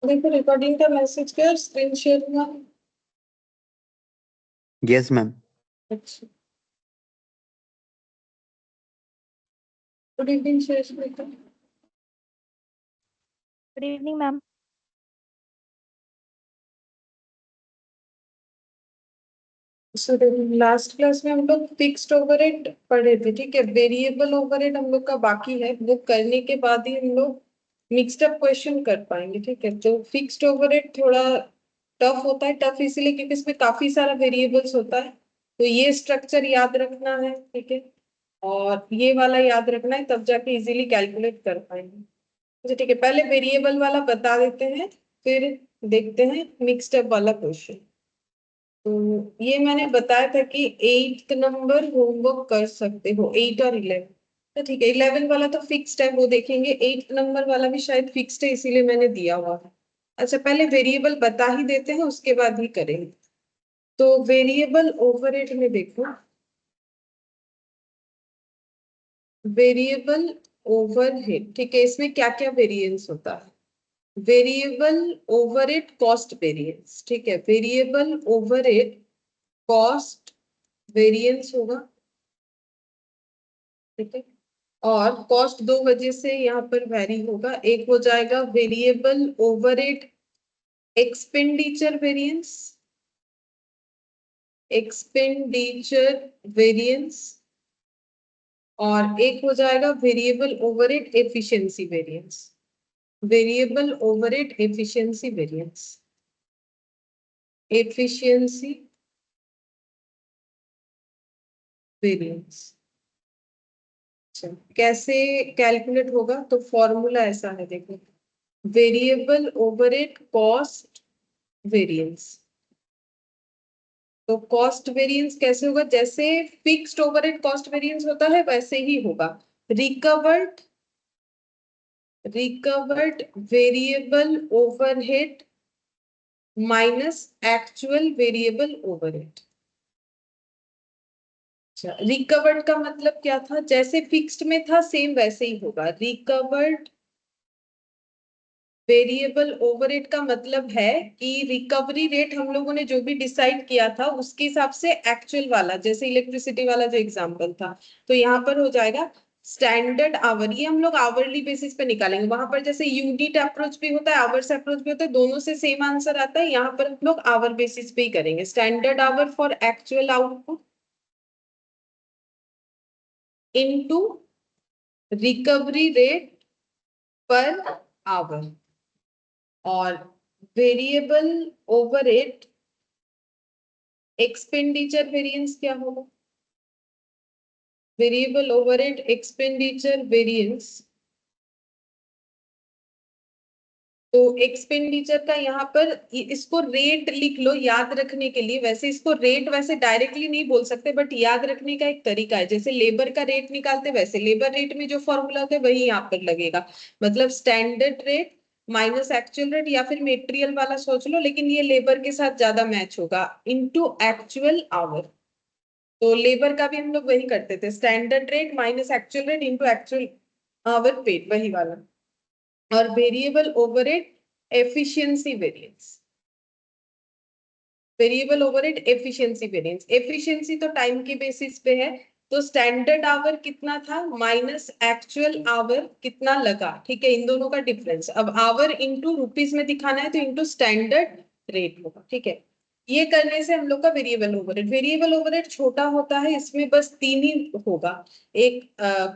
देखो रिकॉर्डिंग का मैसेज कर, स्क्रीन शेयर हुआ। Yes ma'am. अच्छा, good evening Shreshtha. Good evening ma'am. Last class में हम लोग फिक्स्ड ओवरहेड पढ़े थे, ठीक है। वेरिएबल ओवरहेड हम लोग का बाकी है, वो करने के बाद ही हम लोग मिक्स्ड अप क्वेश्चन कर पाएंगे, ठीक है। तो फिक्स्ड ओवरहेड थोड़ा टफ होता है, टफ इसीलिए क्योंकि इसमें काफी सारा वेरिएबल्स होता है। तो ये स्ट्रक्चर याद रखना है, ठीक है, और ये वाला याद रखना है, तब जाके इजीली कैलकुलेट कर पाएंगे। अच्छा ठीक है, पहले वेरिएबल वाला बता देते हैं, फिर देखते हैं मिक्स्ड अप वाला क्वेश्चन। तो ये मैंने बताया था कि 8th नंबर होमवर्क कर सकते हो, 8 और 11। तो ठीक है, 11 वाला तो फिक्स्ड है, वो देखेंगे। 8th नंबर वाला भी शायद फिक्स्ड है, इसीलिए मैंने दिया हुआ है। अच्छा, पहले वेरिएबल बता ही देते हैं, उसके बाद ही करेंगे। तो वेरिएबल ओवरहेड में देखो, वेरिएबल ओवरहेड, ठीक है, इसमें क्या क्या वेरिएंस होता है। वेरिएबल ओवरहेड कॉस्ट वेरिएंस, ठीक है, वेरिएबल ओवरहेड कॉस्ट वेरिएंस होगा, ठीक है। और कॉस्ट दो वजह से यहाँ पर वेरी होगा। एक हो जाएगा variable overhead expenditure variance, expenditure variance, और एक हो जाएगा variable overhead efficiency variance, variable overhead efficiency variance, efficiency variance. कैसे कैलकुलेट होगा, तो फॉर्मूला ऐसा है, देखो, वेरिएबल ओवरहेड कॉस्ट वेरिएंस। तो कॉस्ट वेरिएंस कैसे होगा, जैसे फिक्स्ड ओवरहेड कॉस्ट वेरिएंस होता है वैसे ही होगा। Recovered recovered variable overhead minus actual variable overhead. अच्छा, रिकवर्ड का मतलब क्या था, जैसे फिक्स्ड में था सेम वैसे ही होगा। रिकवर्ड वेरिएबल ओवरहेड का मतलब है कि रिकवरी रेट हम लोगों ने जो भी डिसाइड किया था उसके हिसाब से एक्चुअल वाला, जैसे इलेक्ट्रिसिटी वाला जो एग्जांपल था, तो यहाँ पर हो जाएगा स्टैंडर्ड आवर। ये हम लोग आवरली बेसिस पे निकालेंगे। वहां पर जैसे यूनिट अप्रोच भी होता है, आवर्स अप्रोच भी होता है, दोनों से सेम आंसर आता है। यहाँ पर हम लोग आवर बेसिस पे ही करेंगे। Standard hour for actual output into recovery rate per our, और वेरिएबल ओवरहेड एक्सपेंडिचर वेरिएंस क्या होगा, वेरिएबल ओवरहेड एक्सपेंडिचर वेरिएंस। तो एक्सपेंडिचर का यहाँ पर इसको रेट लिख लो याद रखने के लिए। वैसे इसको रेट वैसे डायरेक्टली नहीं बोल सकते, बट याद रखने का एक तरीका है। जैसे लेबर का रेट निकालते वैसे लेबर रेट में जो फॉर्मूला होता है वही यहाँ पर लगेगा। मतलब standard rate minus actual rate, या फिर मेटेरियल वाला सोच लो, लेकिन ये लेबर के साथ ज्यादा मैच होगा, इनटू एक्चुअल आवर। तो लेबर का भी हम लोग वही करते थे, standard rate minus actual rate into actual our paid, वही वाला। और variable overhead efficiency variance, variable overhead efficiency variance. Efficiency तो टाइम की बेसिस पे है, तो स्टैंडर्ड आवर कितना था माइनस एक्चुअल आवर कितना लगा, ठीक है, इन दोनों का डिफरेंस। अब आवर इंटू रुपीज में दिखाना है तो इंटू स्टैंडर्ड रेट होगा, ठीक है। ये करने से हम लोग का वेरिएबल ओवरहेड, वेरिएबल ओवरहेड छोटा होता है, इसमें बस तीन ही होगा, एक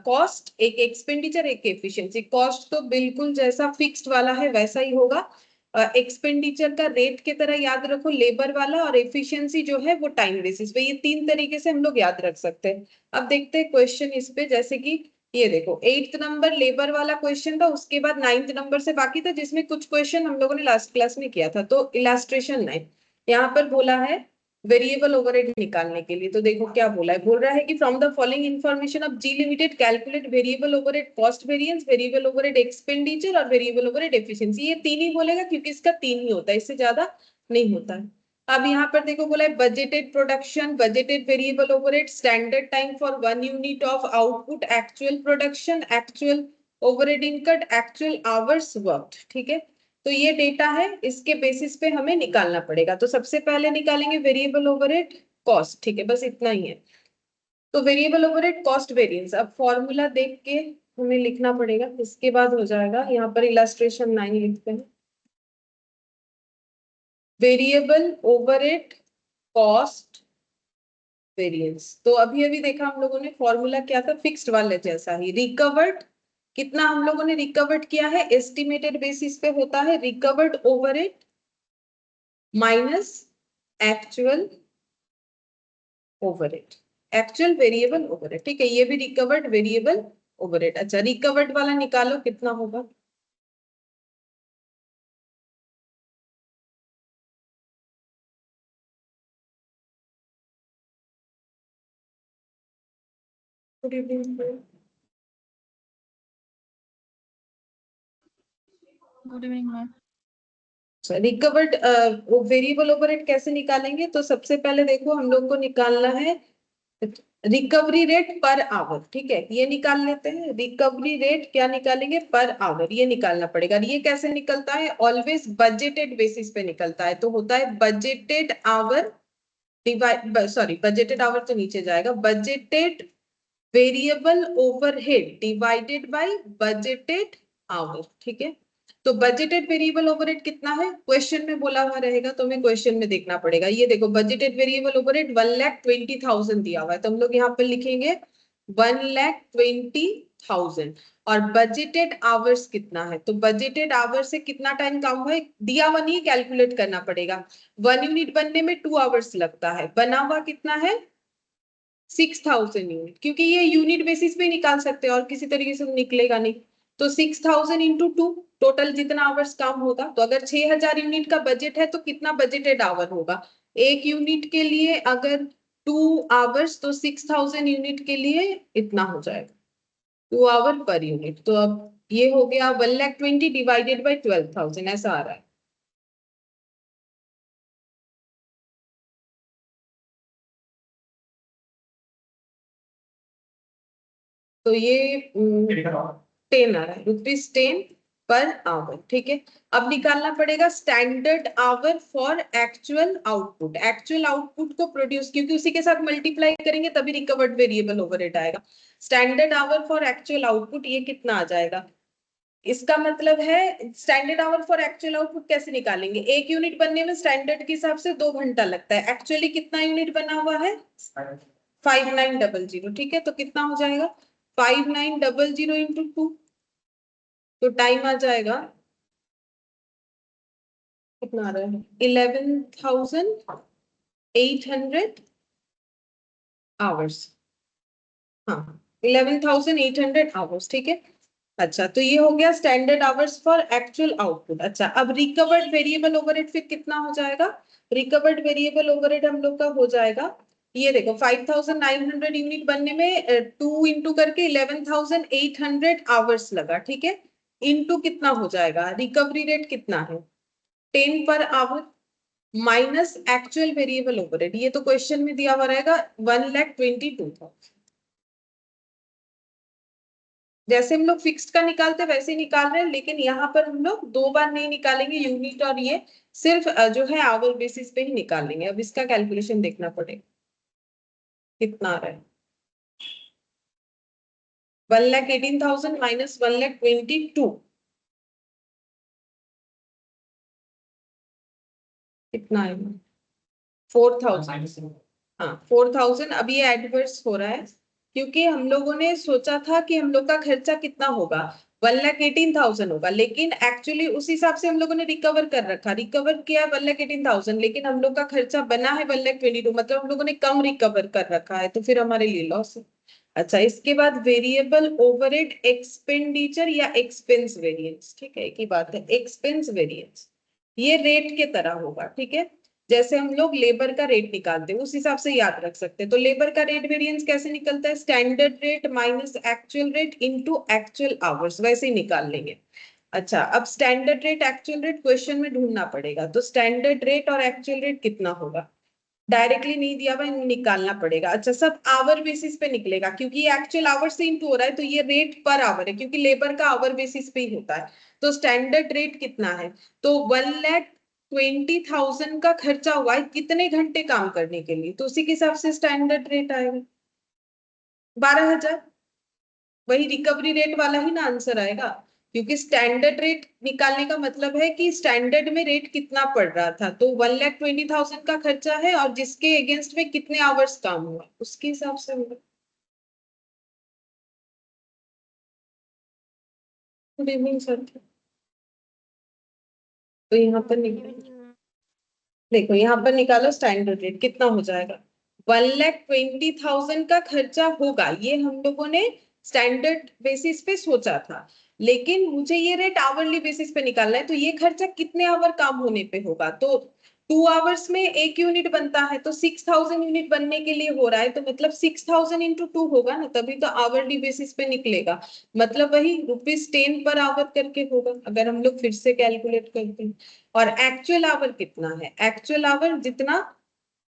कॉस्ट, एक एक्सपेंडिचर, एक एफिशिएंसी। कॉस्ट तो बिल्कुल जैसा फिक्स्ड वाला है वैसा ही होगा, एक्सपेंडिचर का रेट की तरह याद रखो लेबर वाला, और एफिशिएंसी जो है वो टाइम बेसिस पे। ये तीन तरीके से हम लोग याद रख सकते हैं। अब देखते हैं क्वेश्चन इस पे, जैसे कि ये देखो 8th नंबर लेबर वाला क्वेश्चन था, उसके बाद 9th नंबर से बाकी था, जिसमें कुछ क्वेश्चन हम लोगों ने लास्ट क्लास में किया था। तो इलास्ट्रेशन 9 यहाँ पर बोला है वेरिएबल ओवरहेड निकालने के लिए। तो देखो क्या बोला है, बोल रहा है कि from the following information of G limited calculate variable overhead cost variance, variable overhead expenditure और वेरिएबल ओवरहेड एफिशिएंसी। ये तीन ही बोलेगा क्योंकि इसका तीन ही होता है, इससे ज्यादा नहीं होता है। अब यहाँ पर देखो बोला है budgeted production, budgeted variable overhead, standard time for 1 unit of output, actual production, actual overhead इनकट, actual hours worked, ठीक है। तो ये डेटा है, इसके बेसिस पे हमें निकालना पड़ेगा। तो सबसे पहले निकालेंगे वेरिएबल ओवरहेड कॉस्ट, ठीक है, बस इतना ही है। तो वेरिएबल ओवरहेड कॉस्ट वेरिएंस, अब फॉर्मूला देख के हमें लिखना पड़ेगा, इसके बाद हो जाएगा। यहाँ पर इलस्ट्रेशन 9 लिखते हैं। वेरिएबल ओवरहेड कॉस्ट वेरिएंस, तो अभी अभी देखा हम लोगों ने फॉर्मूला क्या था, फिक्स्ड वाले जैसा ही। रिकवर्ड कितना हम लोगों ने रिकवर्ड किया है, एस्टिमेटेड बेसिस पे होता है recovered overhead minus actual overhead, actual variable overhead, ठीक है, ये भी रिकवर्ड वेरिएबल ओवरहेड। अच्छा, रिकवर्ड वाला निकालो कितना होगा। Good evening ma'am. Recovered variable overhead कैसे निकालेंगे, तो सबसे पहले देखो हम लोग को निकालना है रिकवरी रेट पर आवर, ठीक है, ये निकाल लेते हैं। रिकवरी रेट क्या निकालेंगे, पर आवर, ये निकालना पड़ेगा। ये कैसे निकलता है, ऑलवेज बजटेड बेसिस पे निकलता है। तो होता है budgeted hour divide, sorry budgeted hour तो नीचे जाएगा, budgeted variable overhead divided by budgeted hour, ठीक है। तो बजटेड वेरिएबल ओवरहेड कितना है, क्वेश्चन में बोला हुआ रहेगा, तो हमें क्वेश्चन में देखना पड़ेगा। ये देखो बजटेड वेरिएबल ओवरहेड 1,20,000 दिया हुआ है, तो हम लोग यहाँ पर लिखेंगे 1,20,000। और बजटेड आवर्स कितना है, तो बजटेड आवर्स से कितना टाइम काम हुआ है, दिया हुआ नहीं, कैलकुलेट करना पड़ेगा। 1 यूनिट बनने में 2 आवर्स लगता है, बना हुआ कितना है 6,000 यूनिट, क्योंकि ये यूनिट बेसिस पे निकाल सकते हैं और किसी तरीके से निकलेगा नहीं। तो 6,000 इंटू 2, टोटल जितना आवर्स काम होगा। तो अगर 6,000 यूनिट का बजट है तो कितना बजटेड आवर होगा, एक यूनिट के लिए अगर 2 आवर्स, तो 6,000 यूनिट के लिए इतना हो जाएगा 2 आवर पर यूनिट। तो अब ये हो गया 1,20,000 डिवाइडेड बाई 12,000, ऐसा आ रहा है। तो ये 10 आ रहा है, ₹10 पर आवर, ठीक है। अब निकालना पड़ेगा standard hour for actual output. Actual output को प्रोड्यूस, क्योंकि उसी के साथ मल्टीप्लाई करेंगे तभी रिकवर्ड वेरिएबल ओवरहेड आएगा। Standard hour for actual output ये कितना आ जाएगा, इसका मतलब है standard hour for actual output कैसे निकालेंगे, एक यूनिट बनने में स्टैंडर्ड के हिसाब से 2 घंटा लगता है, एक्चुअली कितना यूनिट बना हुआ है 5900, ठीक है। तो कितना हो जाएगा 5900 इंटू 2, तो टाइम आ जाएगा कितना आ रहा है 11,800 आवर्स। हाँ, 11,800 आवर्स, ठीक है। अच्छा, तो ये हो गया standard hours for actual output. अच्छा, अब रिकवर्ड वेरिएबल ओवरहेड फिर कितना हो जाएगा, रिकवर्ड वेरिएबल ओवरहेड हम लोग का हो जाएगा, ये देखो 5,900 यूनिट बनने में 2 इंटू करके 11,800 आवर्स लगा, ठीक है। इंटू कितना हो जाएगा, रिकवरी रेट कितना है 10 per hour minus actual variable overhead, ये तो क्वेश्चन में दिया हुआ रहेगा 1,22,000। जैसे हम लोग फिक्स्ड का निकालते हैं वैसे ही निकाल रहे हैं, लेकिन यहाँ पर हम लोग 2 बार नहीं निकालेंगे यूनिट, और ये सिर्फ जो है आवर बेसिस पे ही निकालेंगे। अब इसका कैलकुलेशन देखना पड़ेगा कितना आ रहा है, 1,18,000 माइनस 1,22,000 कितना आएगा 4,000। हाँ 4,000। अब ये एडवर्स हो रहा है क्योंकि हम लोगों ने सोचा था कि हम लोग का खर्चा कितना होगा 1,18,000 होगा, लेकिन एक्चुअली उस हिसाब से हम लोगों ने रिकवर कर रखा, रिकवर किया 1,18,000, लेकिन हम लोग का खर्चा बना है 1,22,000, मतलब हम लोगों ने कम रिकवर कर रखा है, तो फिर हमारे लिए लॉस है। अच्छा, इसके बाद वेरिएबल ओवरहेड एक्सपेंडिचर या एक्सपेंस वेरिएंस, ठीक है, एक ही बात है, एक्सपेंस वेरिएंस ये रेट के तरह होगा, ठीक है। जैसे हम लोग लेबर का रेट निकालते हैं उस हिसाब से याद रख सकते हैं। तो लेबर का रेट वेरिएंस कैसे निकलता है, standard rate minus actual rate into actual hours, वैसे ही निकाल लेंगे। अच्छा, अब standard rate actual rate question में ढूंढना पड़ेगा, तो स्टैंडर्ड रेट और एक्चुअल रेट कितना होगा, डायरेक्टली नहीं दिया हुआ, निकालना पड़ेगा। अच्छा, सब आवर बेसिस पे निकलेगा क्योंकि ये एक्चुअल आवर से इंटू हो रहा है, तो ये रेट पर आवर है क्योंकि लेबर का आवर बेसिस पे ही होता है। तो स्टैंडर्ड रेट कितना है, तो 1,20,000 का खर्चा हुआ है कितने घंटे काम करने के लिए, तो उसी के हिसाब से स्टैंडर्ड रेट आएगा 12,000। वही रिकवरी रेट वाला ही ना आंसर आएगा, क्योंकि स्टैंडर्ड रेट निकालने का मतलब है कि स्टैंडर्ड में रेट कितना पड़ रहा था, तो 1,20,000 का खर्चा है और जिसके अगेंस्ट में कितने आवर्स काम हुआ उसके हिसाब से होगा। Good evening sir. तो यहाँ पर देखो, यहाँ पर निकालो स्टैंडर्ड रेट कितना हो जाएगा। 1,20,000 का खर्चा होगा, ये हम लोगों ने स्टैंडर्ड बेसिस पे सोचा था, लेकिन मुझे ये रेट आवरली बेसिस पे निकालना है, तो ये खर्चा कितने आवर काम होने पे होगा, तो 2 आवर्स में 1 यूनिट बनता है, तो 6,000 यूनिट बनने के लिए हो रहा है, तो मतलब 6,000 इंटू 2 होगा ना, तभी तो आवरली बेसिस पे निकलेगा। मतलब वही ₹10 पर आवर करके होगा अगर हम लोग फिर से कैलकुलेट करते हैं। और एक्चुअल आवर कितना है, एक्चुअल आवर जितना,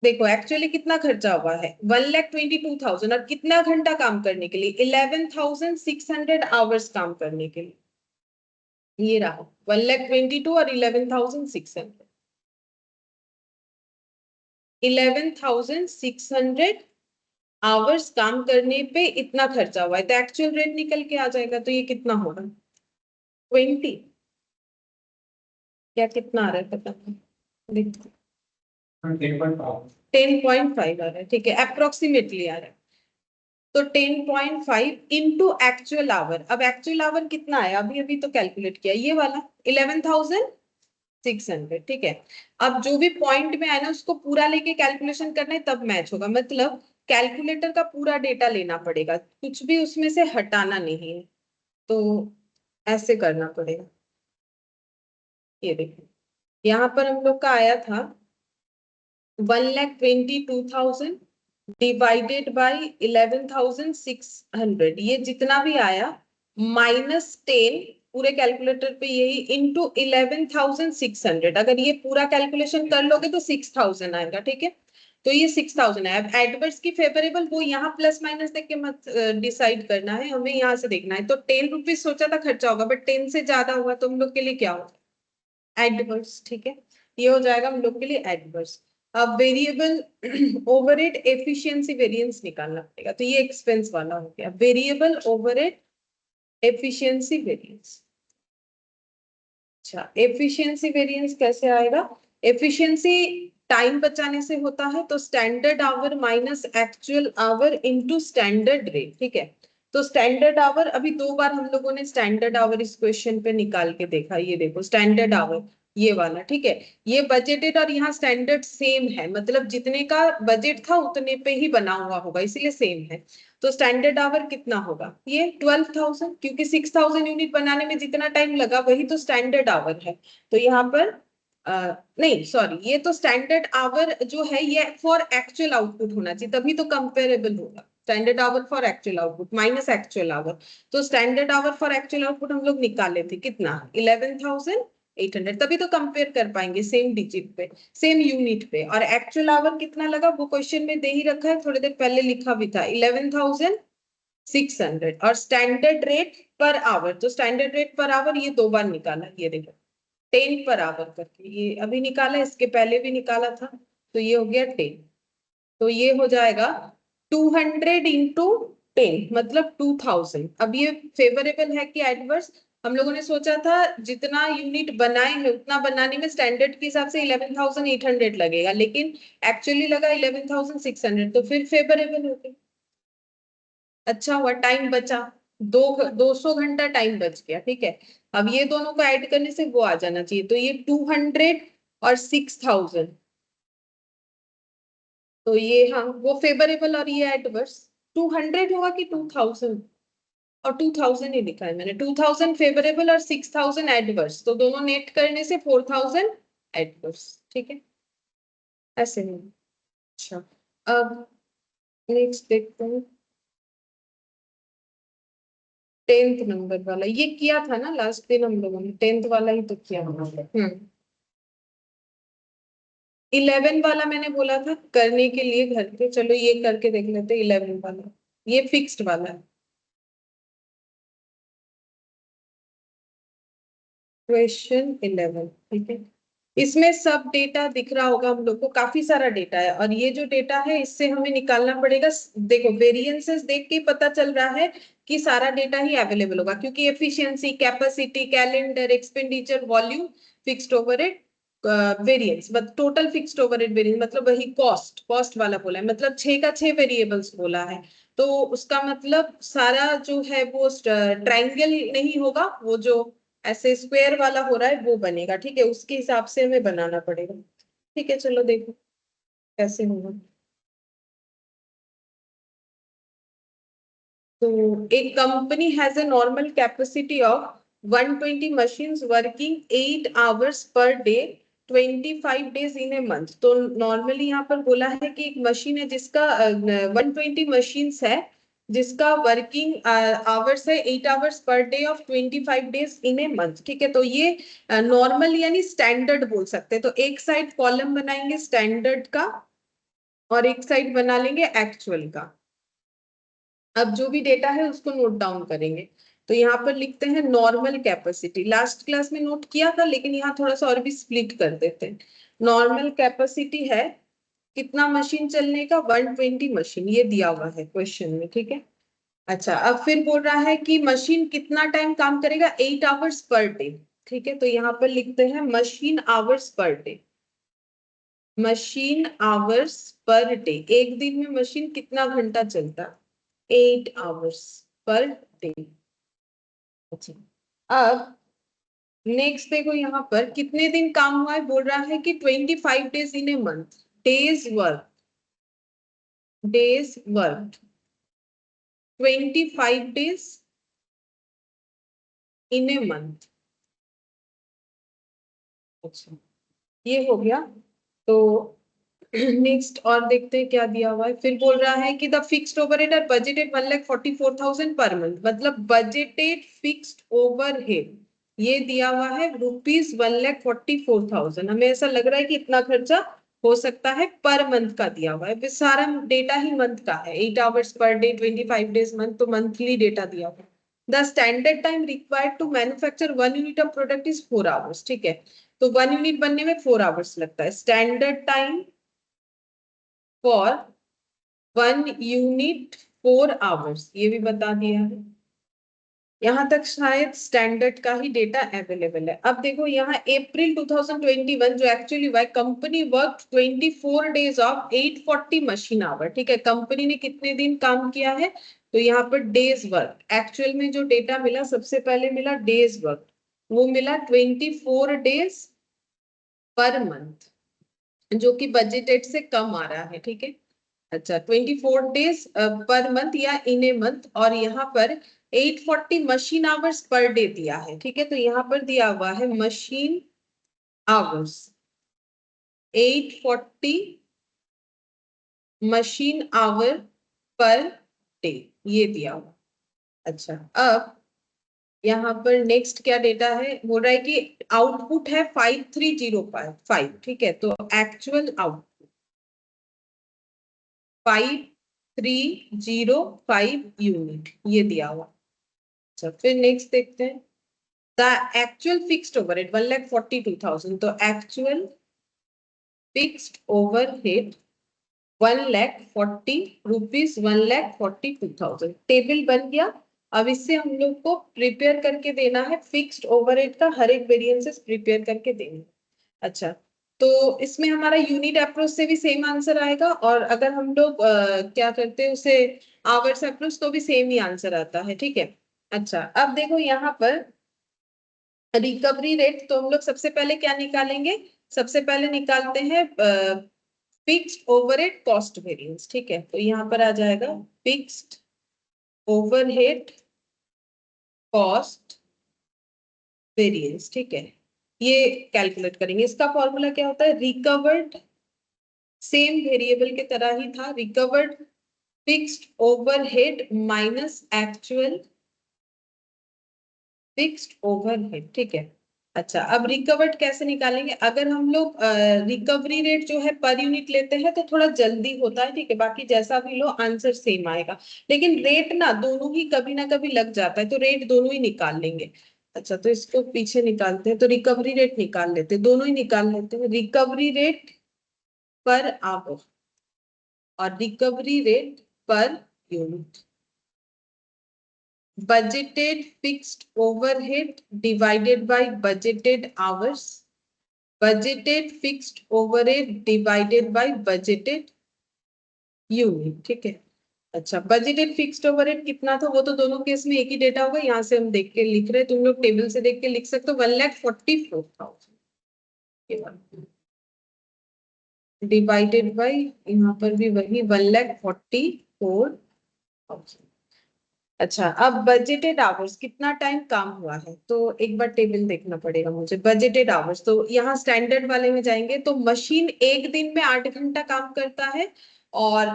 देखो एक्चुअली कितना खर्चा हुआ है 1,22,000, और कितना घंटा काम करने के लिए 11,600 आवर्स काम करने के लिए, ये रहा 1,22,000 और 11,600, 11,600 आवर्स काम करने पे इतना खर्चा हुआ है, तो एक्चुअल रेट निकल के आ जाएगा, तो ये कितना होगा 20, या कितना आ रहा है पता नहीं, देखो 10.5 आ रहा है, ठीक है, अप्रोक्सीमेटली आ रहा है। तो 10.5 इंटू एक्चुअल आवर, अब एक्चुअल आवर कितना है, अभी अभी तो कैलकुलेट किया ये वाला 11,600, ठीक है। अब जो भी पॉइंट में है ना उसको पूरा लेके कैलकुलेशन करना है, तब मैच होगा, मतलब कैलकुलेटर का पूरा डेटा लेना पड़ेगा, कुछ भी उसमें से हटाना नहीं है, तो ऐसे करना पड़ेगा। ये देखो, यहाँ पर हम लोग का आया था 1,22,000 डिवाइडेड बाई 11,600, ये जितना भी आया -10, पूरे कैलकुलेटर पे यही इंटू 11,600, अगर ये पूरा कैलकुलेशन कर लोगे तो 6,000 आएगा, ठीक है। तो ये 6,000 है। अब एडवर्स की फेवरेबल वो यहाँ प्लस माइनस देख के मत डिसाइड करना है, हमें यहाँ से देखना है। तो ₹10 सोचा था खर्चा होगा, बट 10 से ज्यादा हुआ तो हम लोग के लिए क्या होगा, एडवर्स, ठीक है। ये हो जाएगा हम लोग के लिए एडवर्स। अब वेरिएबल ओवरहेड एफिशिएंसी वेरिएंस निकालना पड़ेगा, तो ये एक्सपेंस वाला हो गया, वेरिएबल ओवरहेड एफिशिएंसी वेरिएंस। अच्छा, एफिशिएंसी वेरिएंस कैसे आएगा, एफिशिएंसी टाइम बचाने से होता है, तो standard our minus actual our into standard rate, ठीक है। तो स्टैंडर्ड आवर अभी 2 बार हम लोगों ने स्टैंडर्ड आवर इस क्वेश्चन पे निकाल के देखा, ये देखो स्टैंडर्ड आवर ये वाला, ठीक है। ये बजटेड और यहाँ स्टैंडर्ड सेम है, मतलब जितने का बजट था उतने पे ही बना हुआ होगा, इसीलिए सेम है। तो स्टैंडर्ड आवर कितना होगा, ये 12,000, क्योंकि 6,000 यूनिट बनाने में जितना टाइम लगा वही तो स्टैंडर्ड आवर है। तो यहाँ पर नहीं सॉरी, ये तो स्टैंडर्ड आवर जो है ये फॉर एक्चुअल आउटपुट होना चाहिए, तभी तो कंपेरेबल होगा। Standard hour for actual output minus actual hour, तो standard hour for actual output हम लोग निकाले थे कितना 11,800, तभी तो कंपेयर कर पाएंगे सेम डिजिट पे, सेम यूनिट पे। और एक्चुअल आवर कितना लगा वो क्वेश्चन में दे ही रखा है, थोड़ी देर पहले लिखा भी था 11,600, और स्टैंडर्ड रेट पर आवर, तो स्टैंडर्ड रेट पर आवर ये 2 बार निकाला, ये देखो 10 पर आवर करके, ये अभी निकाला, इसके पहले भी निकाला था, तो ये हो गया 10। तो ये हो जाएगा 200 इंटू 10 मतलब 2,000। अब ये फेवरेबल है कि एडवर्स, हम लोगों ने सोचा था जितना यूनिट बनाएंगे उतना बनाने में स्टैंडर्ड के हिसाब से 11,800 लगेगा, लेकिन एक्चुअली लगा 11,600, तो फिर फेवरेबल हो गया। अच्छा हुआ टाइम बचा, 200 घंटा टाइम बच गया, ठीक है। अब ये दोनों को ऐड करने से वो आ जाना चाहिए, तो ये 200 और 6,000, तो ये हाँ वो फेवरेबल और ये एडवर्स। 200 होगा कि 2,000, और 2,000 ही लिखा है मैंने, 2,000 फेवरेबल और 6,000 एडवर्स, तो दोनों नेट करने से 4,000 एडवर्स, ठीक है, ऐसे नहीं। अच्छा, अब नेक्स्ट देखते हैं 10th नंबर वाला, ये किया था ना लास्ट दिन हम लोगों ने, 10th वाला ही तो किया। 11 वाला मैंने बोला था करने के लिए घर पे, चलो ये करके देख लेते हैं 11 वाला, ये फिक्स्ड वाला है। क्वेश्चन 11, ठीक है। इसमें सब डेटा दिख रहा होगा हम लोग को, काफी सारा डेटा है, और ये जो डेटा है इससे हमें निकालना पड़ेगा। देखो वेरिएंसेस देख के पता चल रहा है कि सारा डेटा ही अवेलेबल होगा, क्योंकि efficiency, capacity, calendar, expenditure, volume, fixed overhead, variance, but total fixed overhead variance मतलब वही कॉस्ट, कॉस्ट वाला बोला है, मतलब 6 का 6 वेरिएबल्स बोला है। तो उसका मतलब सारा जो है वो ट्रायंगल नहीं होगा, वो जो ऐसे स्क्वायर वाला हो रहा है वो बनेगा, ठीक है, उसके हिसाब से हमें बनाना पड़ेगा। ठीक है, चलो देखो कैसे होगा। तो एक company has a normal capacity of 120 machines working 8 hours per day 25 days in a month। तो नॉर्मली यहाँ पर बोला है कि एक मशीन है जिसका 120 मशीन्स है, जिसका वर्किंग आवर्स है 8 आवर्स पर day of 25 days in a month. ठीक है, तो ये नॉर्मल यानी स्टैंडर्ड बोल सकते हैं। तो एक साइड कॉलम बनाएंगे स्टैंडर्ड का, और एक साइड बना लेंगे एक्चुअल का। अब जो भी डेटा है उसको नोट डाउन करेंगे। तो यहाँ पर लिखते हैं नॉर्मल कैपेसिटी, लास्ट क्लास में नोट किया था लेकिन यहाँ थोड़ा सा और भी स्प्लिट कर देते हैं। नॉर्मल कैपेसिटी है कितना मशीन चलने का, 120 मशीन, ये दिया हुआ है क्वेश्चन में, ठीक है। अच्छा, अब फिर बोल रहा है कि मशीन कितना टाइम काम करेगा, 8 आवर्स पर डे। ठीक है, तो यहाँ पर लिखते हैं मशीन आवर्स पर डे। मशीन आवर्स पर डे, एक दिन में मशीन कितना घंटा चलता, 8 आवर्स पर डे। अच्छा, अब नेक्स्ट देखो यहाँ पर कितने दिन काम हुआ है, बोल रहा है कि 25 days in a month. Days work, days work 25 days in a month. अच्छा, ये हो गया। तो नेक्स्ट और देखते हैं क्या दिया हुआ है। फिर बोल रहा है कि the fixed overhead are budgeted 1,44,000 पर मंथ, मतलब बजटेड फिक्स्ड ओवरहेड ये दिया हुआ है ₹1,44,000। हमें ऐसा लग रहा है कि इतना खर्चा हो सकता है, पर मंथ का दिया हुआ है। फिर सारा डेटा ही मंथ का है, 8 आवर्स पर डे 25 डेज मंथ, तो मंथली डेटा दिया हुआ है। The standard time required to manufacture 1 unit of product is 4 hours. ठीक है, तो 1 यूनिट बनने में 4 आवर्स लगता है। Standard time for 1 unit 4 hours, ये भी बता दिया है। यहां तक शायद स्टैंडर्ड का ही डेटा अवेलेबल है। अब देखो यहाँ अप्रैल 2021 जो एक्चुअली हुआ है, company work 24 days of 840 machine our. ठीक है, कंपनी ने कितने दिन काम किया है, तो यहाँ पर डेज वर्क, एक्चुअल में जो डेटा मिला सबसे पहले मिला डेज वर्क, वो मिला 24 डेज पर मंथ, जो कि बजटेड से कम आ रहा है। ठीक है, अच्छा 24 डेज पर मंथ या इन ए मंथ, और यहाँ पर 840 मशीन आवर्स पर डे दिया है। ठीक है, तो यहाँ पर दिया हुआ है machine hours 840 machine our per day, ये दिया हुआ। अच्छा, अब यहाँ पर नेक्स्ट क्या डेटा है, बोल रहा है कि आउटपुट है 5305। ठीक है, तो एक्चुअल आउटपुट 5305 यूनिट, ये दिया हुआ। अच्छा, फिर नेक्स्ट देखते हैं द एक्चुअल फिक्स्ड ओवरहेड 1,42,000। तो actual fixed overhead 1,40,000 rupees, 1,42,000। Table बन गया। अब इससे हम लोग को प्रिपेयर करके देना है, फिक्स्ड ओवरहेड का हर एक वेरिएंसेस प्रिपेयर करके देना। अच्छा, तो इसमें हमारा यूनिट अप्रोच से भी सेम आंसर आएगा, और अगर हम लोग क्या करते हैं उसे आवर्स अप्रोच, तो भी सेम ही आंसर आता है। ठीक है, अच्छा, अब देखो यहाँ पर रिकवरी रेट, तो हम लोग सबसे पहले क्या निकालेंगे, सबसे पहले निकालते हैं फिक्स्ड ओवरहेड कॉस्ट वेरिएंस। ठीक है, तो यहाँ पर आ जाएगा फिक्स्ड ओवरहेड कॉस्ट वेरिएंस। ठीक है, ये कैलकुलेट करेंगे। इसका फॉर्मूला क्या होता है, रिकवर्ड, सेम वेरिएबल के तरह ही था, recovered fixed overhead minus actual fixed overhead. ठीक है, अच्छा, अब रिकवर्ड कैसे निकालेंगे? अगर हम लोग रिकवरी रेट जो है पर यूनिट लेते हैं तो थोड़ा जल्दी होता है, ठीक है, बाकी जैसा भी लो आंसर सेम आएगा। लेकिन रेट ना दोनों ही कभी ना कभी लग जाता है, तो रेट दोनों ही निकाल लेंगे। अच्छा, तो इसको पीछे निकालते हैं, तो रिकवरी रेट निकाल लेते हैं, दोनों ही निकाल लेते हैं। रिकवरी रेट पर आवर और recovery rate per unit. Budgeted fixed overhead divided by budgeted hours. Budgeted fixed overhead divided by budgeted unit, ठीक है। अच्छा, बजटेड फिक्स्ड ओवरहेड कितना था? वो तो दोनों केस में एक ही डेटा होगा, यहाँ से हम देख के लिख रहे हैं, तुम लोग टेबल से देख के लिख सकते हो। 1,44,000 डिवाइडेड बाई, यहाँ पर भी वही 1,44,000। अच्छा, अब बजटेड आवर्स कितना टाइम काम हुआ है, तो एक बार टेबल देखना पड़ेगा मुझे। बजटेड आवर्स तो यहाँ स्टैंडर्ड वाले में जाएंगे, तो मशीन एक दिन में 8 घंटा काम करता है और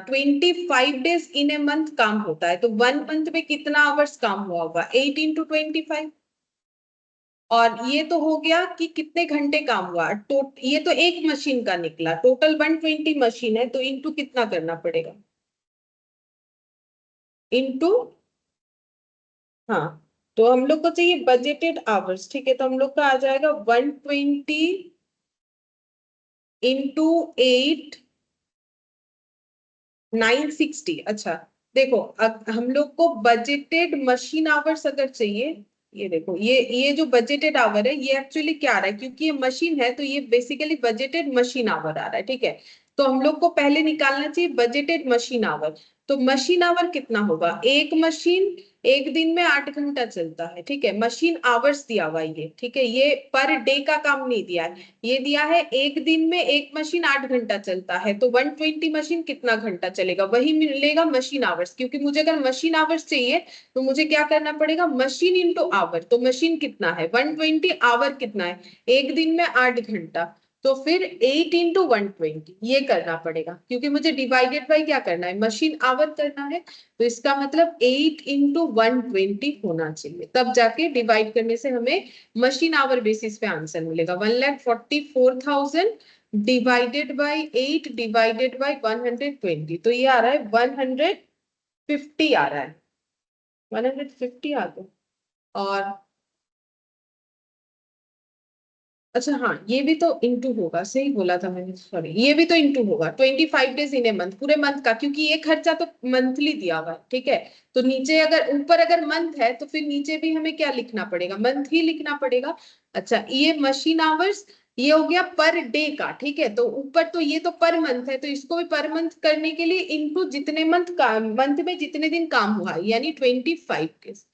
25 डेज इन ए मंथ काम होता है। तो 1 मंथ में कितना आवर्स काम हुआ होगा? 8 × 25। और ये तो हो गया कि कितने घंटे काम हुआ। ये तो एक मशीन का निकला, टोटल 120 मशीन है, तो इंटू कितना करना पड़ेगा? इंटू, हाँ, तो हम लोग को चाहिए बजटेड आवर्स, ठीक है, तो हम लोग का आ जाएगा 120 × 8, 960। अच्छा, देखो अब हम लोग को बजटेड मशीन आवर्स अगर चाहिए, ये देखो, ये जो बजटेड आवर है ये एक्चुअली क्या आ रहा है, क्योंकि ये मशीन है तो ये बेसिकली बजटेड मशीन आवर आ रहा है, ठीक है। तो हम लोग को पहले निकालना चाहिए बजटेड मशीन आवर। तो मशीन आवर कितना होगा? एक मशीन एक दिन में 8 घंटा चलता है, ठीक है। मशीन आवर्स दिया हुआ ये, ठीक है, ये पर डे का काम नहीं दिया है, ये दिया है एक दिन में एक मशीन 8 घंटा चलता है, तो 120 मशीन कितना घंटा चलेगा वही मिलेगा मशीन आवर्स। क्योंकि मुझे अगर मशीन आवर्स चाहिए तो मुझे क्या करना पड़ेगा? Machine into hour. तो मशीन कितना है 120, आवर कितना है एक दिन में 8 घंटा, तो फिर 8 × 120 ये करना पड़ेगा, क्योंकि मुझे डिवाइडेड बाई क्या करना है? मशीन आवर करना है। तो इसका मतलब 8 × 120 होना चाहिए, तब जाके डिवाइड करने से हमें मशीन आवर बेसिस पे आंसर मिलेगा। 1,44,000 डिवाइडेड बाई 8 डिवाइडेड बाई 120, तो ये आ रहा है 150 आ रहा है, 150 आ गया। और अच्छा, हाँ, ये भी तो इंटू होगा, सही बोला था मैंने, सॉरी, ये भी तो इंटू होगा 25 डेज इन ए मंथ, पूरे मंथ का, क्योंकि ये खर्चा तो मंथली दिया हुआ है, ठीक है। तो नीचे अगर ऊपर अगर मंथ है तो फिर नीचे भी हमें क्या लिखना पड़ेगा? मंथ ही लिखना पड़ेगा। अच्छा, ये मशीन आवर्स ये हो गया पर डे का, ठीक है। तो ऊपर तो ये तो पर मंथ है, तो इसको भी पर मंथ करने के लिए इंटू जितने मंथ का, मंथ में जितने दिन काम हुआ है, यानी 25 डेज।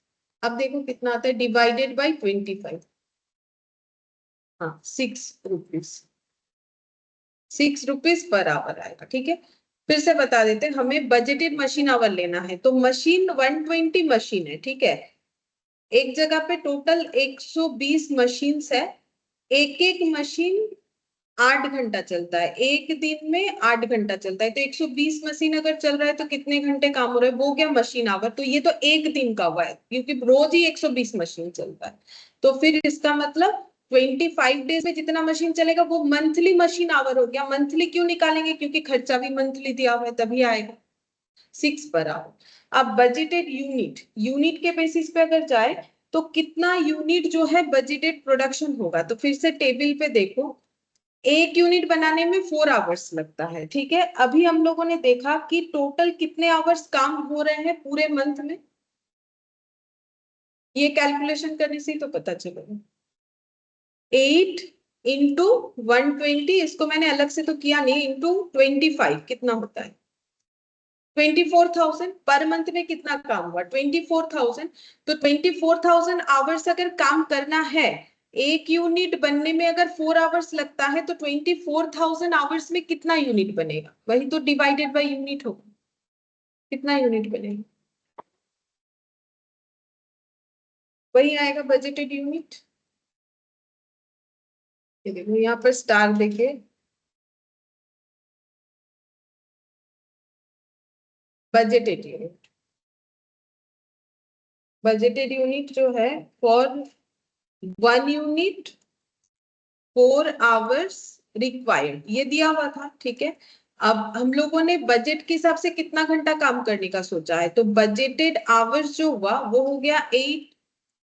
अब देखो कितना आता है डिवाइडेड बाई 25। हाँ, 6 रुपीज, 6 रुपीज पर आवर आएगा, ठीक है। फिर से बता देते हैं, हमें बजटेड मशीन आवर लेना है, तो मशीन 120 मशीन है, ठीक है। एक जगह पे टोटल 120 मशीन है, एक एक मशीन 8 घंटा चलता है, एक दिन में 8 घंटा चलता है, तो 120 मशीन अगर चल रहा है तो कितने घंटे काम हो रहा है? वो क्या मशीन आवर, तो ये तो एक दिन का हुआ है, क्योंकि रोज ही 120 मशीन चलता है। तो फिर इसका मतलब 25 डेज में जितना मशीन चलेगा वो मंथली मशीन आवर हो गया। मंथली क्यों निकालेंगे? क्योंकि खर्चा भी मंथली दिया हुआ है, तभी आएगा 6 पर आवर। अब बजटेड यूनिट, यूनिट के बेसिस पे अगर जाए तो कितना यूनिट जो है बजटेड प्रोडक्शन होगा, तो फिर से टेबल पे देखो, एक यूनिट बनाने में 4 आवर्स लगता है, ठीक है। अभी हम लोगों ने देखा कि टोटल कितने आवर्स काम हो रहे हैं पूरे मंथ में, ये कैलकुलेशन करने से ही तो पता चलेगा। 8 × 120, इसको मैंने अलग से तो किया नहीं, इंटू 25 कितना होता है? 24,000। पर मंथ में कितना काम हुआ? 24,000। तो 24,000 आवर्स अगर काम करना है, एक यूनिट बनने में अगर 4 आवर्स लगता है, तो 24,000 आवर्स में कितना यूनिट बनेगा? वही तो डिवाइडेड बाय यूनिट होगा, कितना यूनिट बनेगा? वही आएगा बजटेड यूनिट। ये देखो यहाँ पर स्टार देखिए, बजटेड यूनिट, बजटेड यूनिट जो है फॉर 1 यूनिट 4 आवर्स रिक्वायर्ड, ये दिया हुआ था, ठीक है। अब हम लोगों ने बजट के हिसाब से कितना घंटा काम करने का सोचा है, तो बजटेड आवर्स जो हुआ वो हो गया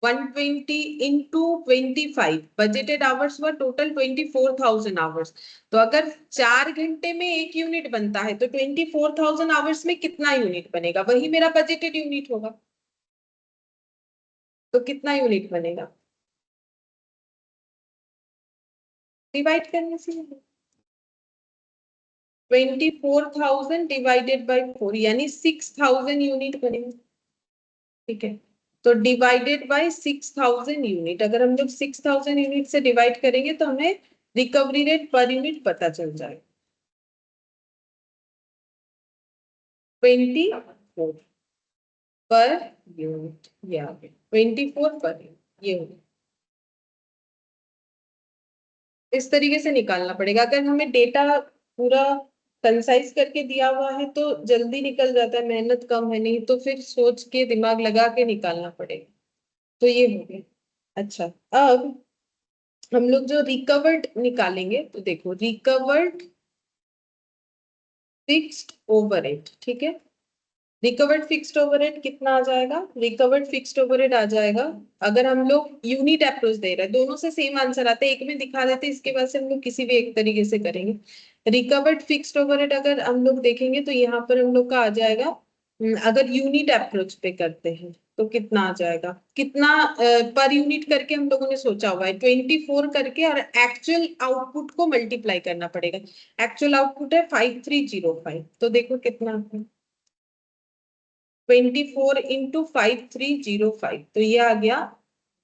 120 इंटू 25, बजटेड आवर्स हुआ टोटल 24,000 आवर्स। तो अगर 4 घंटे में 1 यूनिट बनता है तो 24,000 आवर्स में कितना यूनिट बनेगा, वही मेरा बजटेड यूनिट होगा। तो कितना यूनिट बनेगा, डिवाइड करने से 24,000 डिवाइडेड बाई 4 यानी 6,000 यूनिट बनेगा, ठीक है। तो डिवाइडेड बाय 6,000 यूनिट, अगर हम लोग 6,000 यूनिट से डिवाइड करेंगे तो हमें रिकवरी रेट पर यूनिट पता चल जाएगा, 24 पर यूनिट, ये आ गया 24 पर यूनिट, ये हो गया। इस तरीके से निकालना पड़ेगा, अगर हमें डेटा पूरा कंसाइज करके दिया हुआ है तो जल्दी निकल जाता है, मेहनत कम है, नहीं तो फिर सोच के दिमाग लगा के निकालना पड़ेगा। तो ये हो गया। अच्छा, अब हम लोग जो रिकवर्ड निकालेंगे, तो देखो रिकवर्ड फिक्स्ड ओवरहेड, ठीक है। रिकवर्ड फिक्स्ड ओवरहेड कितना आ जाएगा, रिकवर्ड फिक्स्ड ओवरहेड आ जाएगा, अगर हम लोग यूनिट अप्रोच दे रहे हैं, दोनों से सेम आंसर आता है, एक में दिखा देते हैं, इसके बाद से हम लोग किसी भी एक तरीके से करेंगे। रिकवर्ड फिक्स्ड ओवरहेड अगर हम लोग देखेंगे तो यहाँ पर हम लोग का आ जाएगा, अगर यूनिट अप्रोच पे करते हैं तो कितना आ जाएगा, कितना पर यूनिट करके हम लोगों ने सोचा हुआ है 24 करके, और एक्चुअल आउटपुट को मल्टीप्लाई करना पड़ेगा। एक्चुअल आउटपुट है 5305, तो देखो कितना, 24 इंटू 5305, तो ये आ गया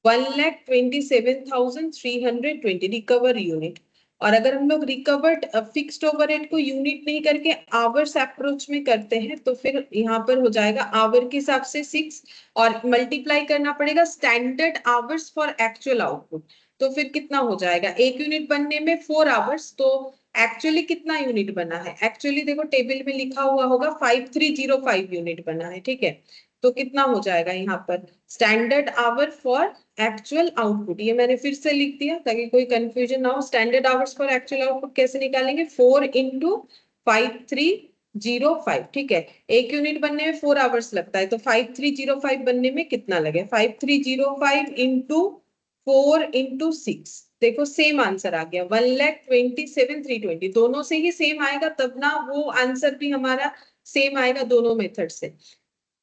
1,27,320 रिकवर यूनिट। और अगर हम लोग रिकवर्ड फिक्स्ड ओवरहेड को यूनिट नहीं करके आवर्स अप्रोच में करते हैं तो फिर यहाँ पर हो जाएगा आवर के हिसाब से 6, और मल्टीप्लाई करना पड़ेगा standard hours for actual output. तो फिर कितना हो जाएगा, एक यूनिट बनने में 4 आवर्स, तो एक्चुअली कितना यूनिट बना है, एक्चुअली देखो टेबल में लिखा हुआ होगा 5305 यूनिट बना है, ठीक है। तो कितना हो जाएगा यहाँ पर standard hour for actual output, ये मैंने फिर से लिख दिया ताकि कोई कंफ्यूजन ना हो। Standard hours for actual output कैसे निकालेंगे, 4 इंटू 5305, ठीक है। एक यूनिट बनने में 4 आवर्स लगता है, तो 5305 बनने में कितना लगे, 5305 इंटू 4 इंटू 6, देखो सेम आंसर आ गया 1,27,320, दोनों से ही सेम आएगा तब ना वो आंसर भी हमारा सेम आएगा दोनों मेथड से।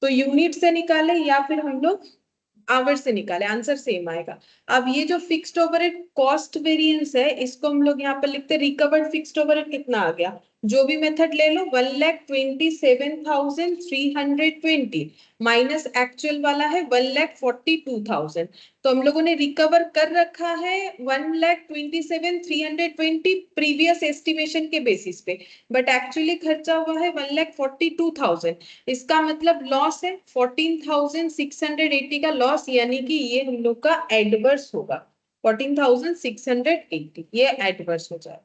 तो यूनिट से निकाले या फिर हम लोग आवर से निकाले, आंसर सेम आएगा। अब ये जो फिक्स्ड ओवरहेड कॉस्ट वेरिएंस है, इसको हम लोग यहाँ पर लिखते हैं रिकवर्ड फिक्स्ड ओवरहेड कितना आ गया, जो भी मेथड ले लो 1,27,320 माइनस एक्चुअल वाला है 1,42,000। तो हम लोगों ने रिकवर कर रखा है 1,27,320 प्रीवियस एस्टिमेशन के बेसिस पे, बट एक्चुअली खर्चा हुआ है 1,42,000। इसका मतलब लॉस है 14,680 का लॉस, यानी कि ये हम लोग का एडवर्स होगा 14,680, ये एडवर्स हो जाए।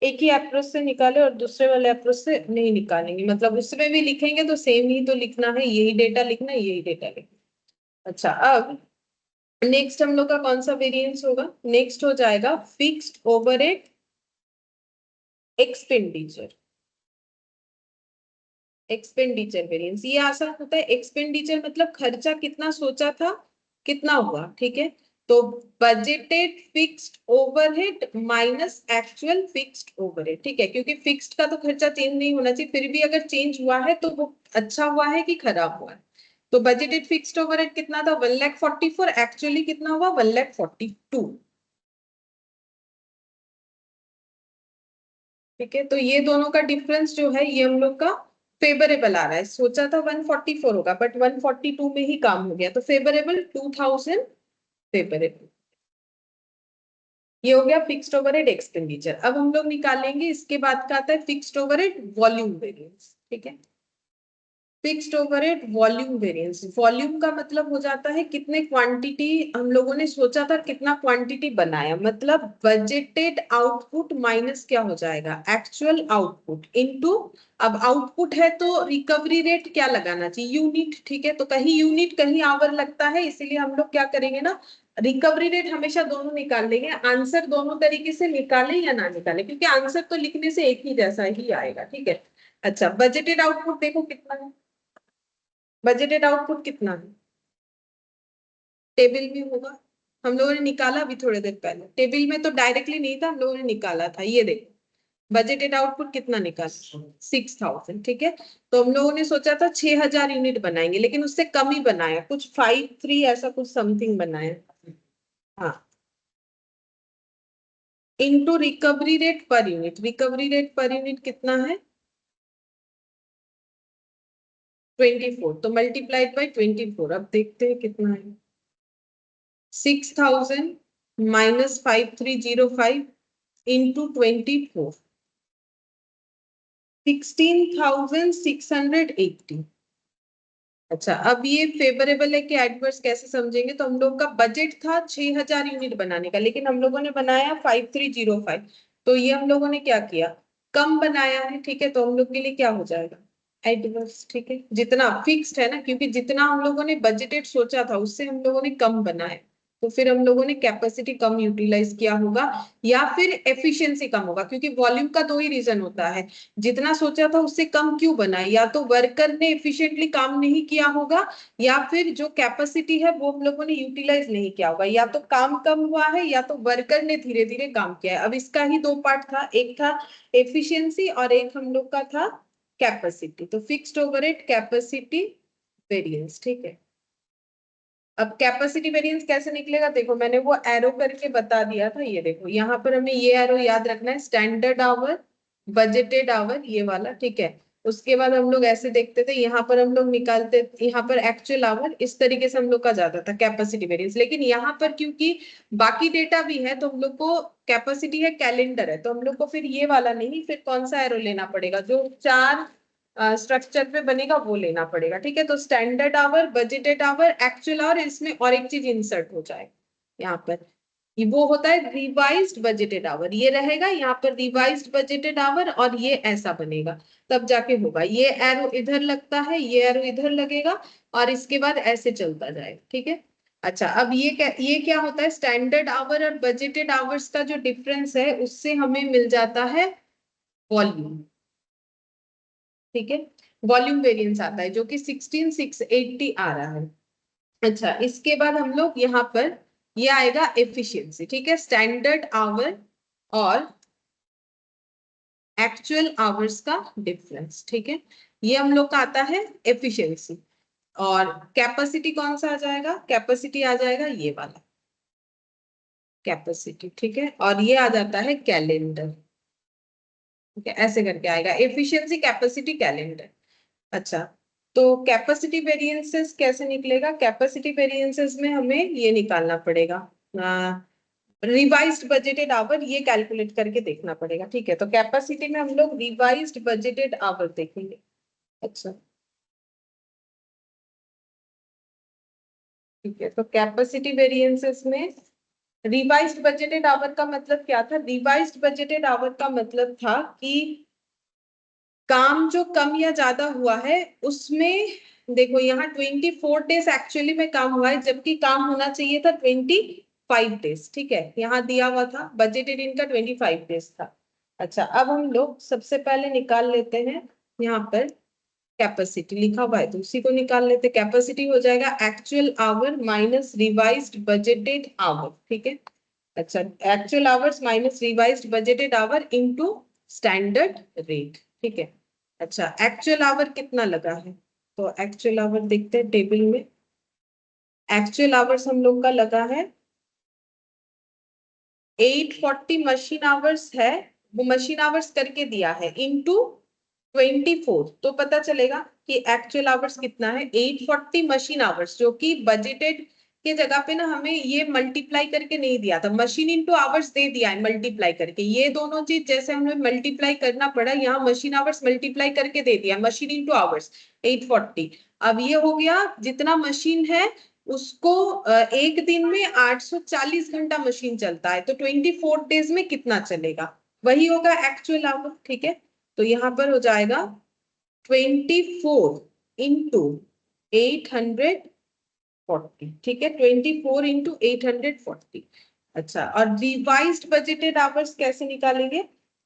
एक ही अप्रोच से निकाले और दूसरे वाले अप्रोच से नहीं निकालेंगे, मतलब उसमें भी लिखेंगे तो सेम ही तो लिखना है, यही डेटा लिखना है, यही डेटा लिखना। अच्छा, अब नेक्स्ट हम लोग का कौन सा वेरिएंस होगा, नेक्स्ट हो जाएगा fixed overhead expenditure. Expenditure variance ये आसान होता है, एक्सपेंडिचर मतलब खर्चा कितना सोचा था कितना हुआ, ठीक है। तो budgeted fixed overhead minus actual fixed overhead, ठीक है, क्योंकि फिक्स्ड का तो खर्चा चेंज नहीं होना चाहिए, फिर भी अगर चेंज हुआ है तो वो अच्छा हुआ है कि खराब हुआ है। तो बजटेड फिक्स्ड ओवरहेड कितना था 1,44,000, एक्चुअली कितना हुआ 1,42,000, ठीक है। तो ये दोनों का डिफरेंस जो है ये हम लोग का फेवरेबल आ रहा है, सोचा था 144 होगा बट 142 में ही काम हो गया, तो फेवरेबल 2000 फेवरेबल। ये हो गया फिक्स्ड ओवरहेड एक्सपेंडिचर। अब हम लोग निकालेंगे इसके बाद का आता है फिक्स्ड ओवरहेड वॉल्यूम वेरिएंस, ठीक है। Fixed overhead volume variance, volume का मतलब हो जाता है कितने क्वांटिटी हम लोगों ने सोचा था, कितना क्वांटिटी बनाया, मतलब बजटेड आउटपुट माइनस क्या हो जाएगा, एक्चुअल आउटपुट इनटू, अब आउटपुट है तो रिकवरी रेट क्या लगाना चाहिए, यूनिट, ठीक है, तो कहीं यूनिट कहीं आवर लगता है, इसीलिए हम लोग क्या करेंगे ना, रिकवरी रेट हमेशा दोनों निकाल लेंगे, आंसर दोनों तरीके से निकाले या ना निकाले, क्योंकि आंसर तो लिखने से एक ही जैसा ही आएगा, ठीक है। अच्छा, बजटेड आउटपुट देखो कितना है, बजटेड आउटपुट कितना है, टेबल में होगा, हम लोगों ने निकाला अभी थोड़ी देर पहले, टेबल में तो डायरेक्टली नहीं था, हम लोगों ने निकाला था, ये देखो बजटेड आउटपुट कितना निकाला, 6000, ठीक है। तो हम लोगों ने सोचा था 6000 यूनिट बनाएंगे, लेकिन उससे कम ही बनाया, कुछ 53 ऐसा कुछ समथिंग बनाया, हाँ, into recovery rate per unit, recovery rate per unit कितना है 24, तो मल्टीप्लाइड बाई 24, अब देखते हैं कितना है, 6000 माइनस 5305 इंटू 24, 16,680। अच्छा, अब ये फेवरेबल है कि एडवर्स कैसे समझेंगे, तो हम लोग का बजट था 6000 यूनिट बनाने का, लेकिन हम लोगों ने बनाया 5305, तो ये हम लोगों ने क्या किया, कम बनाया है, ठीक है, तो हम लोग के लिए क्या हो जाएगा एडवर्स, ठीक है, जितना फिक्स्ड है ना, क्योंकि जितना हम लोगों ने बजटेड सोचा था उससे हम लोगों ने कम बनाया, तो फिर हम लोगों ने कैपेसिटी कम यूटिलाइज किया होगा, या फिर एफिशिएंसी कम होगा, क्योंकि वॉल्यूम का दो ही रीजन होता है, जितना सोचा था उससे कम क्यों बनाए, या तो वर्कर ने एफिशिएंटली काम नहीं किया होगा, या फिर जो कैपेसिटी है वो हम लोगों ने यूटिलाइज नहीं किया होगा, या तो काम कम हुआ है या तो वर्कर ने धीरे धीरे काम किया है। अब इसका ही दो पार्ट था, एक था एफिशिएंसी और एक हम लोग का था कैपेसिटी, तो फिक्स्ड ओवरहेड कैपेसिटी वेरिएंस, ठीक है। अब कैपेसिटी वेरिएंस कैसे निकलेगा, देखो मैंने वो एरो करके बता दिया था, ये देखो यहाँ पर हमें ये एरो याद रखना है, स्टैंडर्ड आवर, बजटेड आवर, ये वाला, ठीक है। उसके बाद हम लोग ऐसे देखते थे, यहाँ पर हम लोग निकालते, यहाँ पर एक्चुअल आवर, इस तरीके से हम लोग का जाता था कैपेसिटी वेरिएंस, लेकिन यहाँ पर क्योंकि बाकी डेटा भी है तो हम लोग को कैपेसिटी है, कैलेंडर है, तो हम लोग को फिर ये वाला नहीं, फिर कौन सा एरो लेना पड़ेगा, जो चार स्ट्रक्चर पे बनेगा वो लेना पड़ेगा, ठीक है। तो standard hour, budgeted hour, actual hour, इसमें और एक चीज इंसर्ट हो जाएगा यहाँ पर, वो होता है रिवाइज्ड बजटेड आवर, ये रहेगा यहाँ पर रिवाइज्ड बजटेड आवर, और ये ऐसा बनेगा, तब जाके होगा, ये एरो इधर लगता है, ये एरो इधर लगेगा, और इसके बाद ऐसे चलता जाएगा, ठीक है। अच्छा, अब ये क्या होता है, स्टैंडर्ड आवर और बजटेड आवर्स का जो डिफरेंस है उससे हमें मिल जाता है वॉल्यूम, ठीक है, वॉल्यूम वेरिएंस आता है जो कि 16680 आ रहा है। अच्छा, इसके बाद हम लोग यहाँ पर ये आएगा एफिशिएंसी, ठीक है, स्टैंडर्ड आवर और एक्चुअल आवर्स का डिफरेंस, ठीक है, ये हम लोग का आता है एफिशिएंसी। और कैपेसिटी कौन सा आ जाएगा, कैपेसिटी आ जाएगा ये वाला कैपेसिटी, ठीक है, और ये आ जाता है कैलेंडर, ठीक है, ऐसे करके आएगा एफिशिएंसी, कैपेसिटी, कैलेंडर। अच्छा, तो कैपेसिटी वेरिएंसेस कैसे निकलेगा, कैपेसिटी वेरिएंसेस में हमें ये निकालना पड़ेगा, रिवाइज्ड बजटेड आवर, ये कैलकुलेट करके देखना पड़ेगा, ठीक है। तो कैपेसिटी में हम लोग रिवाइज्ड बजटेड आवर देखेंगे। अच्छा, ठीक है, तो कैपेसिटी वेरिएंसेस में रिवाइज्ड बजटेड आवर का मतलब क्या था, रिवाइज्ड बजटेड आवर का मतलब था कि काम जो कम या ज्यादा हुआ है उसमें, देखो यहाँ 24 डेज एक्चुअली में काम हुआ है, जबकि काम होना चाहिए था 25 डेज, ठीक है, यहाँ दिया हुआ था बजटेड इनका 25 डेज था। अच्छा, अब हम लोग सबसे पहले निकाल लेते हैं यहाँ पर कैपेसिटी लिखा हुआ है तो उसी को निकाल लेते, कैपेसिटी हो जाएगा actual hour minus revised budgeted hour, ठीक है। अच्छा, actual hours minus revised budgeted hour into standard rate, ठीक है। अच्छा, एक्चुअल आवर कितना लगा है, तो एक्चुअल आवर देखते हैं टेबल में, एक्चुअल आवर्स हम लोग का लगा है 840 मशीन आवर्स है, वो मशीन आवर्स करके दिया है इनटू 24, तो पता चलेगा कि एक्चुअल आवर्स कितना है 840 मशीन आवर्स, जो कि बजटेड के जगह पे ना हमें ये मल्टीप्लाई करके नहीं दिया था, मशीन इंटू आवर्स दे दिया है मल्टीप्लाई करके। ये दोनों चीज जैसे हमें मल्टीप्लाई करना पड़ा, यहाँ मशीन आवर्स मल्टीप्लाई करके दे दिया, मशीन इंटू आवर्स 840। अब ये हो गया जितना मशीन है उसको एक दिन में 840 घंटा मशीन चलता है, तो 24 डेज में कितना चलेगा, वही होगा एक्चुअल आवर। ठीक है, तो यहाँ पर हो जाएगा 24 इंटू 840। ठीक है, 24 इंटू 840। अच्छा, और रिवाइज्ड बजटेड आवर्स कैसे निकालेंगे?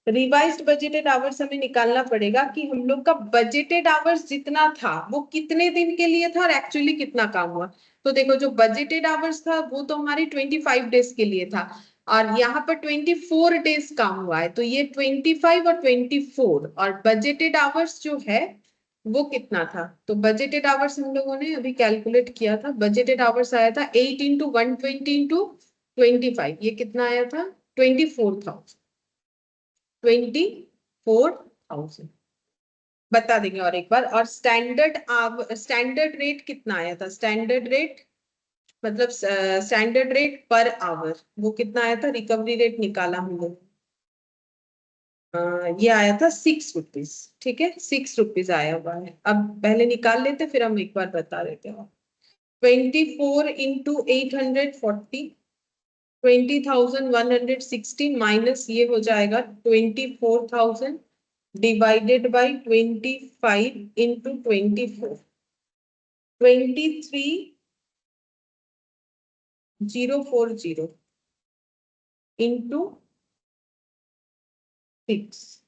रिवाइज्ड बजटेड आवर्स हमें निकालना पड़ेगा कि हम लोग का बजटेड आवर्स जितना था वो कितने दिन के लिए था और एक्चुअली कितना काम हुआ। तो देखो, जो बजटेड आवर्स था वो तो हमारे 25 डेज के लिए था, और यहाँ पर 24 डेज काम हुआ है, तो ये 25 और 24, और बजटेड आवर्स जो है वो कितना था? तो बजटेड आवर्स हम लोगों ने अभी कैलकुलेट किया था, बजटेड आवर्स आया था 8 इंटू 120 इंटू 25, ये कितना आया था? 24,000। 24,000 बता देंगे और एक बार। और स्टैंडर्ड रेट कितना आया था? स्टैंडर्ड रेट मतलब स्टैंडर्ड रेट पर आवर वो कितना आया था? रिकवरी रेट निकाला हम लोग, ये आया था 6 रुपीज। ठीक है, 6 रुपीज आया हुआ है। अब पहले निकाल लेते फिर हम एक बार बता देते हैं। 24 इंटू 840, 20,160 माइनस ये हो जाएगा 24,000 divided by 25 into 24, 23,040 into 6,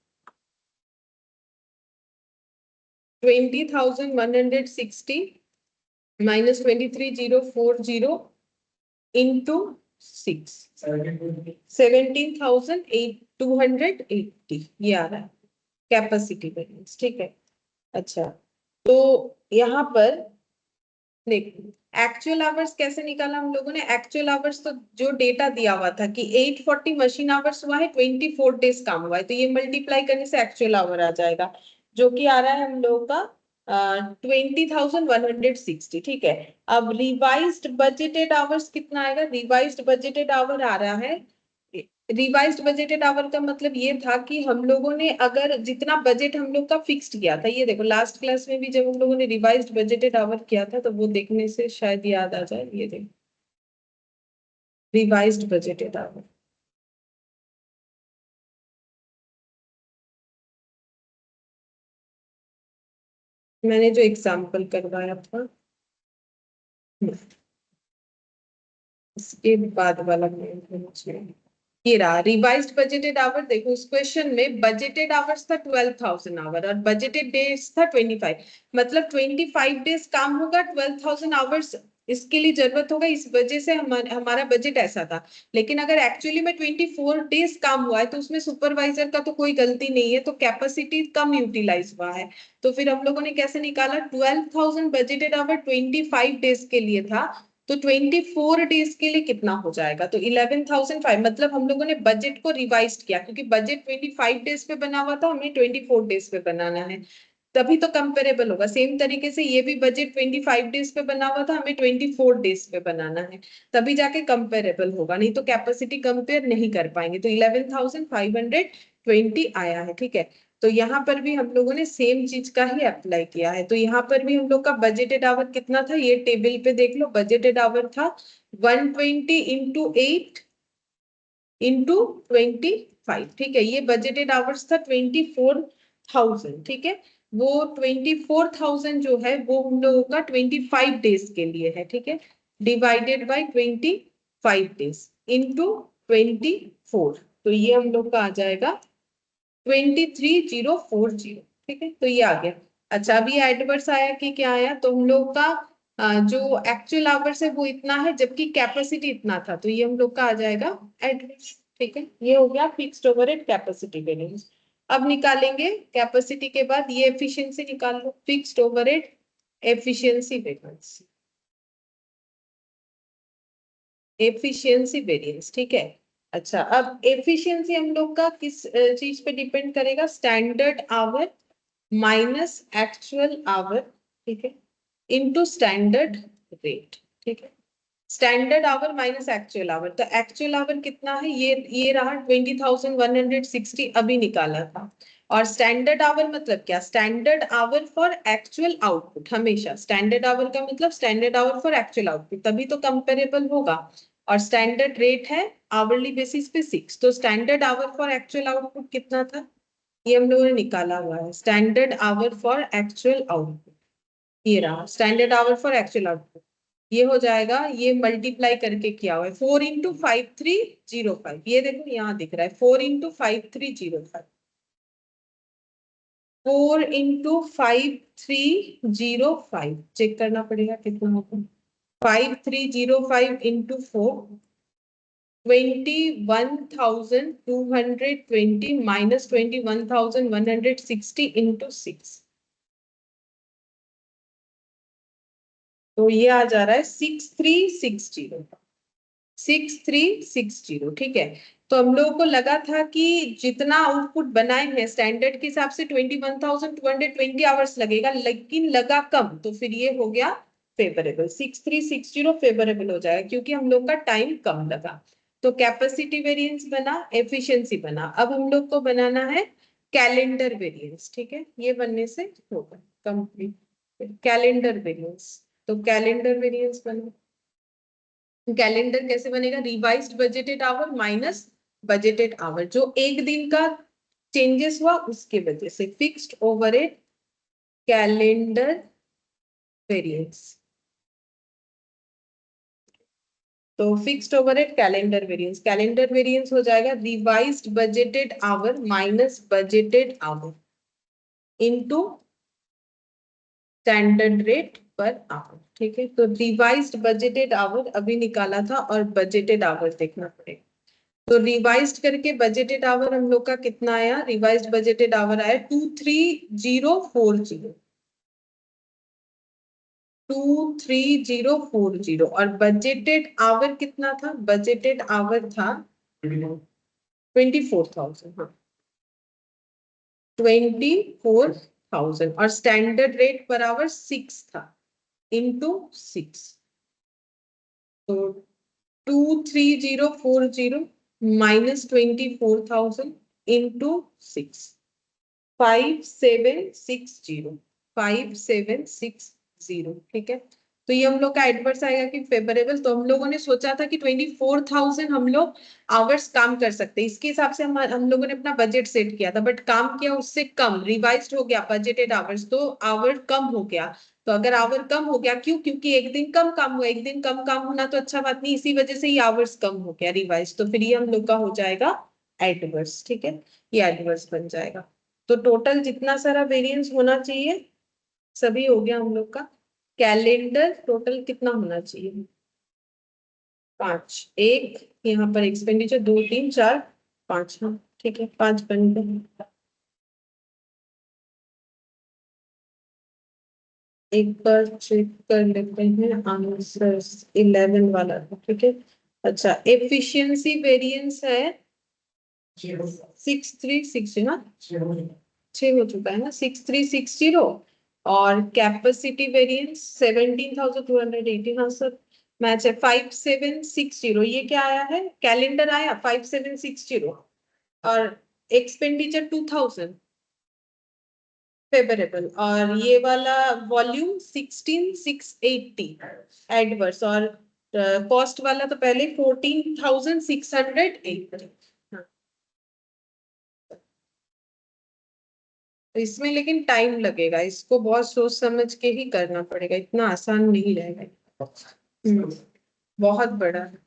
20,160 minus 23,040 into 6, 17,280 ये आ रहा है कैपेसिटी बैलेंस। ठीक है, अच्छा, तो यहाँ पर देखो एक्चुअल आवर्स कैसे निकाला हम लोगों ने? एक्चुअल आवर्स तो जो डेटा दिया हुआ था कि 840 मशीन आवर्स हुआ है, 24 डेज काम हुआ है, तो ये मल्टीप्लाई करने से एक्चुअल आवर आ जाएगा, जो कि आ रहा है हम लोगों का 20,160। ठीक है, अब रिवाइज्ड बजटेड आवर्स कितना आएगा? रिवाइज्ड बजटेड आवर आ रहा है, रिवाइज्ड बजटेड आवर का मतलब ये था कि हम लोगों ने अगर जितना बजट हम लोग का फिक्स्ड किया था, ये देखो लास्ट क्लास में भी जब हम लोगों ने रिवाइज्ड बजटेड आवर किया था तो वो देखने से शायद याद आ जाए। ये देखो रिवाइज्ड बजटेड आवर, मैंने जो एग्जाम्पल करवाया था इसके बाद वाला में ये रहा रिवाइज्ड बजटेड आवर। देखो इस क्वेश्चन में बजटेड आवर्स था 12,000 आवर और बजटेड डेज था 25, मतलब 25 डेज काम होगा, 12,000 आवर्स इसके लिए जरूरत होगा, इस वजह से हमारा बजट ऐसा था। लेकिन अगर एक्चुअली में 24 डेज काम हुआ है तो उसमें सुपरवाइजर का तो कोई गलती नहीं है, तो कैपेसिटी कम यूटिलाइज हुआ है। तो फिर हम लोगों ने कैसे निकाला? 12,000 बजटेड आवर 25 डेज के लिए था, तो 24 डेज के लिए कितना हो जाएगा? तो 11,005, मतलब हम लोगों ने बजट को रिवाइज किया, क्योंकि बजट 25 डेज पे बना हुआ था, हमें 24 डेज पे बनाना है, तभी तो कंपेरेबल होगा। सेम तरीके से ये भी बजट 25 डेज पे बना हुआ था, हमें 24 डेज पे बनाना है, तभी जाके कंपेरेबल होगा, नहीं तो कैपेसिटी कंपेयर नहीं कर पाएंगे। तो 11,520 आया है। ठीक है, तो यहाँ पर भी हम लोगों ने सेम चीज का ही अप्लाई किया है। तो यहाँ पर भी हम लोग का बजटेड आवर कितना था, ये टेबल पे देख लो, बजटेड आवर था 120 इंटू 8 इंटू 25। ठीक है, ये बजटेड आवर्स था 24,000। ठीक है, वो 24,000 जो है वो हम लोगों का 25 डेज के लिए है। ठीक है, डिवाइडेड बाय 25 डेज इंटू 24, तो ये हम लोग का आ जाएगा 23,040। ठीक है, तो ये आ गया। अच्छा, अभी एडवर्स आया कि क्या आया? तो हम लोग का जो एक्चुअल आवर्स है वो इतना है, जबकि कैपेसिटी इतना था, तो ये हम लोग का आ जाएगा एडवर्स। ठीक है, ये हो गया फिक्स्ड ओवरहेड कैपेसिटी वेरिएंस। अब निकालेंगे कैपेसिटी के बाद ये एफिशिएंसी निकाल लो, fixed overhead efficiency variance, efficiency variance. ठीक है, अच्छा, अब एफिशिएंसी हम लोग का किस चीज पे डिपेंड करेगा? Standard our minus actual our, ठीक है, इनटू स्टैंडर्ड रेट। ठीक है, standard our minus actual hour, तो एक्चुअल आवर कितना है, ये रहा 20,160 अभी निकाला था। और स्टैंडर्ड आवर मतलब क्या, standard hour for actual output, हमेशा स्टैंडर्ड आवर का मतलब standard hour for actual output, तभी तो कंपेरेबल होगा। और स्टैंडर्ड रेट है आवरली बेसिस पे 6, तो standard hour for actual output कितना था, ये हम लोगों ने निकाला हुआ है। Standard hour for actual output ये रहा, standard hour for actual output, ये हो जाएगा, ये मल्टीप्लाई करके किया हुआ है 4 × 5305, ये देखो यहाँ दिख रहा है 4 × 5305, 4 × 5305, चेक करना पड़ेगा कितना होगा, 5305 × 4, 21,220 माइनस 21,160 × 6, तो ये आ जा रहा है 6360, 6360, ठीक है। तो हम लोगों को लगा था कि जितना आउटपुट बनाए हैं स्टैंडर्ड के हिसाब से 21,220 आवर्स लगेगा, लेकिन लगा कम, तो फिर ये हो गया फेवरेबल, 6360 फेवरेबल हो जाएगा क्योंकि हम लोग का टाइम कम लगा। तो कैपेसिटी वेरिएंस बना, एफिशिएंसी बना, अब हम लोग को बनाना है कैलेंडर वेरिएंस, ठीक है, ये बनने से होगा कंप्लीट कैलेंडर वेरिएंस। तो कैलेंडर वेरिएंस बना, कैलेंडर कैसे बनेगा, revised budgeted hour minus budgeted hour, जो एक दिन का चेंजेस हुआ उसके वजह से, फिक्स्ड ओवरहेड कैलेंडर वेरिएंस। तो फिक्स्ड ओवरहेड कैलेंडर वेरिएंस हो जाएगा revised budgeted hour minus budgeted hour into standard rate per hour, ठीक है। तो रिवाइज्ड बजटेड आवर अभी निकाला था और बजटेड आवर देखना पड़ेगा। तो रिवाइज्ड करके बजटेड आवर हम लोग का कितना आया, रिवाइज्ड बजटेड आवर आया 23040, 23040, और बजटेड आवर कितना था, बजटेड आवर था 24,000, हाँ 24,000, और स्टैंडर्ड रेट पर आवर 6 था इंटू 6, तो 23040 माइनस 24,000 इंटू 6, 5760, 5760, ठीक है। तो ये हम लोग का एडवर्स आएगा कि फेवरेबल, तो हम लोगों ने सोचा था कि 24,000 हम लोग आवर्स काम कर सकते हैं, इसके हिसाब से हम लोगों ने अपना बजट सेट किया था, बट काम किया उससे कम, रिवाइज्ड हो गया बजटेड आवर्स, तो आवर कम हो गया। तो अगर आवर कम हो गया, क्यों, क्योंकि एक दिन कम काम हुआ, एक दिन कम काम होना तो अच्छा बात नहीं, इसी वजह से ही आवर्स कम हो गया रिवाइज, तो फिर ये हम लोग का हो जाएगा एडवर्स, ठीक है, ये एडवर्स बन जाएगा। तो टोटल जितना सारा वेरिएंस होना चाहिए सभी हो गया हम लोग का। कैलेंडर टोटल कितना होना चाहिए, 5, एक यहाँ पर एक्सपेंडिचर 2 3 4 5, हाँ ठीक है 5 बन गए। एक बार चेक कर लेते हैं आंसर, 11 वाला था, ठीक है। अच्छा, एफिशिएंसी वेरिएंस है 6360, हाँ 6 हो चुका है ना, 6360, और कैपेसिटी वेरिएंस 17,280, हाँ सर मैच है 5760, ये क्या आया है, कैलेंडर आया 5760, और एक्सपेंडिचर 2000 फेवरेबल, और ये वाला वॉल्यूम 16680 एडवर्स, और कॉस्ट वाला तो पहले 14,680। तो इसमें लेकिन टाइम लगेगा, इसको बहुत सोच समझ के ही करना पड़ेगा, इतना आसान नहीं रहेगा। बहुत बड़ा है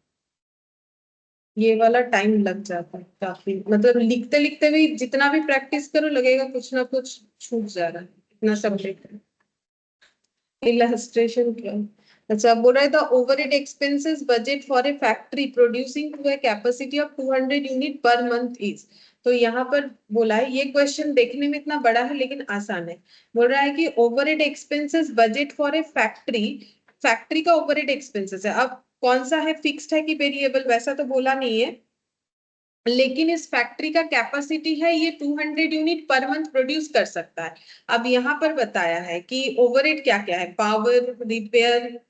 ये वाला, टाइम लग जाता है काफी, मतलब लिखते लिखते भी जितना भी प्रैक्टिस करो लगेगा कुछ ना कुछ छूट जा रहा है, इतना सब लिख इलस्ट्रेशन क्या है? अच्छा, बोल रहा है the overhead expenses budget for a factory producing to a capacity of 200 unit per month is. तो यहाँ पर बोला है, ये क्वेश्चन देखने में इतना बड़ा है लेकिन आसान है। बोल रहा है कि overhead expenses budget for a factory, factory का ओवरहेड एक्सपेंसेस है, अब कौन सा है, फिक्स्ड है कि वेरिएबल, वैसा तो बोला नहीं है, लेकिन इस फैक्ट्री का कैपेसिटी है ये 200 यूनिट पर मंथ प्रोड्यूस कर सकता है। अब यहाँ पर बताया है कि ओवरहेड क्या क्या है, पावर, रिपेयर,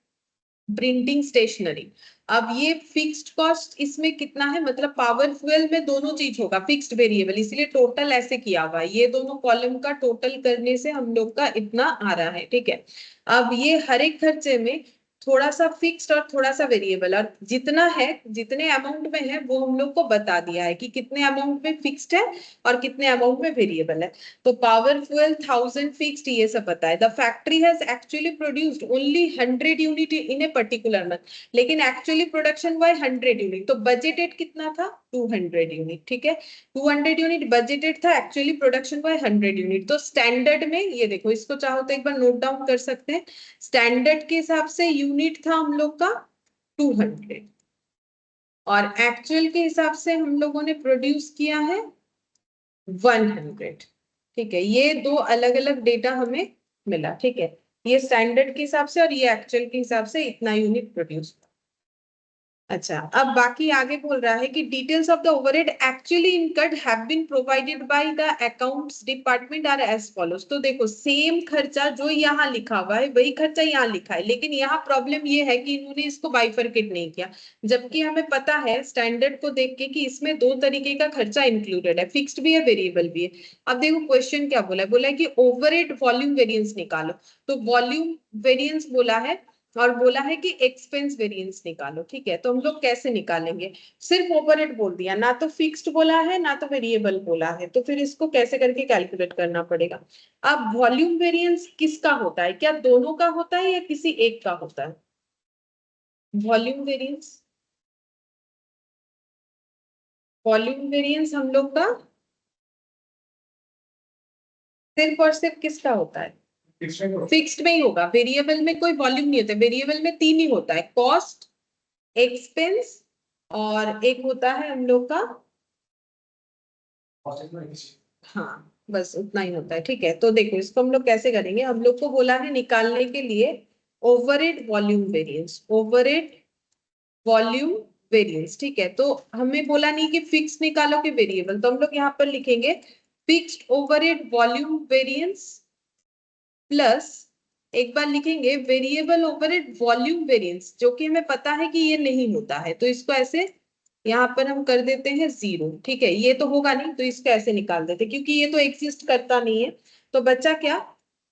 प्रिंटिंग स्टेशनरी। अब ये फिक्स्ड कॉस्ट इसमें कितना है, मतलब पावर फ्यूल में दोनों चीज होगा, फिक्स्ड वेरिएबल, इसलिए टोटल ऐसे किया हुआ है, ये दोनों कॉलम का टोटल करने से हम लोग का इतना आ रहा है, ठीक है। अब ये हर एक खर्चे में थोड़ा सा फिक्स्ड और थोड़ा सा वेरिएबल, और जितना है, जितने अमाउंट में है वो हम लोग को बता दिया है कि कितने अमाउंट में फिक्स्ड है और कितने अमाउंट में वेरिएबल है। तो पावर फ्यूल 1000 फिक्स्ड, ये सब पता है। The factory has actually produced only 100 unit in a particular month, लेकिन एक्चुअली प्रोडक्शन हुआ 100 यूनिट, तो बजटेड कितना था 200 यूनिट, ठीक है। 200 यूनिट बजटेड था, एक्चुअली प्रोडक्शन हुआ 100 यूनिट। तो स्टैंडर्ड में ये देखो, इसको चाहो तो एक बार नोट डाउन कर सकते हैं। स्टैंडर्ड के हिसाब से यूनिट था हम लोग का 200, और एक्चुअल के हिसाब से हम लोगों ने प्रोड्यूस किया है 100, ठीक है। ये दो अलग अलग डेटा हमें मिला, ठीक है। ये स्टैंडर्ड के हिसाब से और ये एक्चुअल के हिसाब से इतना यूनिट प्रोड्यूस। अच्छा, अब बाकी आगे बोल रहा है कि details of the overhead actually incurred have been provided by the accounts department are as follows. तो देखो, सेम खर्चा जो यहाँ लिखा हुआ है वही खर्चा यहाँ लिखा है, लेकिन यहाँ प्रॉब्लम ये है कि इन्होंने इसको बाइफरकेट नहीं किया, जबकि हमें पता है स्टैंडर्ड को देख के कि इसमें दो तरीके का खर्चा इंक्लूडेड है, फिक्स्ड भी है, वेरिएबल भी है। अब देखो क्वेश्चन क्या बोला है, बोला है कि ओवरहेड वॉल्यूम वेरिएंस निकालो। तो वॉल्यूम वेरिएंस बोला है और बोला है कि एक्सपेंस वेरिएंस निकालो, ठीक है। तो हम लोग कैसे निकालेंगे, सिर्फ ओवरहेड बोल दिया, ना तो फिक्स्ड बोला है ना तो वेरिएबल बोला है, तो फिर इसको कैसे करके कैलकुलेट करना पड़ेगा। अब वॉल्यूम वेरिएंस किसका होता है, क्या दोनों का होता है या किसी एक का होता है। वॉल्यूम वेरिएंस, वॉल्यूम वेरिएंस हम लोग का सिर्फ और सिर्फ किसका होता है, फिक्स्ड में ही होगा, वेरिएबल में कोई वॉल्यूम नहीं होता। वेरिएबल में तीन ही होता है, कॉस्ट, एक्सपेंस और एक होता है हम लोग का, हाँ बस उतना ही होता है, ठीक है। तो देखो इसको हम लोग कैसे करेंगे, हम लोग को बोला है निकालने के लिए overhead volume variance, overhead volume variance, ठीक है। तो हमें बोला नहीं कि फिक्स निकालो कि वेरिएबल, तो हम लोग यहाँ पर लिखेंगे fixed overhead volume variance plus, एक बार लिखेंगे वेरिएबल ओवरहेड वॉल्यूम वेरिएंस, जो कि हमें पता है कि ये नहीं होता है, तो इसको ऐसे यहाँ पर हम कर देते हैं 0, ठीक है। ये तो होगा नहीं, तो इसको ऐसे निकाल देते, क्योंकि ये तो एग्जिस्ट करता नहीं है। तो बच्चा क्या,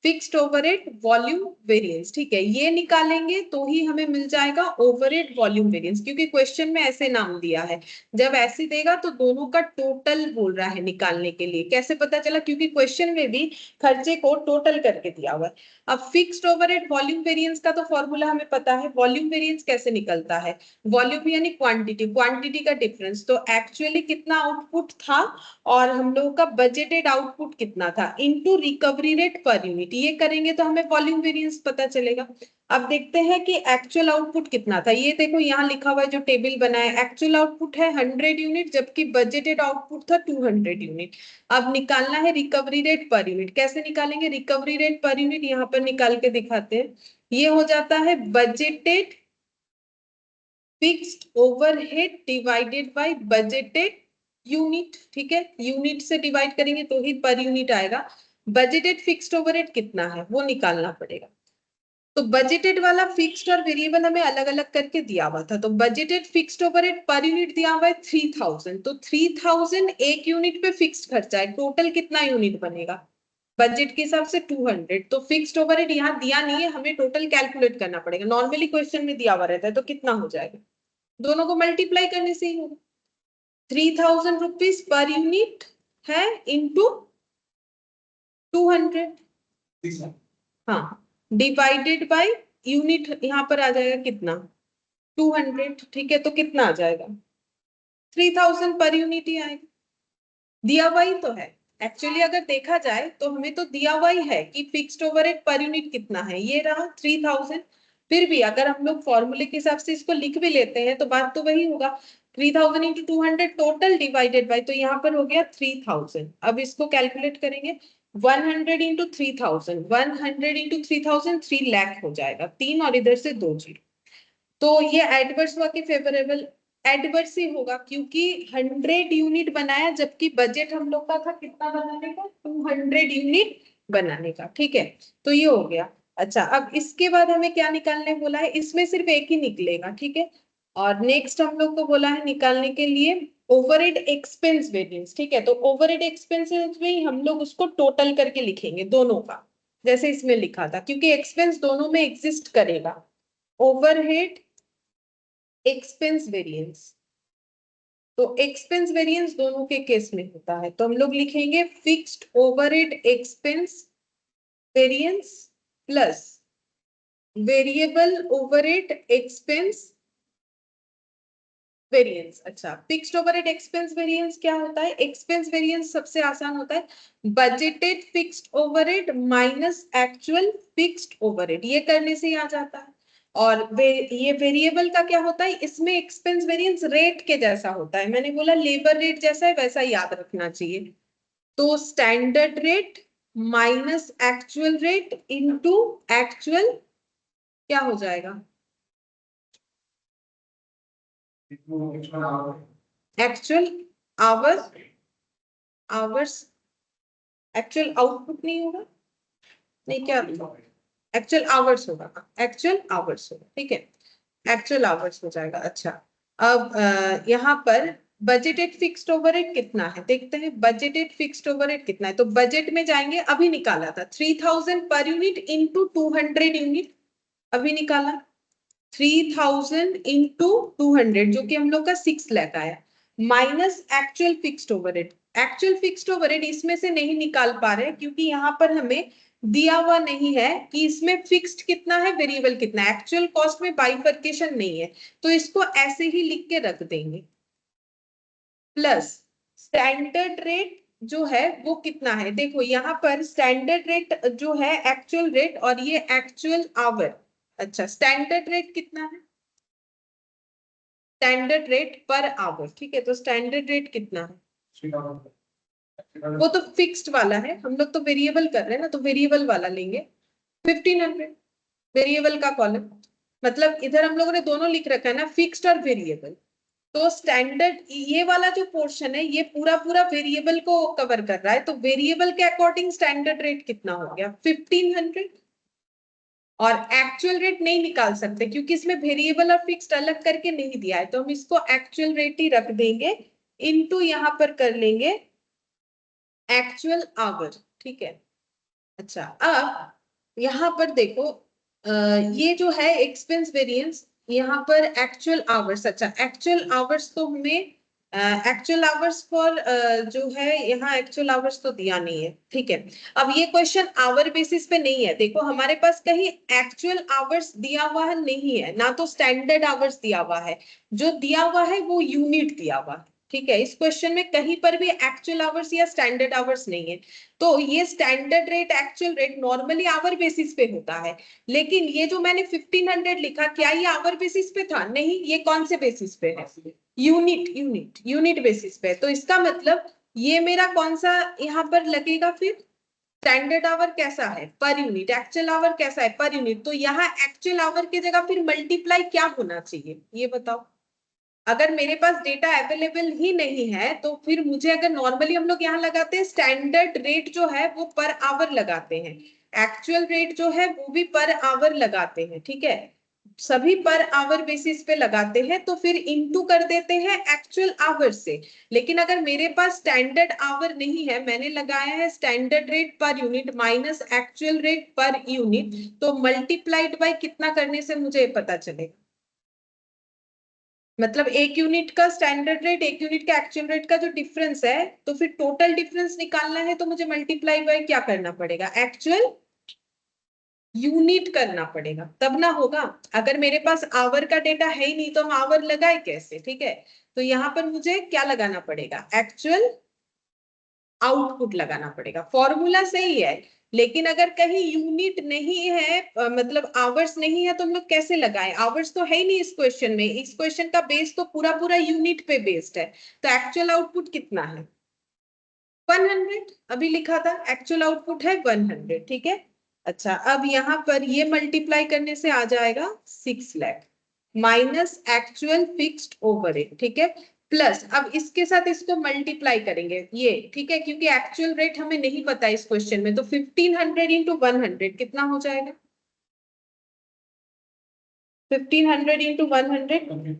फिक्स्ड ओवरहेड वॉल्यूम वेरिएंस, ठीक है। ये निकालेंगे तो ही हमें मिल जाएगा ओवरहेड वॉल्यूम वेरिएंस, क्योंकि क्वेश्चन में ऐसे नाम दिया है। जब ऐसे देगा तो दोनों का टोटल बोल रहा है निकालने के लिए। कैसे पता चला, क्योंकि क्वेश्चन में भी खर्चे को टोटल करके दिया हुआ है। अब फिक्स्ड ओवरहेड वॉल्यूम वेरिएंस का तो फॉर्मूला हमें पता है, वॉल्यूम वेरिएंस कैसे निकलता है, वॉल्यूम यानी क्वांटिटी, क्वांटिटी का डिफरेंस। तो एक्चुअली कितना आउटपुट था और हम लोगों का बजटेड आउटपुट कितना था, into recovery rate per unit, ये करेंगे तो हमें वॉल्यूम वेरिएंस पता चलेगा। अब देखते हैं कि एक्चुअल आउटपुट कितना था। ये देखो यहाँ लिखा हुआ है, जो टेबल बना है, एक्चुअल आउटपुट है 100 यूनिट, जबकि बजटेड आउटपुट था 200 यूनिट। अब निकालना है रिकवरी रेट पर यूनिट, कैसे निकालेंगे रिकवरी रेट पर यूनिट, यहाँ पर निकाल के दिखाते हैं। ये हो जाता है budgeted fixed overhead divided by budgeted unit, ठीक है। यूनिट से डिवाइड करेंगे तो ही पर यूनिट आएगा। बजटेड फिक्स्ड ओवरहेड कितना है वो निकालना पड़ेगा। तो बजटेड वाला फिक्स्ड और वेरिएबल हमें अलग अलग करके दिया हुआ था। तो budgeted fixed overhead per unit दिया हुआ है 3000, तो 3000 एक यूनिट पे फिक्स्ड खर्चा है, टोटल कितना यूनिट बनेगा बजट के हिसाब से 200। तो फिक्स्ड ओवरहेड यहाँ दिया नहीं है, हमें टोटल कैलकुलेट करना पड़ेगा। नॉर्मली क्वेश्चन में दिया हुआ रहता है, तो कितना हो जाएगा, दोनों को मल्टीप्लाई करने से ही होगा। 3000 रुपीज पर यूनिट है इंटू 200, हाँ, डिवाइडेड बाय यूनिट यहाँ पर आ जाएगा कितना 200, ठीक है। तो कितना आ जाएगा 3000 पर यूनिट ही आएगा। दिया हुआ ही तो है, एक्चुअली अगर देखा जाए तो हमें तो दिया हुआ ही है कि फिक्स्ड ओवरहेड पर यूनिट कितना है, ये रहा 3000। फिर भी अगर हम लोग फॉर्मूले के हिसाब से इसको लिख भी लेते हैं तो बात तो वही होगा, 3000 इंटू 200 टोटल डिवाइडेड बाय, तो यहाँ पर हो गया 3000। अब इसको कैलकुलेट करेंगे, 100 इंटू 3000, 100 इंटू 3000 3 लाख हो जाएगा, तीन और इधर से दो जीरो। तो ये एडवर्स हुआ कि फेवरेबल, एडवर्स ही होगा, क्योंकि 100 यूनिट बनाया, जबकि बजट हम लोग का था कितना बनाने का 200 यूनिट बनाने का, ठीक है। तो ये हो गया। अच्छा, अब इसके बाद हमें क्या निकालने बोला है, इसमें सिर्फ एक ही निकलेगा, ठीक है। और नेक्स्ट हम लोग को बोला है निकालने के लिए ओवरहेड एक्सपेंस वेरिएंस, ठीक है। तो ओवरहेड एक्सपेंसेस में ही हम लोग उसको टोटल करके लिखेंगे दोनों का, जैसे इसमें लिखा था, क्योंकि एक्सपेंस दोनों में एग्जिस्ट करेगा। ओवरहेड एक्सपेंस वेरिएंस, तो एक्सपेंस वेरिएंस दोनों के केस में होता है, तो हम लोग लिखेंगे fixed overhead expense variance plus variable overhead expense variance. अच्छा, फिक्स्ड ओवरहेड एक्सपेंस वेरिएंस क्या होता है? एक्सपेंस वेरिएंस सबसे आसान होता है budgeted fixed overhead minus actual fixed overhead, ये करने से ही आ जाता है। और ये वेरिएबल का क्या होता है, इसमें एक्सपेंस वेरिएंस रेट के जैसा होता है, मैंने बोला लेबर रेट जैसा है वैसा याद रखना चाहिए। तो standard rate minus actual rate into actual क्या हो जाएगा, actual hours, hours actual output नहीं होगा, नहीं क्या एक्चुअल आवर्स होगा, एक्चुअल आवर्स होगा, ठीक है, एक्चुअल आवर्स हो जाएगा। अच्छा, अब यहाँ पर बजटेड फिक्स्ड ओवरहेड कितना है देखते हैं, बजटेड फिक्स्ड ओवरहेड कितना है। तो बजट में जाएंगे, अभी निकाला था 3000 पर यूनिट इंटू 200 यूनिट, अभी निकाला 3000 इंटू 200 जो कि हम लोग का 6 लाख आया, minus actual fixed overhead. Actual fixed overhead इसमें से नहीं निकाल पा रहे क्योंकि यहाँ पर हमें दिया हुआ नहीं है कि इसमें फिक्स्ड कितना है वेरिएबल कितना है, एक्चुअल कॉस्ट में बाइफरकेशन नहीं है, तो इसको ऐसे ही लिख के रख देंगे। प्लस स्टैंडर्ड रेट जो है वो कितना है, देखो यहाँ पर स्टैंडर्ड रेट जो है एक्चुअल रेट और ये एक्चुअल आवर। अच्छा, स्टैंडर्ड रेट कितना है, स्टैंडर्ड रेट पर आवर, ठीक है। तो स्टैंडर्ड रेट कितना है, वो तो फिक्स्ड वाला है, हम लोग तो वेरिएबल कर रहे हैं ना, तो वेरिएबल वाला लेंगे 1500, वेरिएबल का कॉलम, मतलब इधर हम लोगों ने दोनों लिख रखा है ना, फिक्स्ड और वेरिएबल। तो स्टैंडर्ड ये वाला जो पोर्शन है ये पूरा पूरा वेरिएबल को कवर कर रहा है, तो वेरिएबल के अकॉर्डिंग स्टैंडर्ड रेट कितना हो गया 1500। और एक्चुअल रेट नहीं निकाल सकते क्योंकि इसमें वेरिएबल और फिक्स्ड अलग करके नहीं दिया है, तो हम इसको एक्चुअल रेट ही रख देंगे, इनटू यहाँ पर कर लेंगे एक्चुअल आवर, ठीक है। अच्छा, अब यहाँ पर देखो ये जो है एक्सपेंस वेरिएंस, यहाँ पर एक्चुअल आवर्स, अच्छा एक्चुअल आवर्स तो हमें एक्चुअल आवर्स फॉर जो है यहाँ एक्चुअल आवर्स तो दिया नहीं है, ठीक है। अब ये क्वेश्चन आवर बेसिस पे नहीं है, देखो हमारे पास कहीं एक्चुअल आवर्स दिया हुआ है नहीं है ना, तो स्टैंडर्ड आवर्स दिया हुआ है, जो दिया हुआ है वो यूनिट दिया हुआ है, ठीक है। इस क्वेश्चन में कहीं पर भी एक्चुअल आवर्स या स्टैंडर्ड आवर्स नहीं है, तो ये standard rate actual rate normally hour basis पे होता है, लेकिन ये जो मैंने 1500 लिखा क्या ये आवर बेसिस पे था, नहीं, ये कौन से बेसिस पे है, यूनिट, यूनिट बेसिस पे। तो इसका मतलब ये मेरा कौन सा यहाँ पर लगेगा, फिर स्टैंडर्ड आवर कैसा है पर यूनिट, एक्चुअल आवर कैसा है पर यूनिट, तो यहाँ एक्चुअल आवर की जगह फिर मल्टीप्लाई क्या होना चाहिए ये बताओ। अगर मेरे पास डेटा अवेलेबल ही नहीं है तो फिर मुझे, अगर नॉर्मली हम लोग यहाँ लगाते हैं स्टैंडर्ड रेट जो है वो पर आवर लगाते हैं, एक्चुअल रेट जो है वो भी पर आवर लगाते हैं, ठीक है, सभी पर आवर बेसिस पे लगाते हैं, तो फिर इनटू कर देते हैं एक्चुअल आवर से। लेकिन अगर मेरे पास स्टैंडर्ड आवर नहीं है, मैंने लगाया है standard rate per unit minus actual rate per unit, तो मल्टीप्लाइड बाय कितना करने से मुझे पता चलेगा, मतलब एक यूनिट का स्टैंडर्ड रेट एक यूनिट का एक्चुअल रेट का जो डिफरेंस है, तो फिर टोटल डिफरेंस निकालना है तो मुझे मल्टीप्लाई बाय क्या करना पड़ेगा, एक्चुअल यूनिट करना पड़ेगा, तब ना होगा। अगर मेरे पास आवर का डेटा है ही नहीं तो हम आवर लगाए कैसे, ठीक है। तो यहाँ पर मुझे क्या लगाना पड़ेगा, एक्चुअल आउटपुट लगाना पड़ेगा, फॉर्मूला सही है, लेकिन अगर कहीं यूनिट नहीं है मतलब आवर्स नहीं है, तो हम लोग कैसे लगाएं, आवर्स तो है ही नहीं इस क्वेश्चन में, इस क्वेश्चन का बेस तो पूरा पूरा यूनिट पे बेस्ड है, तो एक्चुअल आउटपुट कितना है 100, अभी लिखा था एक्चुअल आउटपुट है 100, ठीक है। अच्छा, अब यहाँ पर ये मल्टीप्लाई करने से आ जाएगा 6 lakh minus actual fixed overhead, ठीक है, प्लस अब इसके साथ इसको मल्टीप्लाई करेंगे ये, ठीक है, क्योंकि एक्चुअल रेट हमें नहीं पता इस क्वेश्चन में, तो 1500 इंटू 100 कितना हो जाएगा 1500 into 100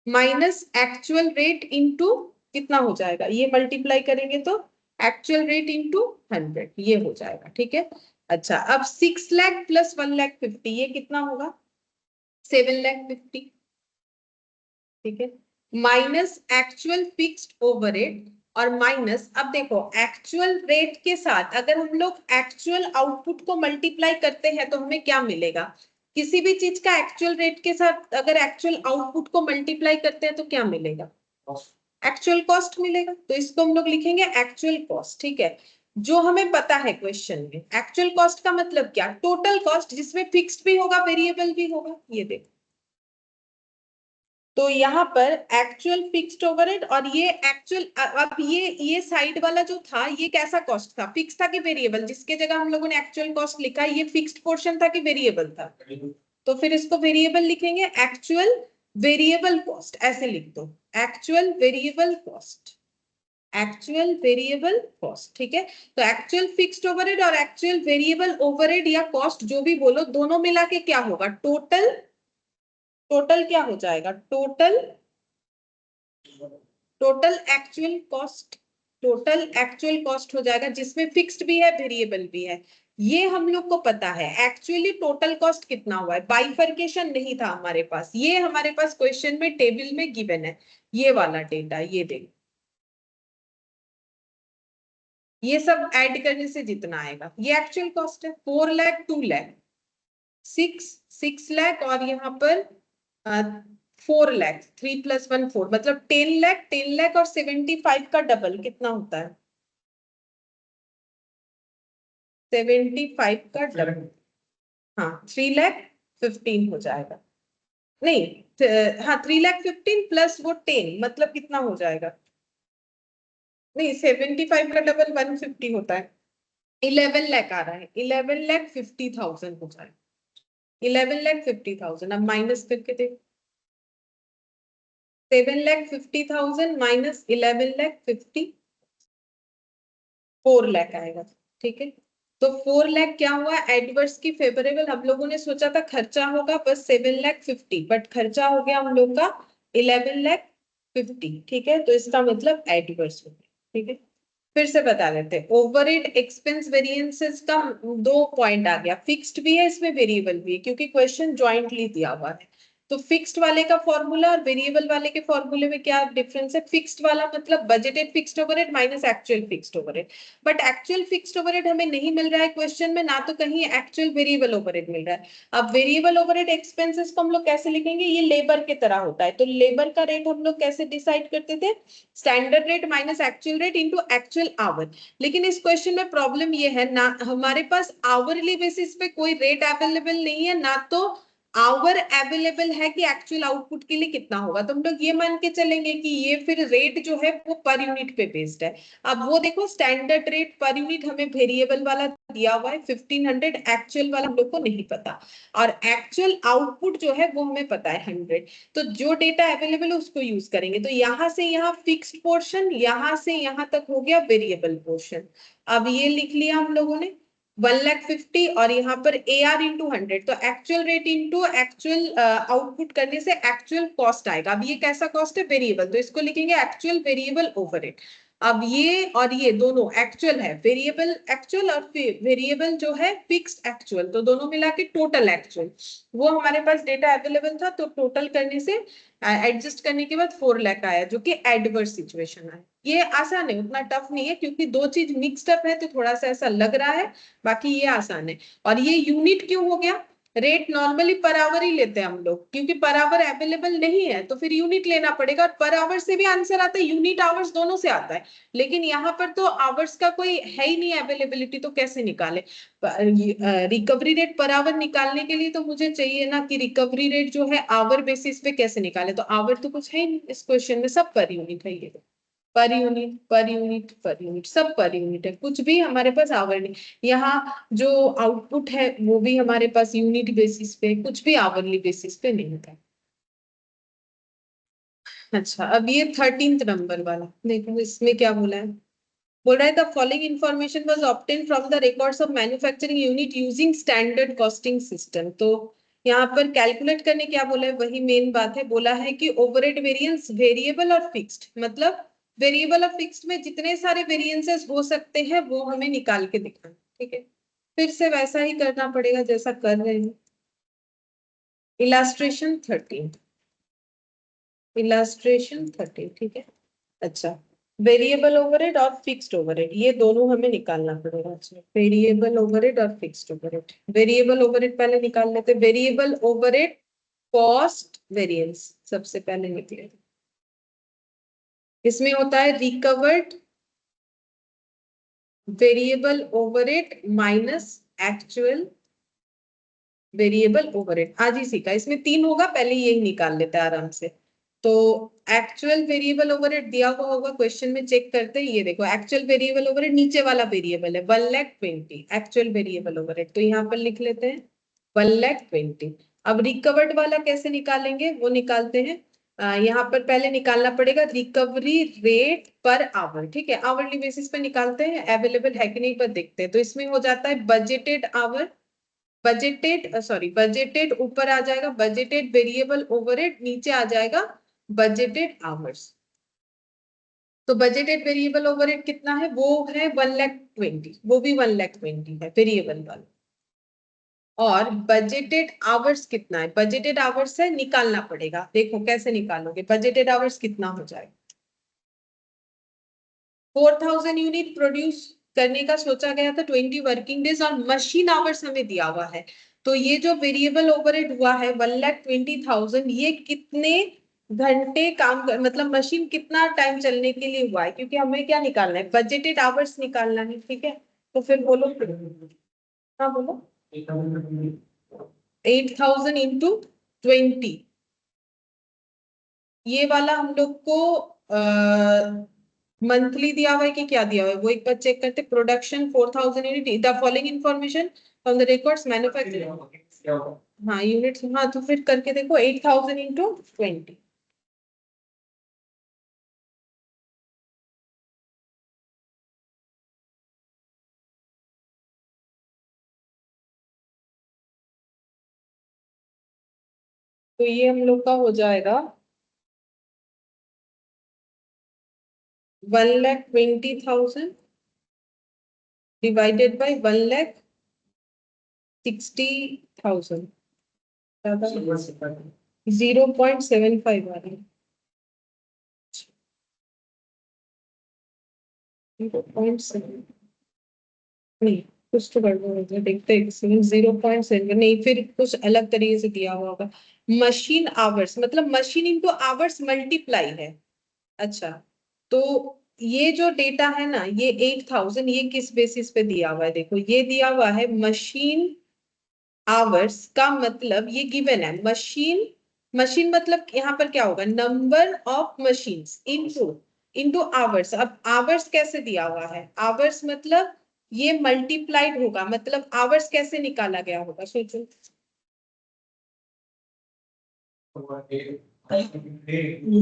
minus actual rate into कितना हो जाएगा, ये मल्टीप्लाई करेंगे तो एक्चुअल रेट इंटू 100 ये हो जाएगा, ठीक है। अच्छा, अब 6 लाख प्लस 1,50,000 ये कितना होगा, 7,50,000, ठीक है। माइनस एक्चुअल फिक्स्ड ओवरहेड और माइनस, अब देखो एक्चुअल रेट के साथ अगर हम लोग एक्चुअल आउटपुट को मल्टीप्लाई करते हैं तो हमें क्या मिलेगा, किसी भी चीज का एक्चुअल रेट के साथ अगर एक्चुअल आउटपुट को मल्टीप्लाई करते हैं तो क्या मिलेगा, एक्चुअल कॉस्ट मिलेगा। तो इसको हम लोग लिखेंगे एक्चुअल कॉस्ट, ठीक है। जो हमें पता है क्वेश्चन में एक्चुअल कॉस्ट का मतलब क्या, टोटल कॉस्ट जिसमें फिक्स्ड भी होगा वेरिएबल भी होगा, ये देखो। तो यहाँ पर एक्चुअल फिक्स्ड ओवरहेड और ये एक्चुअल, अब ये साइड वाला जो था ये कैसा कॉस्ट था, फिक्स था कि वेरिएबल, जिसके जगह हम लोगों ने एक्चुअल कॉस्ट लिखा, ये फिक्स्ड पोर्शन था कि वेरिएबल था, तो फिर इसको वेरिएबल लिखेंगे, एक्चुअल वेरिएबल कॉस्ट ऐसे लिख दो, actual variable cost, actual variable cost, ठीक है। तो एक्चुअल फिक्स्ड ओवरहेड और एक्चुअल वेरिएबल ओवरहेड या कॉस्ट जो भी बोलो, दोनों मिला के क्या होगा, टोटल, टोटल क्या हो जाएगा, total, total actual cost, total actual cost हो जाएगा जिसमें फिक्स्ड भी है वेरिएबल भी है। ये हम लोग को पता है एक्चुअली टोटल कॉस्ट कितना हुआ है, बाइफरकेशन नहीं था हमारे पास, ये हमारे पास क्वेश्चन में टेबल में गिवन है, ये वाला डेटा, ये देखो, ये सब ऐड करने से जितना आएगा ये एक्चुअल कॉस्ट है, 4 लाख, 2 लाख, 6 लाख और यहाँ पर 4 लाख, 3 + 1 4, मतलब 10 लाख, 10 लाख और 75 का डबल कितना होता है, 75 का डबल, हाँ 3,15,000 हो जाएगा, नहीं हाँ 3,15,000 प्लस वो 10 मतलब कितना हो जाएगा, नहीं 75 का डबल 150 होता है, 11 लाख आ रहा है, 11,50,000 हो जाएगा, 11,50,000। अब माइनस करके देखो, 7,50,000 माइनस 11,50, 4 लाख आएगा, ठीक है। तो 4 लाख क्या हुआ, एडवर्स की फेवरेबल, हम लोगों ने सोचा था खर्चा होगा बस 7,50,000, बट खर्चा हो गया हम लोग का 11,50,000, ठीक है। तो इसका मतलब एडवर्स हो गया, ठीक है। फिर से बता देते हैं, ओवरहेड एक्सपेंस वेरिएंसेस का 2 पॉइंट आ गया, फिक्स्ड भी है इसमें वेरिएबल भी है, क्योंकि क्वेश्चन ज्वाइंटली दिया हुआ है। तो फिक्स्ड वाले का फॉर्मूला और वेरिएबल वाले के फॉर्मूले में क्या डिफरेंस है, फिक्स्ड वाला मतलब budgeted fixed overhead minus actual fixed overhead, but actual fixed overhead हमें नहीं मिल रहा है क्वेश्चन में, ना तो कहीं एक्चुअल वेरिएबल ओवरहेड मिल रहा है। अब वेरिएबल ओवरहेड एक्सपेंसेस को हम लोग कैसे लिखेंगे, ये लेबर के तरह होता है, तो लेबर का रेट हम लोग कैसे डिसाइड करते थे, standard rate minus actual rate into actual our. लेकिन इस क्वेश्चन में प्रॉब्लम ये है ना, हमारे पास आवरली बेसिस पे कोई रेट अवेलेबल नहीं है, ना तो आवर अवेलेबल है कि एक्चुअल आउटपुट के लिए कितना होगा, तो हम लोग ये मान के चलेंगे कि ये फिर रेट जो है वो पर यूनिट पे बेस्ड है। अब वो देखो स्टैंडर्ड रेट पर यूनिट हमें वेरिएबल वाला दिया हुआ है 1500, एक्चुअल वाला हम लोग को नहीं पता, और एक्चुअल आउटपुट जो है वो हमें पता है 100। तो जो डेटा अवेलेबल है उसको यूज करेंगे, तो यहां से यहाँ फिक्स्ड पोर्शन, यहां से यहां तक हो गया वेरिएबल पोर्शन। अब ये लिख लिया हम लोगों ने 1,50,000 और यहाँ पर AR इंटू 100, तो actual rate into actual output करने से एक्चुअल कॉस्ट आएगा। अब ये कैसा कॉस्ट है, वेरिएबल, तो इसको लिखेंगे एक्चुअल वेरिएबल ओवरहेड। अब ये और ये दोनों एक्चुअल है, वेरिएबल एक्चुअल और वेरिएबल जो है फिक्स्ड एक्चुअल, तो दोनों मिला के टोटल एक्चुअल, वो हमारे पास डेटा अवेलेबल था, तो टोटल करने से एडजस्ट करने के बाद 4 लाख आया, जो कि एडवर्स सिचुएशन है। ये आसान है, उतना टफ नहीं है, क्योंकि दो चीज मिक्स्ड अप है तो थोड़ा सा ऐसा लग रहा है, बाकी ये आसान है। और ये यूनिट क्यों हो गया, रेट नॉर्मली पर आवर ही लेते हैं हम लोग, क्योंकि पर आवर अवेलेबल नहीं है तो फिर यूनिट लेना पड़ेगा, और पर आवर से भी आंसर आता है, यूनिट आवर्स दोनों से आता है, लेकिन यहाँ पर तो आवर्स का कोई है ही नहीं अवेलेबिलिटी, तो कैसे निकाले। रिकवरी रेट पर आवर निकालने के लिए तो मुझे चाहिए ना कि रिकवरी रेट जो है आवर बेसिस पे कैसे निकाले, तो आवर तो कुछ है ही नहीं इस क्वेश्चन में, सब पर यूनिट है, ये पर unit per unit per unit सब पर यूनिट है, कुछ भी हमारे पास आवर नहीं। यहाँ जो आउटपुट है वो भी हमारे पास यूनिट बेसिस पे, कुछ भी आवरली बेसिस पे नहीं होता। अच्छा, अब ये 13th नंबर वाला देखो, इसमें क्या बोला है, बोल रहा है the following information was obtain from the records of manufacturing unit using standard costing system. तो यहाँ पर कैलकुलेट करने क्या बोला है, वही मेन बात है। बोला है कि ओवरहेड वेरिएंस वेरिएबल और फिक्स्ड, मतलब वेरिएबल और फिक्स्ड में जितने सारे वेरिएंसेस हो सकते हैं वो हमें निकाल के दिखाना, ठीक है। फिर से वैसा ही करना पड़ेगा जैसा कर रहे हैं। इलास्ट्रेशन 13, इलास्ट्रेशन 13, ठीक है। अच्छा, वेरिएबल ओवरहेड और फिक्स्ड ओवरहेड ये दोनों हमें निकालना पड़ेगा। अच्छा, वेरिएबल ओवरहेड और फिक्स्ड ओवरहेड। वेरिएबल ओवरहेड पहले निकाल लेते। वेरिएबल ओवरहेड कॉस्ट वेरिएंस सबसे पहले निकले। इसमें होता है recovered variable overhead minus actual variable overhead. आज ही सीखा, इसमें 3 होगा, पहले यही निकाल लेते हैं आराम से। तो एक्चुअल वेरिएबल ओवरहेड दिया हुआ होगा क्वेश्चन में, चेक करते हैं। ये देखो एक्चुअल वेरिएबल ओवरहेड नीचे वाला वेरिएबल है 1,20,000 एक्चुअल वेरिएबल ओवरहेड, तो यहाँ पर लिख लेते हैं 1,20,000। अब रिकवर्ड वाला कैसे निकालेंगे वो निकालते हैं। यहाँ पर पहले निकालना पड़ेगा रिकवरी रेट पर आवर, ठीक है। आवरली बेसिस पे निकालते हैं, अवेलेबल है कि नहीं पर देखते हैं। तो इसमें हो जाता है बजटेड आवर, बजटेड ऊपर आ जाएगा, बजटेड वेरिएबल ओवरहेड नीचे आ जाएगा बजटेड आवर्स। तो बजटेड वेरिएबल ओवरहेड कितना है, वो है 1,20,000, वो भी 1,20,000 है वेरिएबल वाला। और बजटेड आवर्स कितना है, बजटेड आवर्स से निकालना पड़ेगा। देखो कैसे निकालोगे, बजटेड आवर्स कितना हो जाएगा। 4,000 यूनिट प्रोड्यूस करने का सोचा गया था 20 वर्किंग डेज, और मशीन आवर्स हमें दिया हुआ है। तो ये जो वेरिएबल ओवरहेड हुआ है 1,20,000, ये कितने घंटे काम कर, मतलब मशीन कितना टाइम चलने के लिए हुआ है, क्योंकि हमें क्या निकालना है, बजटेड आवर्स निकालना है, ठीक है। तो फिर बोलो, हाँ बोलो। 8,000 इंटू 20, ये वाला हम लोग को मंथली दिया हुआ है कि क्या दिया हुआ है वो एक बार चेक करते। Production 4,000 unit, the following information from the records manufacturing, हाँ यूनिट्स, हाँ तो फिर करके देखो 8,000 इंटू 20। तो ये हम लोग का हो जाएगा 1,20,000 डिवाइडेड बाई 1,60,000, 0.75 आ रही है, 0.7 नहीं, कुछ तो गड़बड़ हो गया, देखते हैं 0.7 नहीं, फिर कुछ अलग तरीके से दिया हुआ होगा। मशीन आवर्स मतलब मशीन इंटू आवर्स मल्टीप्लाई है। अच्छा, तो ये जो डेटा है ना, ये 8,000, ये किस बेसिस पे दिया हुआ है, देखो ये दिया हुआ है मशीन आवर्स का, मतलब ये गिवन है मशीन, मशीन मतलब यहाँ पर क्या होगा, number of machines into into hours. अब आवर्स कैसे दिया हुआ है, आवर्स मतलब ये मल्टीप्लाइड होगा, मतलब आवर्स कैसे निकाला गया होगा, सोचो।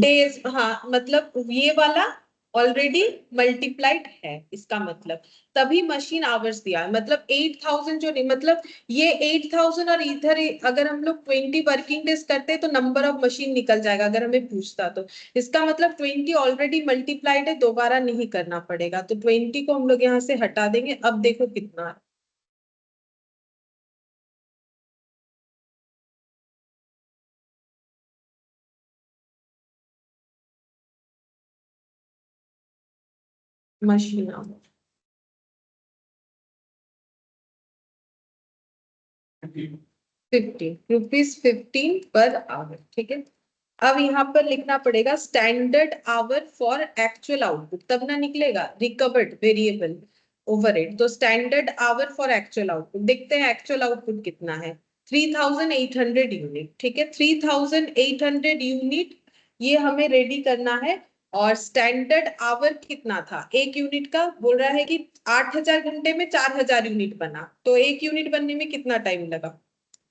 डेज, हाँ मतलब ये वाला ऑलरेडी मल्टीप्लाइड है, इसका मतलब तभी मशीन आवर्स दिया है। मतलब 8,000 जो नहीं, मतलब ये 8,000 और इधर अगर हम लोग 20 वर्किंग डेज करते तो नंबर ऑफ मशीन निकल जाएगा, अगर हमें पूछता तो। इसका मतलब 20 ऑलरेडी मल्टीप्लाइड है, दोबारा नहीं करना पड़ेगा। तो 20 को हम लोग यहाँ से हटा देंगे। अब देखो कितना है, machine hours 15 rupees per hour, ठीक है। अब यहाँ पर लिखना पड़ेगा standard hour for actual output, तब ना निकलेगा रिकवर्ड वेरिएबल ओवरहेड। तो standard hour for actual output, देखते हैं एक्चुअल आउटपुट कितना है, 3,800 यूनिट, ठीक है। 3,800 यूनिट ये हमें रेडी करना है। और स्टैंडर्ड आवर कितना था एक यूनिट का, बोल रहा है कि 8,000 घंटे में 4,000 यूनिट बना, तो एक यूनिट बनने में कितना टाइम लगा,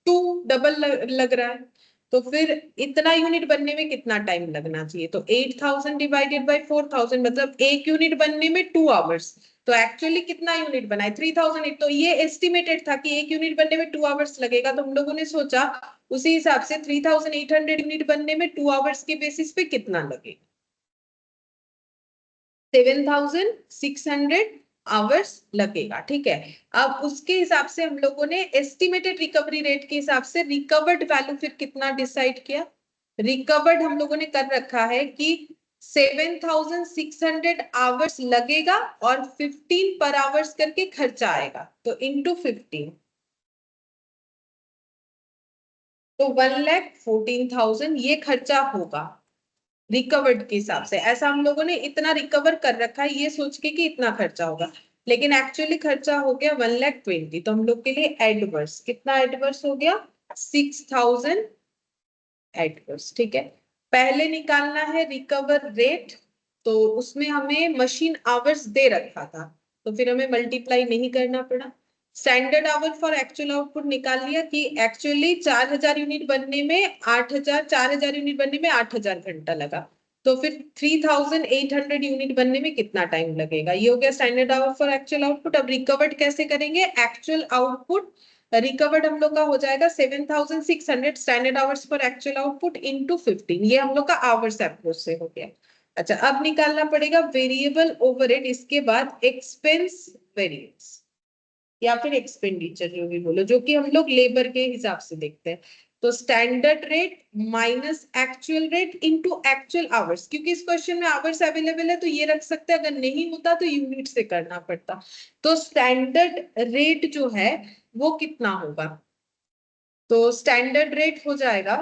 2 डबल लग रहा है। तो फिर इतना यूनिट बनने में कितना टाइम लगना चाहिए, तो 8000 डिवाइडेड बाय 4000 मतलब एक यूनिट बनने में 2 आवर्स। तो एक्चुअली कितना यूनिट बना है 3000। तो ये एस्टिमेटेड था कि एक यूनिट बनने में 2 आवर्स लगेगा, तो हम लोगों ने सोचा उसी हिसाब से 3800 यूनिट बनने में 2 आवर्स के बेसिस पे कितना लगेगा, 7600 आवर्स लगेगा। ठीक है, अब उसके हिसाब से हम लोगों ने एस्टिमेटेड रिकवरी रेट के हिसाब से रिकवर्ड वैल्यू फिर कितना डिसाइड किया। रिकवर्ड हम लोगों ने कर रखा है कि 7600 आवर्स लगेगा और 15 पर आवर्स करके खर्चा आएगा, तो इंटू 15, तो 1,14,000 ये खर्चा होगा रिकवर्ड के हिसाब से। ऐसा हम लोगों ने इतना रिकवर कर रखा है ये सोच के कि इतना खर्चा होगा, लेकिन एक्चुअली खर्चा हो गया 1,20,000। तो हम लोग के लिए एडवर्स कितना एडवर्स हो गया 6,000 एडवर्स। ठीक है, पहले निकालना है रिकवर रेट, तो उसमें हमें मशीन आवर्स दे रखा था, तो फिर हमें मल्टीप्लाई नहीं करना पड़ा। Standard hour for actual output निकाल लिया कि एक्चुअली 4000 यूनिट बनने में 4000 यूनिट बनने में 8000 घंटा लगा, तो फिर 3800 यूनिट बनने में कितना टाइम लगेगा, ये हो गया standard hour for actual output. अब रिकवर्ड कैसे करेंगे, एक्चुअल आउटपुट रिकवर्ड हम लोग का हो जाएगा 7600 standard hours for actual output into 15, ये हम लोग का आवर्स अप्रोच से हो गया। अच्छा, अब निकालना पड़ेगा वेरिएबल ओवरहेड, इसके बाद एक्सपेंस वेरिएंस या फिर एक्सपेंडिचर जो भी बोलो, जो कि हम लोग लेबर के हिसाब से देखते हैं। तो standard rate minus actual rate into actual hours, क्योंकि इस क्वेश्चन में आवर्स अवेलेबल है तो ये रख सकते हैं, अगर नहीं होता तो यूनिट से करना पड़ता। तो स्टैंडर्ड रेट जो है वो कितना होगा, तो स्टैंडर्ड रेट हो जाएगा,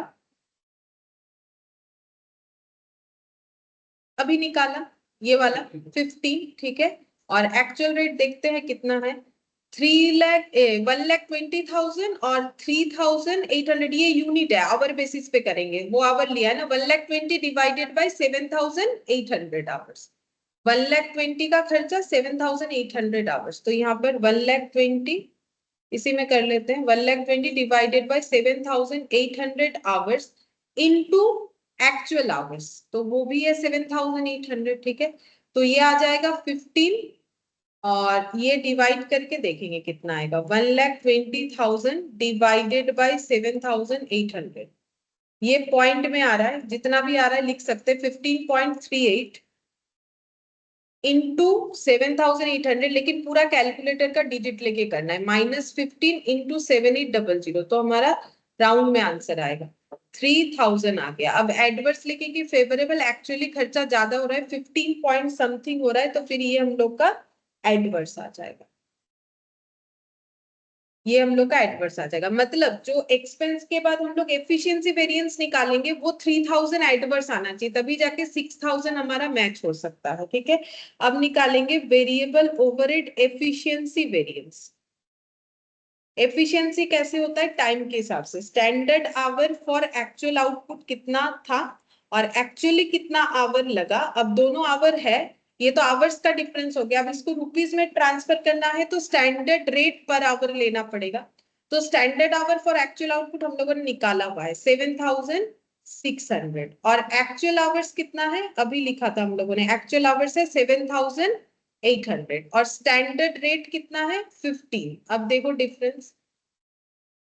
अभी निकाला ये वाला 15। ठीक है, और एक्चुअल रेट देखते हैं कितना है, 1,20,000 और 3,800, ये यूनिट है, आवर बेसिस पे करेंगे, वो आवर लिया है ना, 1,20,000 डिवाइडेड बाय 7,800 आवर्स। 1,20,000 का खर्चा 7,800 आवर्स, तो यहाँ पर 1,20,000 इसी में कर लेते हैं, 1,20,000 divided by 7,800 hours into actual hours, तो वो भी है 7,800। ठीक है, तो ये आ जाएगा 15, और ये डिवाइड करके देखेंगे कितना आएगा, 1,20,000 डिवाइडेड बाय 7,800, ये पॉइंट में आ रहा है, जितना भी आ रहा है लिख सकते हैं, 15.38 इंटू 7,800, लेकिन पूरा कैलकुलेटर का डिजिट लेके करना है, -15 इंटू 7,800, तो हमारा राउंड में आंसर आएगा 3,000 आ गया। अब एडवर्स लिखे कि फेवरेबल, एक्चुअली खर्चा ज्यादा हो रहा है, 15 पॉइंट समथिंग हो रहा है, तो फिर ये हम लोग का एडवर्स आ जाएगा, ये हम लोग का एडवर्स आ जाएगा। मतलब जो एक्सपेंस के बाद हम लोग एफिशिएंसी वेरिएंस निकालेंगे वो 3,000 एडवर्स आना चाहिए, तभी जाके 6,000 हमारा मैच हो सकता है। ठीक है, अब निकालेंगे variable overhead efficiency variance. Efficiency कैसे होता है, टाइम के हिसाब से, standard hour for actual output कितना था और एक्चुअली कितना आवर लगा, अब दोनों आवर है, ये तो आवर्स का डिफरेंस हो गया, अब इसको रुपीस में ट्रांसफर करना है तो स्टैंडर्ड रेट पर आवर लेना पड़ेगा। तो standard hour for actual output हम लोगों ने निकाला हुआ है 7,600, और एक्चुअल आवर्स कितना है अभी लिखा था हम लोगों ने, एक्चुअल आवर्स है 7,800, और स्टैंडर्ड रेट कितना है 15। अब देखो डिफरेंस,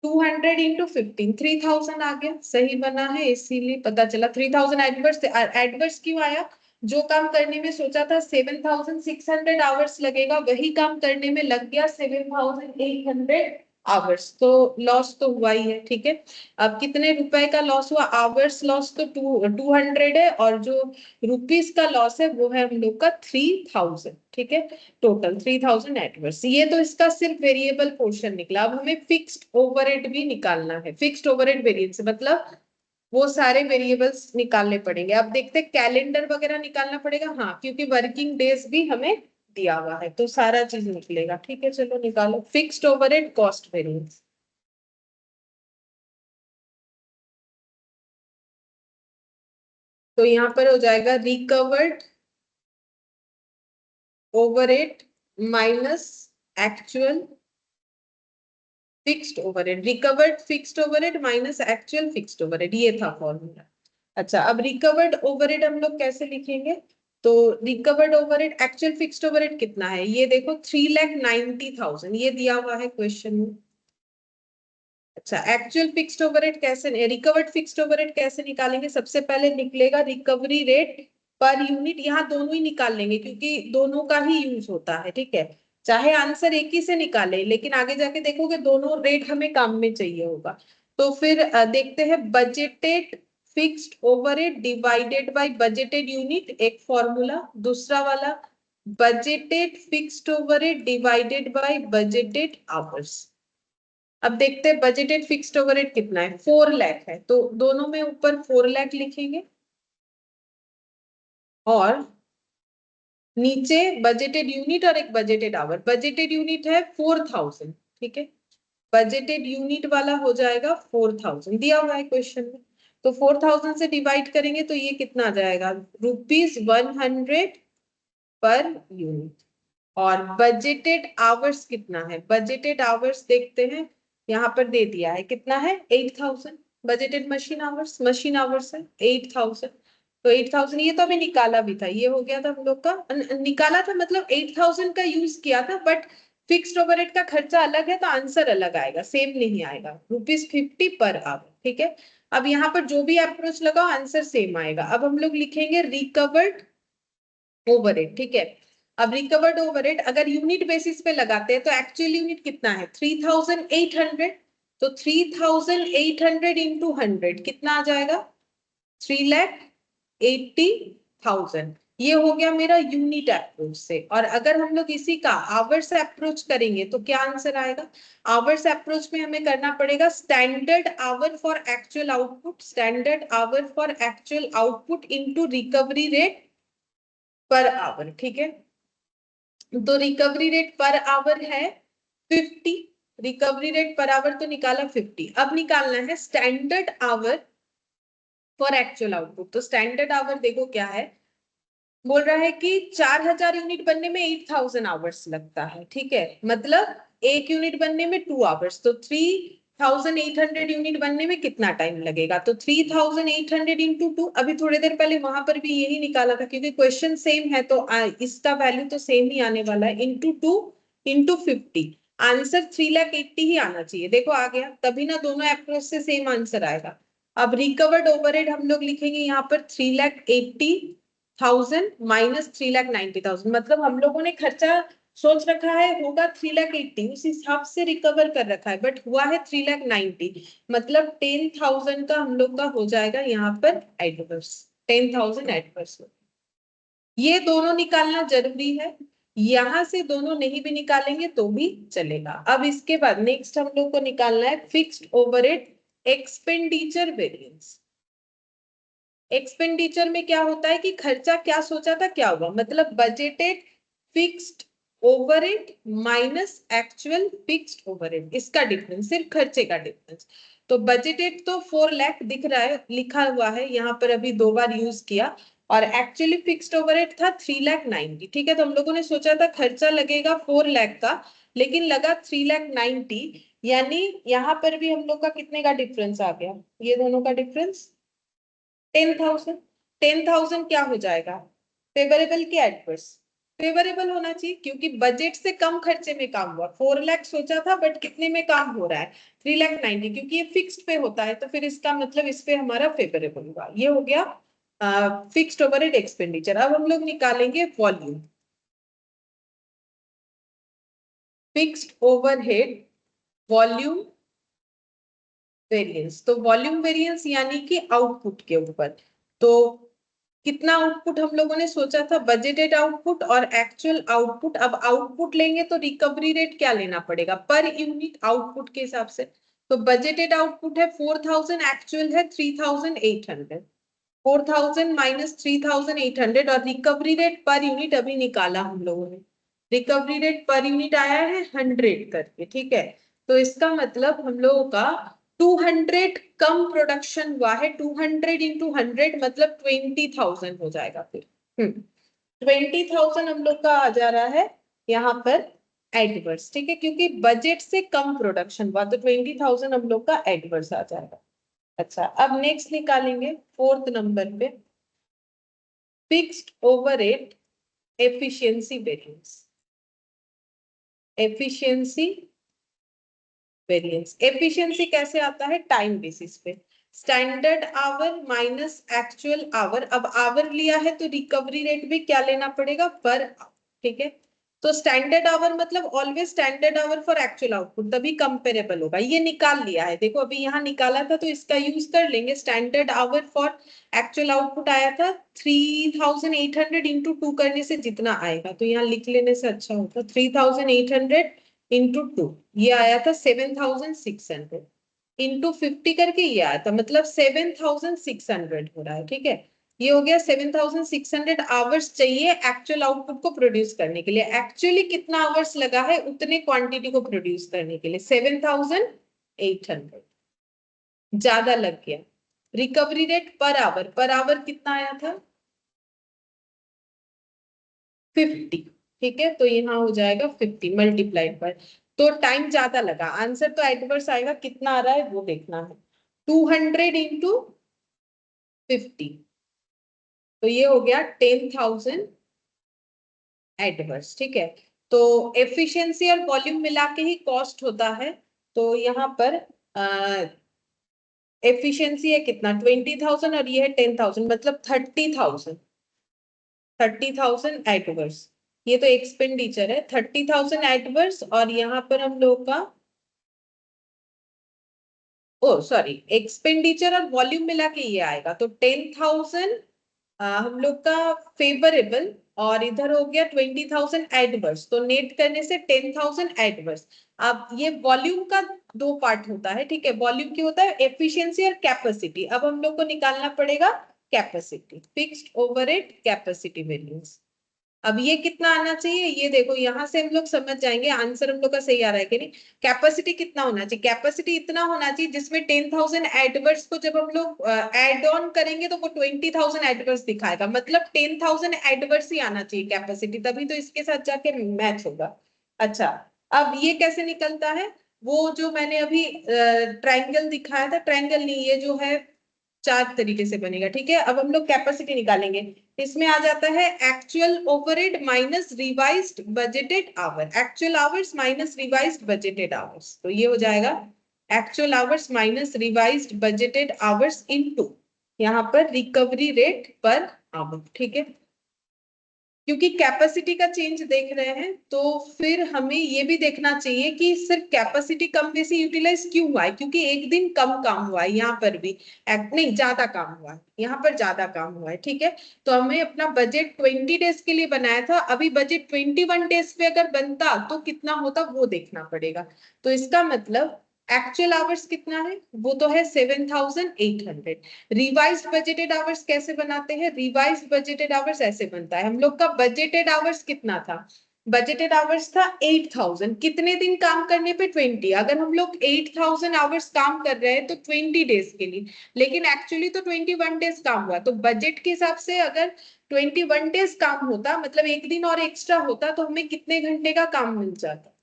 200 इंटू 15, 3,000 आ गया, सही बना है, इसीलिए पता चला 3,000 एडवर्स। एडवर्स क्यों आया, जो काम करने में सोचा था 7,600 आवर्स लगेगा, वही काम करने में लग गया 7,800 आवर्स, तो लॉस तो हुआ ही है। ठीक है, अब कितने रुपए का लॉस हुआ, आवर्स लॉस तो 200 है, और जो रुपीस का लॉस है वो है हम लोग का 3,000। ठीक है, टोटल 3,000 एडवर्स, ये तो इसका सिर्फ वेरिएबल पोर्शन निकला। अब हमें फिक्स्ड ओवरहेड भी निकालना है, फिक्स्ड ओवरहेड वेरिएंस मतलब वो सारे वेरिएबल्स निकालने पड़ेंगे। अब देखते हैं कैलेंडर वगैरह निकालना पड़ेगा, हाँ, क्योंकि वर्किंग डेज भी हमें दिया हुआ है, तो सारा चीज निकलेगा। ठीक है, चलो निकालो फिक्स्ड ओवरहेड कॉस्ट वेरिएंस। तो यहाँ पर हो जाएगा recovered overhead minus actual fixed overhead, recovered fixed overhead minus actual fixed overhead, ये था फॉर्मूला। अच्छा, अब रिकवर्ड ओवरहेड हम लोग कैसे लिखेंगे? तो recovered overhead, actual fixed overhead कितना है ये देखो 3,90,000, ये दिया हुआ है क्वेश्चन में। अच्छा, एक्चुअल फिक्स्ड ओवरहेड कैसे, रिकवर्ड फिक्स्ड ओवरहेड कैसे निकालेंगे? सबसे पहले निकलेगा रिकवरी रेट पर यूनिट, यहाँ दोनों ही निकाल लेंगे क्योंकि दोनों का ही यूज होता है, ठीक है। चाहे आंसर एक ही से निकाले, लेकिन आगे जाके देखोगे दोनों रेट हमें काम में चाहिए होगा। तो फिर देखते हैं, budgeted fixed overhead divided by budgeted unit एक फॉर्मूला, दूसरा वाला budgeted fixed overhead divided by budgeted hours. अब देखते हैं बजटेड फिक्स्ड ओवरहेड कितना है, 4 लाख है, तो दोनों में ऊपर 4 लाख लिखेंगे और नीचे बजटेड यूनिट और एक बजटेड आवर। बजटेड यूनिट है 4000, ठीक है, बजटेड यूनिट वाला हो जाएगा 4000, दिया हुआ है क्वेश्चन में। तो 4000 से डिवाइड करेंगे तो ये कितना आ जाएगा, ₹100 पर यूनिट। और बजटेड आवर्स कितना है, बजटेड आवर्स देखते हैं, यहाँ पर दे दिया है कितना है 8000। बजटेड मशीन आवर्स है 8000। तो 8000 ये तो अभी निकाला भी था, ये हो गया था हम लोग का निकाला था, मतलब 8000 का यूज किया था, बट फिक्स्ड ओवरहेड का खर्चा अलग है तो आंसर अलग आएगा, सेम नहीं आएगा, ₹50 पर आवर, ठीक है। अब यहाँ पर जो भी अप्रोच लगाओ आंसर सेम आएगा। अब हम लोग लिखेंगे रिकवर्ड ओवरहेड, ठीक है। अब रिकवर्ड ओवरहेड अगर यूनिट बेसिस पे लगाते हैं तो एक्चुअल यूनिट कितना है 3800, तो 3800 इंटू 100 कितना आ जाएगा 3,80,000। ये हो गया मेरा यूनिट अप्रोच से। और अगर हम लोग इसी का आवर्स अप्रोच करेंगे तो क्या आंसर आएगा? आवर्स अप्रोच में हमें करना पड़ेगा standard hour for actual output, standard hour for actual output into recovery rate per hour, ठीक है। तो रिकवरी रेट पर आवर है 50, रिकवरी रेट पर आवर तो निकाला 50। अब निकालना है standard hour for actual output. तो स्टैंडर्ड आवर देखो क्या है, बोल रहा है कि 4000 यूनिट बनने में 8000 आवर्स लगता है, ठीक है, मतलब एक यूनिट बनने में 2 आवर्स, तो 3800 यूनिट बनने में कितना टाइम लगेगा? तो 3800 इंटू 2, अभी थोड़ी देर पहले वहां पर भी यही निकाला था क्योंकि क्वेश्चन सेम है तो इसका वैल्यू तो सेम ही आने वाला है, इंटू 2 इंटू 50, आंसर 3,80,000 ही आना चाहिए। देखो आ गया, तभी ना दोनों अप्रोच से सेम आंसर आएगा। अब रिकवर्ड ओवरहेड हम लोग लिखेंगे यहाँ पर 3,80,000 माइनस 3,90,000, मतलब हम लोगों ने खर्चा सोच रखा है होगा 3,80,000, उस हिसाब से रिकवर कर रखा है, बट हुआ है 3,90,000, मतलब 10,000 का हम लोग का हो जाएगा यहाँ पर एडवर्स, 10,000 एडवर्स। ये दोनों निकालना जरूरी है, यहां से दोनों नहीं भी निकालेंगे तो भी चलेगा। अब इसके बाद नेक्स्ट हम लोग को निकालना है fixed overhead expenditure variance. Expenditure में क्या होता है कि खर्चा क्या सोचा था क्या हुआ, मतलब budgeted fixed overhead minus actual fixed overhead, इसका डिफरेंस, सिर्फ खर्चे का डिफरेंस। तो बजटेड तो 4 लाख दिख रहा है, लिखा हुआ है यहाँ पर, अभी 2 बार यूज किया, और एक्चुअली फिक्स्ड ओवरहेड था 3,90,000, ठीक है। तो हम लोगों ने सोचा था खर्चा लगेगा 4 लाख का, लेकिन लगा 3,90,000, यानी यहाँ पर भी हम लोग का कितने का डिफरेंस आ गया, ये दोनों का डिफरेंस 10,000। 10,000 क्या हो जाएगा, फेवरेबल के एडवर्स? फेवरेबल होना चाहिए क्योंकि बजट से कम खर्चे में काम हुआ। 4 लाख सोचा था बट कितने में काम हो रहा है 3,90,000, क्योंकि ये फिक्स्ड पे होता है तो फिर इसका मतलब इस पे हमारा फेवरेबल हुआ। ये हो गया फिक्स्ड ओवरहेड एक्सपेंडिचर। अब हम लोग निकालेंगे volume, fixed overhead volume variance. तो वॉल्यूम वेरिएंस यानी कि आउटपुट के ऊपर, तो कितना आउटपुट हम लोगों ने सोचा था, बजटेड आउटपुट और एक्चुअल आउटपुट। अब आउटपुट लेंगे तो रिकवरी रेट क्या लेना पड़ेगा पर यूनिट आउटपुट के हिसाब से। तो बजटेड आउटपुट है 4000, एक्चुअल है 3800, 4000 माइनस 3800, और रिकवरी रेट पर यूनिट अभी निकाला हम लोगों ने, रिकवरी रेट पर यूनिट आया है 100 करके, ठीक है। तो इसका मतलब हम लोगों का 200 कम प्रोडक्शन हुआ है, 200 इंटू 100 मतलब 20,000 हो जाएगा फिर। 20,000 हम लोग का आ जा रहा है यहाँ पर एडवर्स, ठीक है, क्योंकि बजट से कम प्रोडक्शन हुआ तो 20,000 हम लोग का एडवर्स आ जाएगा। अच्छा, अब नेक्स्ट निकालेंगे फोर्थ नंबर पे, fixed overhead efficiency variance. Efficiency variance, efficiency कैसे आता है? टाइम बेसिस पे, standard our minus actual our. अब आवर लिया है तो रिकवरी रेट भी क्या लेना पड़ेगा? पर, ठीक है। तो स्टैंडर्ड आवर मतलब always standard hour for actual output, तभी कंपेरेबल होगा। ये निकाल लिया है, देखो अभी यहाँ निकाला था तो इसका यूज कर लेंगे। Standard hour for actual output आया था 3800 इंटू 2 करने से जितना आएगा, तो यहाँ लिख लेने से अच्छा होता, 3800 इंटू 2, ये आया था 7600 इंटू 50 करके ये आया था, मतलब 7600 हो रहा है, ठीक है। ये हो गया 7600 आवर्स चाहिए एक्चुअल आउटपुट को प्रोड्यूस करने के लिए। एक्चुअली कितना आवर्स लगा है उतने क्वांटिटी को प्रोड्यूस करने के लिए? 7800, ज्यादा लग गया। रिकवरी रेट पर आवर कितना आया था? 50, ठीक है, तो यहाँ हो जाएगा 50 मल्टीप्लाइड बाय, तो टाइम ज्यादा लगा। आंसर तो एडवर्स आएगा, कितना आ रहा है वो देखना है, 200 इंटू 50, तो ये हो गया 10,000 एडवर्स, ठीक है। तो एफिशिएंसी और वॉल्यूम मिला के ही कॉस्ट होता है, तो यहाँ पर एफिशिएंसी है कितना? 20,000 और ये है 10,000, मतलब 30,000, 30,000 एडवर्स। ये तो एक्सपेंडिचर है, 30,000 एडवर्स, और यहाँ पर हम लोग का, ओ सॉरी, एक्सपेंडिचर और वॉल्यूम मिला के ये आएगा, तो 10,000 हम लोग का फेवरेबल, और इधर हो गया 20,000 एडवर्स, तो नेट करने से 10,000 एडवर्स। अब ये वॉल्यूम का दो पार्ट होता है, ठीक है। वॉल्यूम क्या होता है? एफिशिएंसी और कैपेसिटी। अब हम लोग को निकालना पड़ेगा capacity, fixed overhead capacity variance. अब ये कितना आना चाहिए? ये देखो, यहां से हम लोग समझ जाएंगे आंसर हम लोग का सही आ रहा है कि नहीं। कैपेसिटी कितना होना चाहिए? कैपेसिटी इतना होना चाहिए जिसमें 10,000 एडवर्स को जब हम लोग एड ऑन करेंगे तो वो 20,000 एडवर्स दिखाएगा, मतलब 10,000 एडवर्स ही आना चाहिए कैपेसिटी, तभी तो इसके साथ जाके मैच होगा। अच्छा, अब ये कैसे निकलता है? वो जो मैंने अभी ट्रायंगल दिखाया था, ट्रायंगल नहीं, ये जो है चार तरीके से बनेगा, ठीक है। अब हम लोग कैपेसिटी निकालेंगे, इसमें आ जाता है actual overhead minus revised budgeted hour, actual hours minus revised budgeted hours, तो ये हो जाएगा actual hours minus revised budgeted hours into यहाँ पर रिकवरी रेट पर आवर, ठीक है। क्योंकि कैपेसिटी का चेंज देख रहे हैं तो फिर हमें ये भी देखना चाहिए कि सिर्फ कैपेसिटी कम बेसी यूटिलाइज क्यों हुआ है, क्योंकि एक दिन कम काम हुआ है, यहाँ पर भी नहीं ज्यादा काम हुआ है, यहाँ पर ज्यादा काम हुआ है, ठीक है। तो हमें अपना बजट 20 डेज के लिए बनाया था, अभी बजट 21 डेज पे अगर बनता तो कितना होता वो देखना पड़ेगा। तो इसका मतलब एक्चुअल आवर्स कितना है? वो तो है 7,800। रिवाइज्ड बजटेड आवर्स कैसे बनाते हैं? रिवाइज्ड बजटेड आवर्स ऐसे बनता है, हम लोग का बजटेड आवर्स कितना था? बजटेड आवर्स था 8,000, कितने दिन काम करने पे? 20। अगर हम लोग 8,000 आवर्स काम कर रहे हैं तो 20 डेज के लिए, लेकिन एक्चुअली तो 21 डेज काम हुआ, तो बजट के हिसाब से अगर 21 डेज काम होता, मतलब एक दिन और एक्स्ट्रा होता, तो हमें कितने घंटे का काम मिल जाता?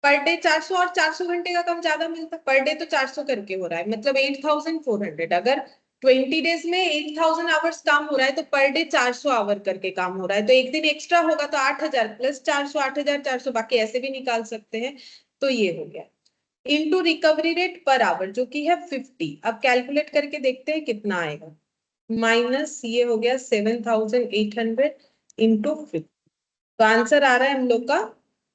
पर डे 400, और 400 घंटे का काम ज्यादा मिलता, पर डे तो 400 करके हो रहा है, मतलब 8,400। अगर 20 डेज में 8,000 आवर्स काम हो रहा है तो पर डे 400 आवर करके काम हो रहा है, तो एक दिन एक्स्ट्रा होगा तो 8,000 प्लस 400, 8,400, बाकी ऐसे भी निकाल सकते हैं। तो ये हो गया into recovery rate per our जो कि है 50। अब कैलकुलेट करके देखते हैं कितना आएगा, माइनस ये हो गया 7,800 इंटू 50, तो आंसर आ रहा है हम लोग का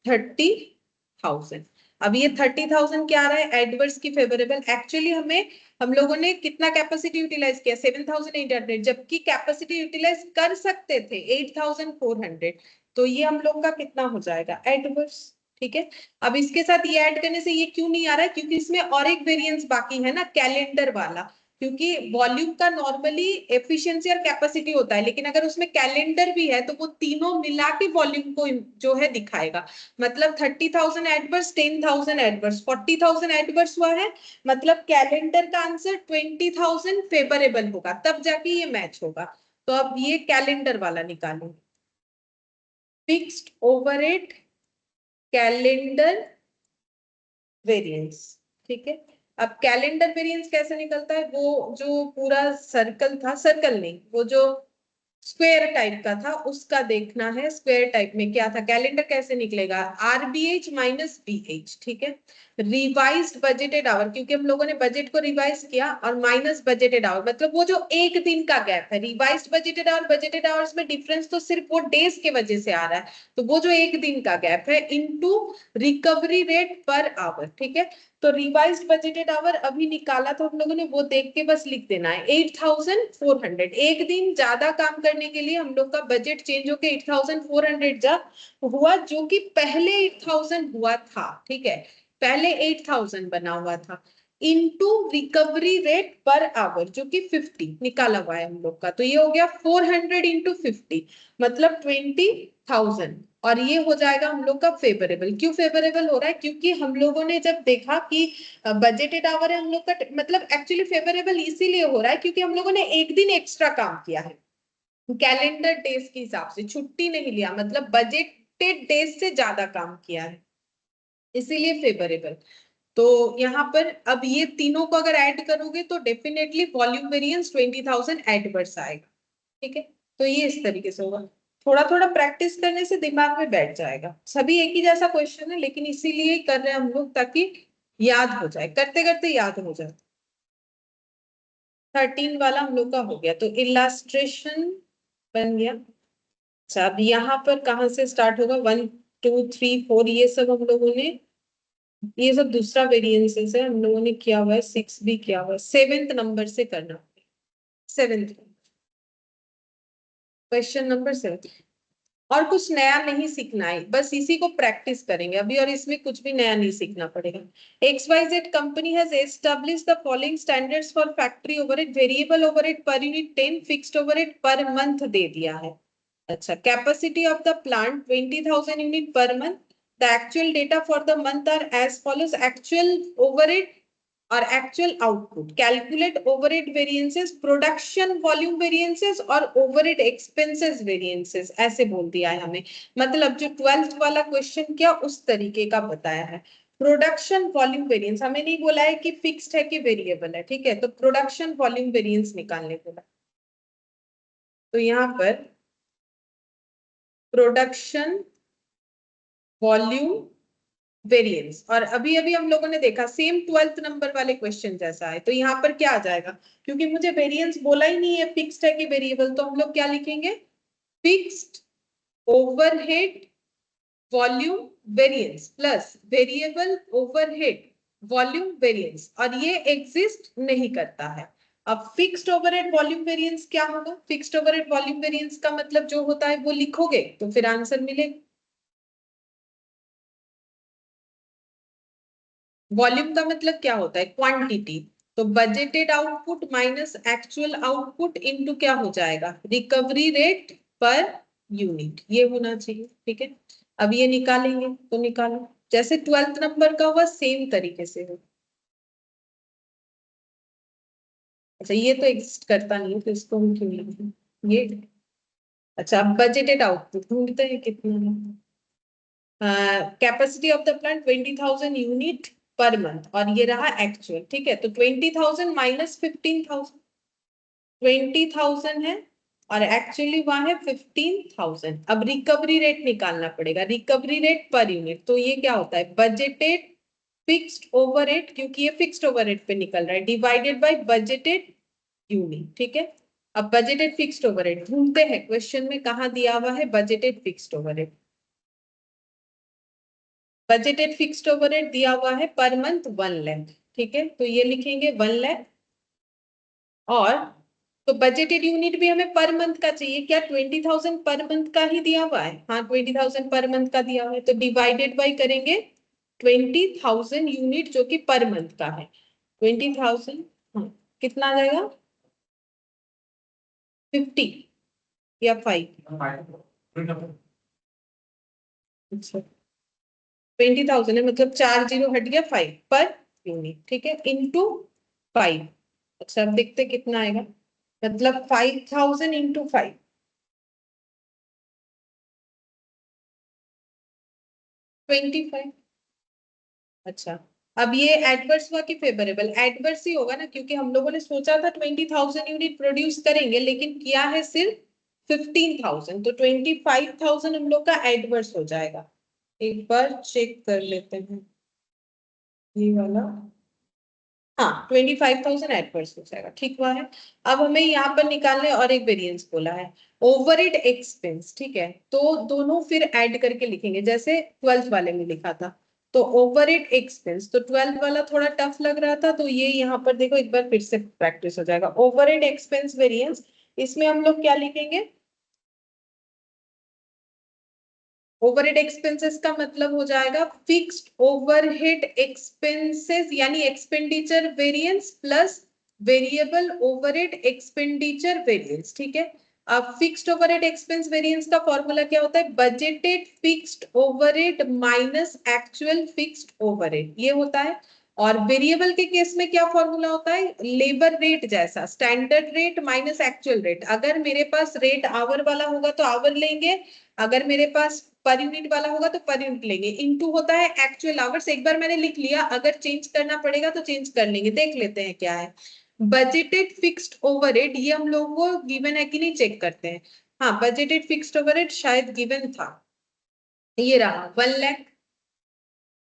30,000। अब ये 30,000 क्या आ रहा है? एडवर्स की फेवरेबल। एक्चुअली हमें, हम लोगों ने कितना कैपेसिटी यूटिलाइज किया? 7,800, जबकि कैपेसिटी यूटिलाइज कर सकते थे 8,400, तो ये हम लोग का कितना हो जाएगा? एडवर्स, ठीक है। अब इसके साथ ये ऐड करने से ये क्यों नहीं आ रहा है? क्योंकि इसमें और एक वेरिएंस बाकी है ना, कैलेंडर वाला। क्योंकि वॉल्यूम का नॉर्मली एफिशिएंसी और कैपेसिटी होता है, लेकिन अगर उसमें कैलेंडर भी है तो वो तीनों मिला के वॉल्यूम को जो है दिखाएगा। मतलब 30,000 एडवर्स, 10,000 एडवर्स, 40,000 एडवर्स हुआ है, मतलब कैलेंडर का आंसर 20,000 फेवरेबल होगा, तब जाके ये मैच होगा। तो अब ये कैलेंडर वाला निकालेंगे। फिक्स्ड ओवरहेड कैलेंडर वेरिएंस, ठीक है। अब कैलेंडर वेरिएंस कैसे निकलता है, वो जो पूरा सर्कल था, सर्कल नहीं, वो जो स्क्वायर टाइप का था उसका देखना है। स्क्वायर टाइप में क्या था, कैलेंडर कैसे निकलेगा, आरबीएच माइनस बीएच, ठीक है। रिवाइज्ड बजटेड आवर, क्योंकि हम लोगों ने बजट को रिवाइज किया, और माइनस बजटेड आवर मतलब वो जो एक दिन का गैप है। Revised budgeted hour, budgeted hours में डिफरेंस तो सिर्फ वो डेज के वजह से आ रहा है, तो वो जो एक दिन का गैप है into recovery rate per hour, ठीक है। तो रिवाइज्ड बजटेड आवर अभी निकाला तो हम लोगों ने, वो देख के बस लिख देना है 8400। एक दिन ज्यादा काम करने के लिए हम लोग का बजट चेंज होके 8400 जा हुआ, जो कि पहले 8000 हुआ था, ठीक है। पहले 8000 बना हुआ था, into recovery rate per our जो कि 50 निकाला हुआ है हम लोग का, तो ये हो गया 400 इंटू 50 मतलब 20,000। और ये हो जाएगा हम लोग का फेवरेबल। क्यों फेवरेबल हो रहा है, क्योंकि हम लोगों ने जब देखा कि बजटेड आवर है हम लोग का, मतलब एक्चुअली फेवरेबल इसीलिए हो रहा है क्योंकि हम लोगों ने एक दिन एक्स्ट्रा काम किया है कैलेंडर डेज के हिसाब से, छुट्टी नहीं लिया, मतलब बजटेड डेज से ज्यादा काम किया है, इसीलिए फेवरेबल। तो यहाँ पर अब ये तीनों को अगर ऐड करोगे तो डेफिनेटली वॉल्यूम वेरिएंस 20,000 एडवर्स आएगा, ठीक है। तो ये इस तरीके से होगा, थोड़ा थोड़ा प्रैक्टिस करने से दिमाग में बैठ जाएगा। सभी एक ही जैसा क्वेश्चन है, लेकिन इसीलिए कर रहे हैं हम लोग ताकि याद हो जाए, करते करते याद हो जाए। 13 वाला हम लोग का हो गया, तो इलास्ट्रेशन बन गया। अच्छा, अब यहाँ पर कहाँ से स्टार्ट होगा, 1 2 3 4 ये सब हम लोगों ने, ये सब दूसरा वेरिएंसेस है, हम लोगों ने किया हुआ है, 6 भी किया हुआ है, 7th नंबर से करना। 7th question number 7। और कुछ नया नहीं सीखना है, बस इसी को प्रैक्टिस करेंगे अभी, और इसमें कुछ भी नया नहीं सीखना पड़ेगा। XYZ company has established the following standards for factory overhead, variable overhead per unit 10, fixed overhead per month दे दिया है। अच्छा, capacity of the plant 20,000 unit per month. The actual data for the month are as follows, actual overhead और actual output, calculate overhead variances, production volume variances और overhead expenses variances, ऐसे बोल दिया है हमें। मतलब जो 12th वाला क्वेश्चन किया उस तरीके का बताया है। प्रोडक्शन वॉल्यूम वेरिएंस हमें नहीं बोला है कि फिक्स्ड है कि वेरिएबल है, ठीक है। तो प्रोडक्शन वॉल्यूम वेरिएंस निकालने बोला, तो यहाँ पर प्रोडक्शन वॉल्यूम वेरिएंस, और अभी अभी हम लोगों ने देखा सेम 12th नंबर वाले क्वेश्चन जैसा है, तो यहाँ पर क्या आ जाएगा, क्योंकि मुझे वेरिएंस बोला ही नहीं है फिक्स्ड है कि वेरिएबल, तो हम लोग क्या लिखेंगे, fixed overhead volume variance plus variable overhead volume variance, और ये एग्जिस्ट नहीं करता है। अब फिक्स्ड ओवरहेड वॉल्यूम वेरिएंस क्या होगा, फिक्स्ड ओवरहेड वॉल्यूम वेरिएंस का मतलब जो होता है वो लिखोगे तो फिर आंसर मिलेगा। वॉल्यूम का मतलब क्या होता है, क्वांटिटी। तो budgeted output minus actual output into क्या हो जाएगा, रिकवरी रेट पर यूनिट, ये होना चाहिए, ठीक है। अब ये निकालेंगे तो निकालो, जैसे 12th नंबर का हुआ सेम तरीके से हो। अच्छा, ये तो एग्जिस्ट करता नहीं है तो इसको हम क्यों लिखें ये। अच्छा, अब बजटेड आउटपुट ढूंढते हैं कितना है। Capacity of the plant 20,000 unit per month, और ये रहा एक्चुअल, ठीक है। तो 20,000 माइनस 15,000, 20,000 है और एक्चुअली वहां है 15,000। अब रिकवरी रेट निकालना पड़ेगा, रिकवरी रेट पर यूनिट, तो ये क्या होता है, बजटेड फिक्स्ड ओवरहेड, क्योंकि ये फिक्स्ड ओवरहेड पे निकल रहा है, डिवाइडेड बाय बजटेड यूनिट, ठीक है। अब बजटेड फिक्स्ड ओवरहेड ढूंढते हैं, क्वेश्चन में कहा दिया हुआ है budgeted fixed overhead. Budgeted fixed overhead दिया हुआ है पर मंथ 1 लाख, ठीक है। तो ये लिखेंगे 1 लाख, और तो बजटेड यूनिट भी हमें पर मंथ का चाहिए, क्या 20,000 पर मंथ का ही दिया हुआ है, हाँ 20,000 पर मंथ का दिया हुआ है, तो डिवाइडेड बाय करेंगे 20,000 यूनिट जो कि पर मंथ का है, 20,000, हाँ कितना आ जाएगा, 50 या 5, अच्छा 20,000 है, मतलब 4 जीरो हट गया 5 पर यूनिट, ठीक है, इंटू 5। अच्छा, अब देखते कितना आएगा, मतलब 5,000 इंटू 5, 25। अच्छा, अब ये एडवर्स हुआ कि फेवरेबल? एडवर्स ही होगा ना, क्योंकि हम लोगों ने सोचा था 20,000 यूनिट प्रोड्यूस करेंगे, लेकिन किया है सिर्फ 15,000, तो 25,000 हम लोग का एडवर्स हो जाएगा। एक बार चेक कर लेते हैं ये वाला। हाँ, 25,000 एडवर्स हो जाएगा, ठीक हुआ है। अब हमें यहाँ पर निकालने और एक वेरिएंस बोला है, ओवरहेड एक्सपेंस, ठीक है। तो दोनों फिर ऐड करके लिखेंगे जैसे 12th वाले में लिखा था। तो ओवरहेड एक्सपेंस, तो 12th वाला थोड़ा टफ लग रहा था, तो ये यहाँ पर देखो एक बार फिर से प्रैक्टिस हो जाएगा। ओवरहेड एक्सपेंस वेरिएंस, इसमें हम लोग क्या लिखेंगे? ओवरहेड एक्सपेंसेस का मतलब हो जाएगा फिक्स्ड ओवरहेड एक्सपेंसेस, यानी expenditure variance plus variable overhead expenditure variance, ठीक है। अब फिक्स्ड ओवरहेड एक्सपेंस वेरिएंस का फॉर्मूला क्या होता है? Budgeted fixed overhead minus actual fixed overhead, ये होता है। और वेरिएबल के केस में क्या फॉर्मूला होता है? लेबर रेट जैसा, standard rate minus actual rate. अगर मेरे पास रेट आवर वाला होगा तो आवर लेंगे, अगर मेरे पास पर यूनिट वाला होगा तो पर यूनिट लेंगे। इनटू होता है एक्चुअल आवर्स। एक बार मैंने लिख लिया, अगर चेंज करना पड़ेगा तो चेंज कर लेंगे। देख लेते हैं क्या है। बजटेड फिक्स्ड ओवरहेड, ये हम लोगों को गिवन है कि नहीं चेक करते हैं। हाँ, बजटेड फिक्स्ड ओवरहेड शायद गिवन था, ये रहा 1 लाख,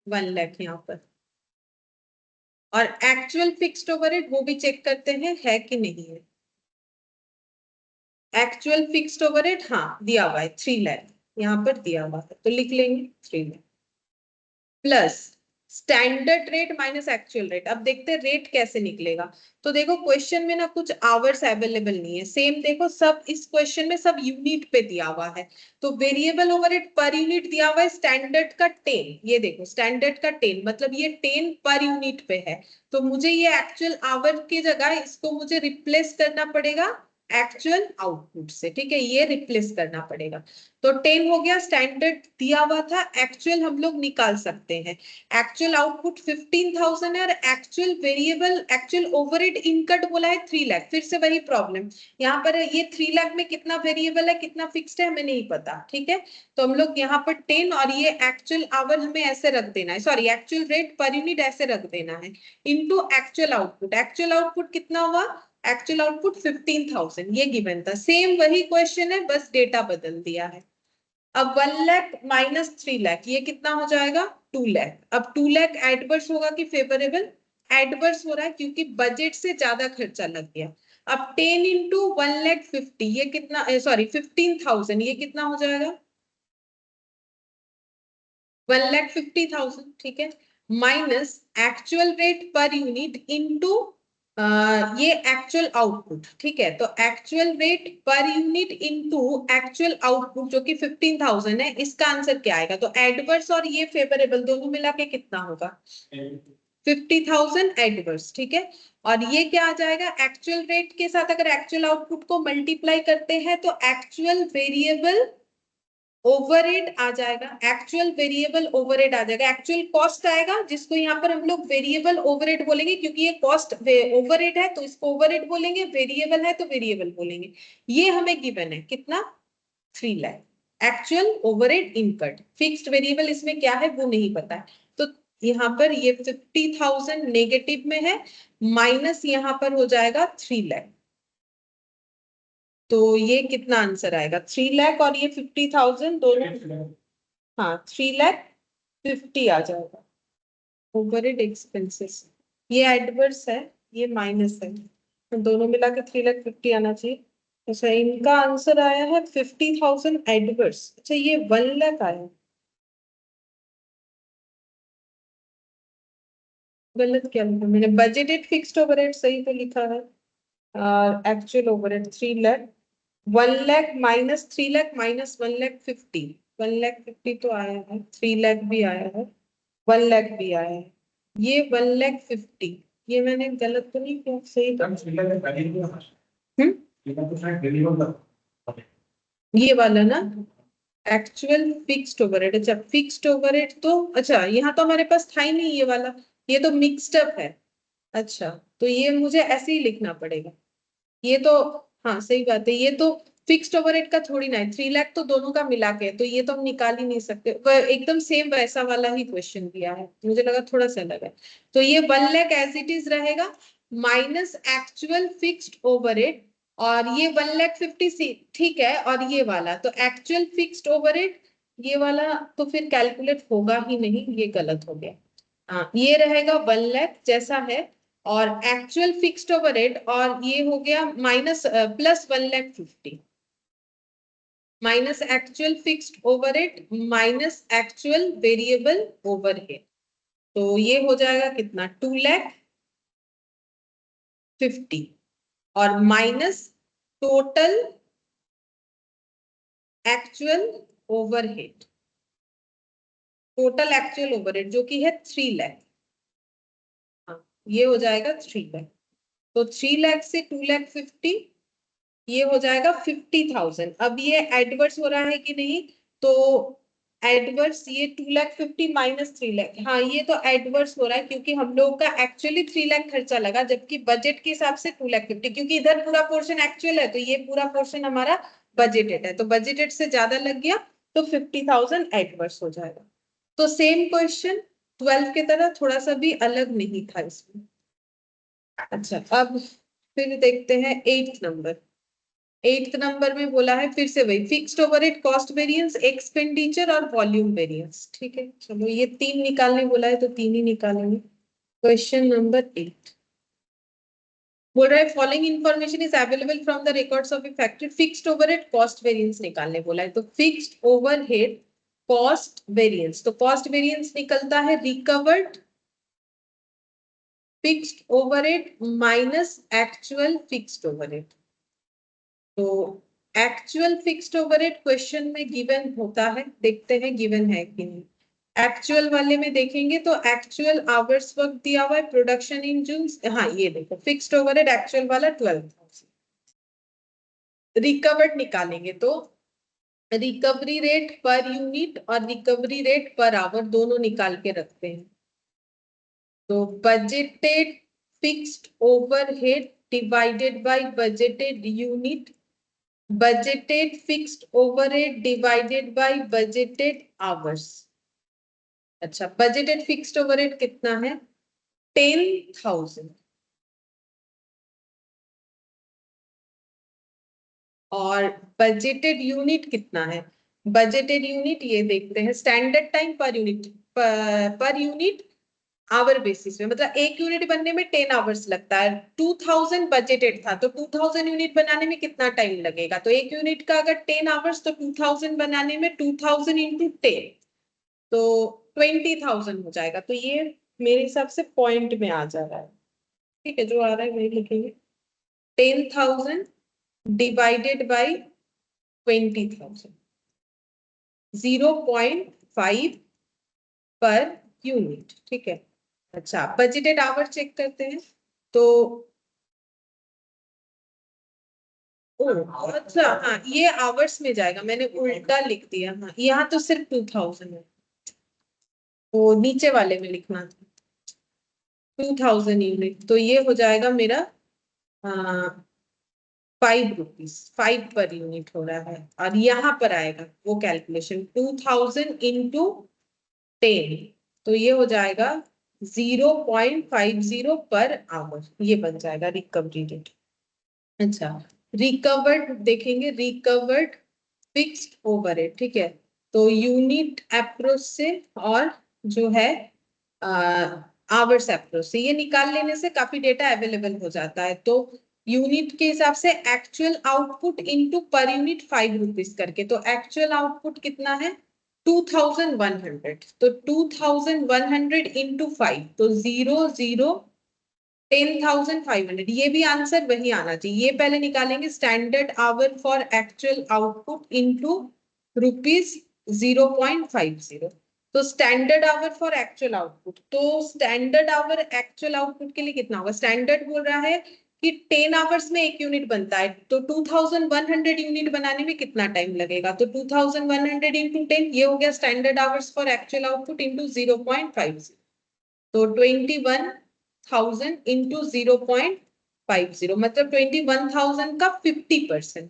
1 लाख यहाँ पर। और एक्चुअल फिक्स्ड ओवरहेड वो भी चेक करते हैं है कि नहीं है। एक्चुअल फिक्स्ड ओवरहेड हाँ दिया हुआ है 3 लाख, यहाँ पर दिया हुआ है, तो लिख लेंगे 3 lakh plus standard rate minus actual rate. अब देखते हैं रेट कैसे निकलेगा। तो देखो क्वेश्चन में ना कुछ आवर्स अवेलेबल नहीं है, सेम देखो सब इस क्वेश्चन में सब यूनिट पे दिया हुआ है। तो वेरिएबल ओवरहेड पर यूनिट दिया हुआ है स्टैंडर्ड का 10, ये देखो स्टैंडर्ड का 10, मतलब ये 10 पर यूनिट पे है। तो मुझे ये एक्चुअल आवर की जगह इसको मुझे रिप्लेस करना पड़ेगा एक्चुअल आउटपुट से, ठीक है, ये रिप्लेस करना पड़ेगा। तो 10 हो गया, स्टैंडर्ड दिया हुआ था, एक्चुअल हम लोग निकाल सकते हैं। एक्चुअल आउटपुट 15,000 है और एक्चुअल वेरिएबल एक्चुअल ओवरहेड इनकट बोला है 3 लाख। फिर से वही प्रॉब्लम, यहाँ पर ये 3 लाख में कितना वेरिएबल है कितना फिक्स्ड है हमें नहीं पता, ठीक है। तो हम लोग यहाँ पर 10 और ये एक्चुअल आवर हमें ऐसे रख देना है, sorry actual rate per unit ऐसे रख देना है, into actual output. Actual output कितना हुआ? एक्चुअल आउटपुट 15,000, ये गिवन था। सेम वही क्वेश्चन है, बस डेटा बदल दिया है। अब 1 लाख माइनस 3 लाख, ये कितना हो जाएगा? 2 लाख। अब 2 लाख एडवर्स होगा कि फेवरेबल? एडवर्स हो रहा है, क्योंकि बजट से ज्यादा खर्चा लग गया। अब 10 इंटू 1,50,000, ये कितना, सॉरी 15,000, ये कितना हो जाएगा? 1,50,000, ठीक है, minus actual rate per unit into ये एक्चुअल आउटपुट, ठीक है। तो actual rate per unit into actual output जो कि 15,000 है, इसका आंसर क्या आएगा? तो एडवर्स और ये फेवरेबल दोनों मिला के कितना होगा? 50,000 एडवर्स, ठीक है। और ये क्या आ जाएगा? एक्चुअल रेट के साथ अगर एक्चुअल आउटपुट को मल्टीप्लाई करते हैं तो एक्चुअल वेरिएबल ओवरहेड आ जाएगा, एक्चुअल वेरिएबल ओवरहेड आ जाएगा। एक्चुअल कॉस्ट आएगा, जिसको यहाँ पर हम लोग वेरिएबल ओवरहेड बोलेंगे, क्योंकि ये कॉस्ट ओवरहेड है तो इसको ओवरहेड बोलेंगे, वेरिएबल है तो वेरिएबल बोलेंगे। ये हमें गिवन है कितना? 3 lakh actual overhead इनकट। Fixed variable इसमें क्या है वो नहीं पता है, तो यहाँ पर ये 50,000 नेगेटिव में है, माइनस यहाँ पर हो जाएगा 3 लाख। तो ये कितना आंसर आएगा? 3 लाख और ये 50,000 दोनों, हाँ 3,50,000 आ जाएगा। ओवरहेड एक्सपेंसेस, ये एडवर्स है, ये माइनस है, तो दोनों मिला के 3,50,000 आना चाहिए। अच्छा, इनका आंसर आया है 50,000 एडवर्स। अच्छा, ये 1 लाख आया, गलत क्या लिखा मैंने? बजटेड फिक्स्ड ओवरहेड सही तो लिखा है, actual overhead 3 lakh. 1 lakh minus 3 lakh minus 1,50,000, 1,50,000 तो आया है, 3 लाख भी आया है, 1 लाख भी आया है, ये 1,50,000, ये मैंने गलत तो नहीं किया? सही तो? हम्म, ये वाला ना एक्चुअल फिक्स्ड ओवरहेड। अच्छा, फिक्स्ड ओवरहेड तो, अच्छा यहाँ तो हमारे पास था ही नहीं ये वाला, ये तो मिक्स्ड अप है। अच्छा, तो ये मुझे ऐसे ही लिखना पड़ेगा, ये तो, हाँ सही बात है, ये तो फिक्स्ड ओवरहेड का थोड़ी ना है, 3 लाख तो दोनों का मिला के है, तो ये तो हम निकाल ही नहीं सकते। एकदम सेम वैसा वाला ही क्वेश्चन दिया है, मुझे लगा थोड़ा सा अलग है। तो ये 1 लाख एज इट इज रहेगा माइनस एक्चुअल फिक्स्ड ओवरहेड, और ये 1,50,000 ठीक है, और ये वाला तो एक्चुअल फिक्स्ड ओवरहेड, ये वाला तो फिर कैलकुलेट होगा ही नहीं, ये गलत हो गया। हाँ, ये रहेगा 1 लाख जैसा है, और एक्चुअल फिक्स्ड ओवरहेड, और ये हो गया minus plus 1,50,000 minus actual fixed overhead minus actual variable overhead, तो ये हो जाएगा कितना 2,50,000, और minus total actual overhead, total actual overhead जो कि है 3 लाख। हाँ, ये हो जाएगा 3 लाख, तो 3 लाख से 2,50,000 ये हो जाएगा 50,000। अब ये एडवर्स हो रहा है कि नहीं, तो एडवर्स ये 2,50,000 माइनस 3 लाख, हाँ ये तो एडवर्स हो रहा है, क्योंकि हम लोग का एक्चुअली 3 लाख खर्चा लगा, जबकि बजट के हिसाब से 2,50,000, क्योंकि इधर पूरा पोर्शन एक्चुअल है, तो ये पूरा पोर्शन हमारा बजटेड है, तो बजटेड से ज्यादा लग गया, तो 50,000 एडवर्स हो जाएगा। तो सेम क्वेश्चन 12 की तरह थोड़ा सा भी अलग नहीं था इसमें। अच्छा, अब फिर देखते हैं 8th नंबर। 8th नंबर में बोला है फिर से वही fixed overhead cost variance, expenditure और वॉल्यूम वेरिएंस। ठीक है, चलो ये 3 निकालने बोला है तो 3 ही निकालेंगे। क्वेश्चन नंबर 8 बोल रहा है following information is available from the records of A factory, fixed overhead cost variance निकालने बोला है, तो फिक्स्ड ओवरहेड कॉस्ट वेरिएंस, तो कॉस्ट वेरिएंस निकलता है recovered fixed overhead minus actual fixed overhead. तो एक्चुअल फिक्स्ड ओवरहेड क्वेश्चन में given होता है, देखते हैं गिवन है कि नहीं। एक्चुअल वाले में देखेंगे तो एक्चुअल आवर्स वर्क दिया हुआ है, प्रोडक्शन इन जून, हाँ ये देखो फिक्स्ड ओवरहेड एक्चुअल वाला 12,000। रिकवर्ड निकालेंगे तो रिकवरी रेट पर यूनिट और रिकवरी रेट पर आवर दोनों निकाल के रखते हैं। तो budgeted fixed overhead divided by budgeted unit, budgeted fixed overhead divided by budgeted hours। अच्छा, budgeted fixed overhead कितना है 10,000, और budgeted यूनिट कितना है, budgeted यूनिट ये देखते हैं standard time per unit, per unit hour basis में, मतलब एक यूनिट बनने में 10 आवर्स लगता है, 2,000 बजटेड था, तो 2,000 यूनिट बनाने में कितना टाइम लगेगा, तो एक यूनिट का अगर 10 आवर्स, तो 2,000 बनाने में 2,000 इंटू 10, तो 20,000 हो जाएगा। तो ये मेरे हिसाब से पॉइंट में आ जा रहा है, ठीक है, जो आ रहा है वही लिखेंगे, 10,000 डिवाइडेड बाई 20,000, 0.5 पर यूनिट, ठीक है। अच्छा, बजटेड आवर चेक करते हैं, तो ओ अच्छा, हाँ ये आवर्स में जाएगा, मैंने उल्टा लिख दिया, हाँ यहाँ तो सिर्फ 2,000 है, तो नीचे वाले में लिखना था 2,000 यूनिट, तो ये हो जाएगा मेरा 5 रुपीज, 5 पर यूनिट हो रहा है, और यहाँ पर आएगा वो कैलकुलेशन 2,000 इंटू 10, तो ये हो जाएगा 0.50 पर आवर, ये बन जाएगा रिकवरी रेट। अच्छा, रिकवर्ड देखेंगे, रिकवर्ड फिक्स्ड ओवरहेड, ठीक है, तो यूनिट अप्रोच से और जो है आवर्स अप्रोच से, ये निकाल लेने से काफी डेटा अवेलेबल हो जाता है। तो यूनिट के हिसाब से actual output into per unit 5 rupees करके, तो एक्चुअल आउटपुट कितना है 2,100, तो 2,100 इंटू 5, तो 10,500, ये भी आंसर वही आना चाहिए। ये पहले निकालेंगे standard hour for actual output into rupees 0.50, तो standard hour for actual output, तो स्टैंडर्ड आवर एक्चुअल आउटपुट के लिए कितना होगा, स्टैंडर्ड बोल रहा है कि 10 आवर्स में एक यूनिट बनता है, तो 2,100 यूनिट बनाने में कितना टाइम लगेगा, तो 2,100 इंटू 10, ये हो गया standard hours for actual output into 0.50, तो 21,000 इंटू 0.50, मतलब 21,000 का 50%।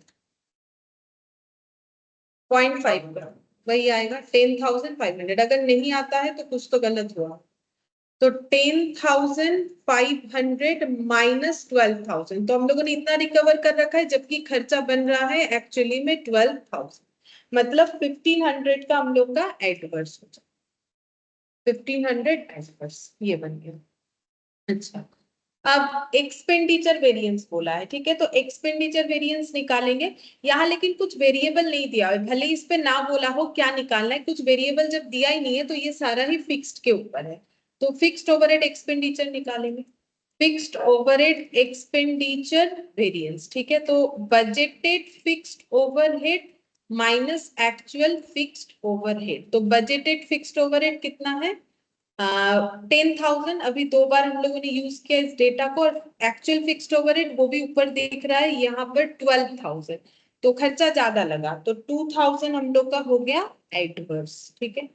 0.5 का वही आएगा 10,500। अगर नहीं आता है तो कुछ तो गलत हुआ। तो 10,500 माइनस 12,000, तो हम लोगों ने इतना रिकवर कर रखा है, जबकि खर्चा बन रहा है एक्चुअली में 12,000। मतलब 1,500 का हम लोग का एडवर्स हो जाए, 1,500 एडवर्स ये बन गया। अच्छा, अब एक्सपेंडिचर वेरिएंस बोला है, ठीक है, तो एक्सपेंडिचर वेरिएंस निकालेंगे। यहाँ लेकिन कुछ वेरिएबल नहीं दिया है, भले इस पे ना बोला हो क्या निकालना है, कुछ वेरिएबल जब दिया ही नहीं है तो ये सारा ही फिक्स्ड के ऊपर है। तो फिक्स्ड ओवरहेड एक्सपेंडिचर निकालेंगे, फिक्स्ड ओवरहेड एक्सपेंडिचर वेरिएंस, ठीक है। तो budgeted fixed overhead minus actual fixed overhead, तो बजटेड फिक्स्ड ओवरहेड कितना है 10,000। अभी 2 बार हम लोगों ने यूज किया इस डेटा को, और एक्चुअल फिक्स्ड ओवरहेड वो भी ऊपर दिख रहा है यहाँ पर 12,000। तो खर्चा ज्यादा लगा, तो 2,000 हम लोग का हो गया एडवर्स, ठीक है।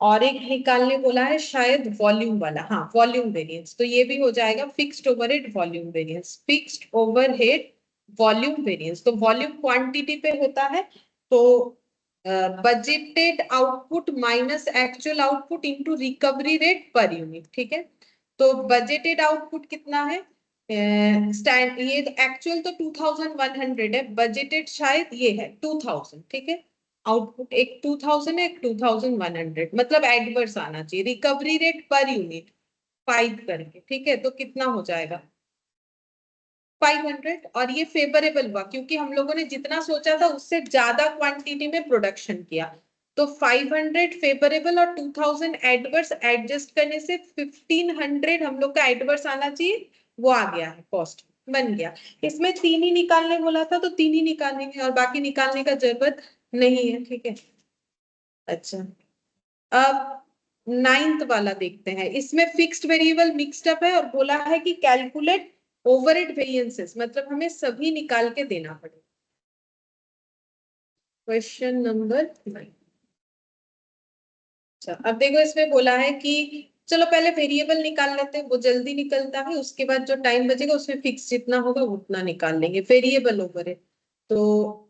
और एक निकालने बोला है शायद वॉल्यूम वाला, हाँ वॉल्यूम वेरिएंस, तो ये भी हो जाएगा fixed overhead volume variance, fixed overhead volume variance. तो वॉल्यूम क्वांटिटी पे होता है, तो budgeted output minus actual output into recovery rate per unit, ठीक है। तो बजटेड आउटपुट कितना है स्टैंड, ये एक्चुअल तो 2,100 है, बजटेड शायद ये है 2,000, ठीक है। आउटपुट एक 2,000 है, एक 2,100, मतलब एडवर्स आना चाहिए। रिकवरी रेट पर यूनिट 5 करके, ठीक है, तो कितना हो जाएगा 500। और ये फेवरेबल हुआ क्योंकि हम लोगों ने जितना सोचा था उससे ज्यादा क्वांटिटी में प्रोडक्शन किया। तो 500 फेवरेबल और 2,000 एडवर्स, एडजस्ट करने से 1,500 हम लोग का एडवर्स आना चाहिए, वो आ गया है, कॉस्ट बन गया। इसमें 3 ही निकालने बोला था तो 3 ही निकालेंगे, और बाकी निकालने का जरूरत नहीं है, ठीक है। अच्छा, अब 9th वाला देखते हैं। इसमें फिक्स्ड वेरिएबल मिक्स्ड अप है और बोला है कि कैलकुलेट ओवरहेड वेरिएंसेस, मतलब हमें सभी निकाल के देना पड़ेगा। Question number 9। अच्छा, अब देखो इसमें बोला है कि चलो पहले वेरिएबल निकाल लेते हैं, वो जल्दी निकलता है, उसके बाद जो टाइम बचेगा उसमें फिक्स जितना होगा उतना निकाल लेंगे। वेरिएबल ओवरहेड, तो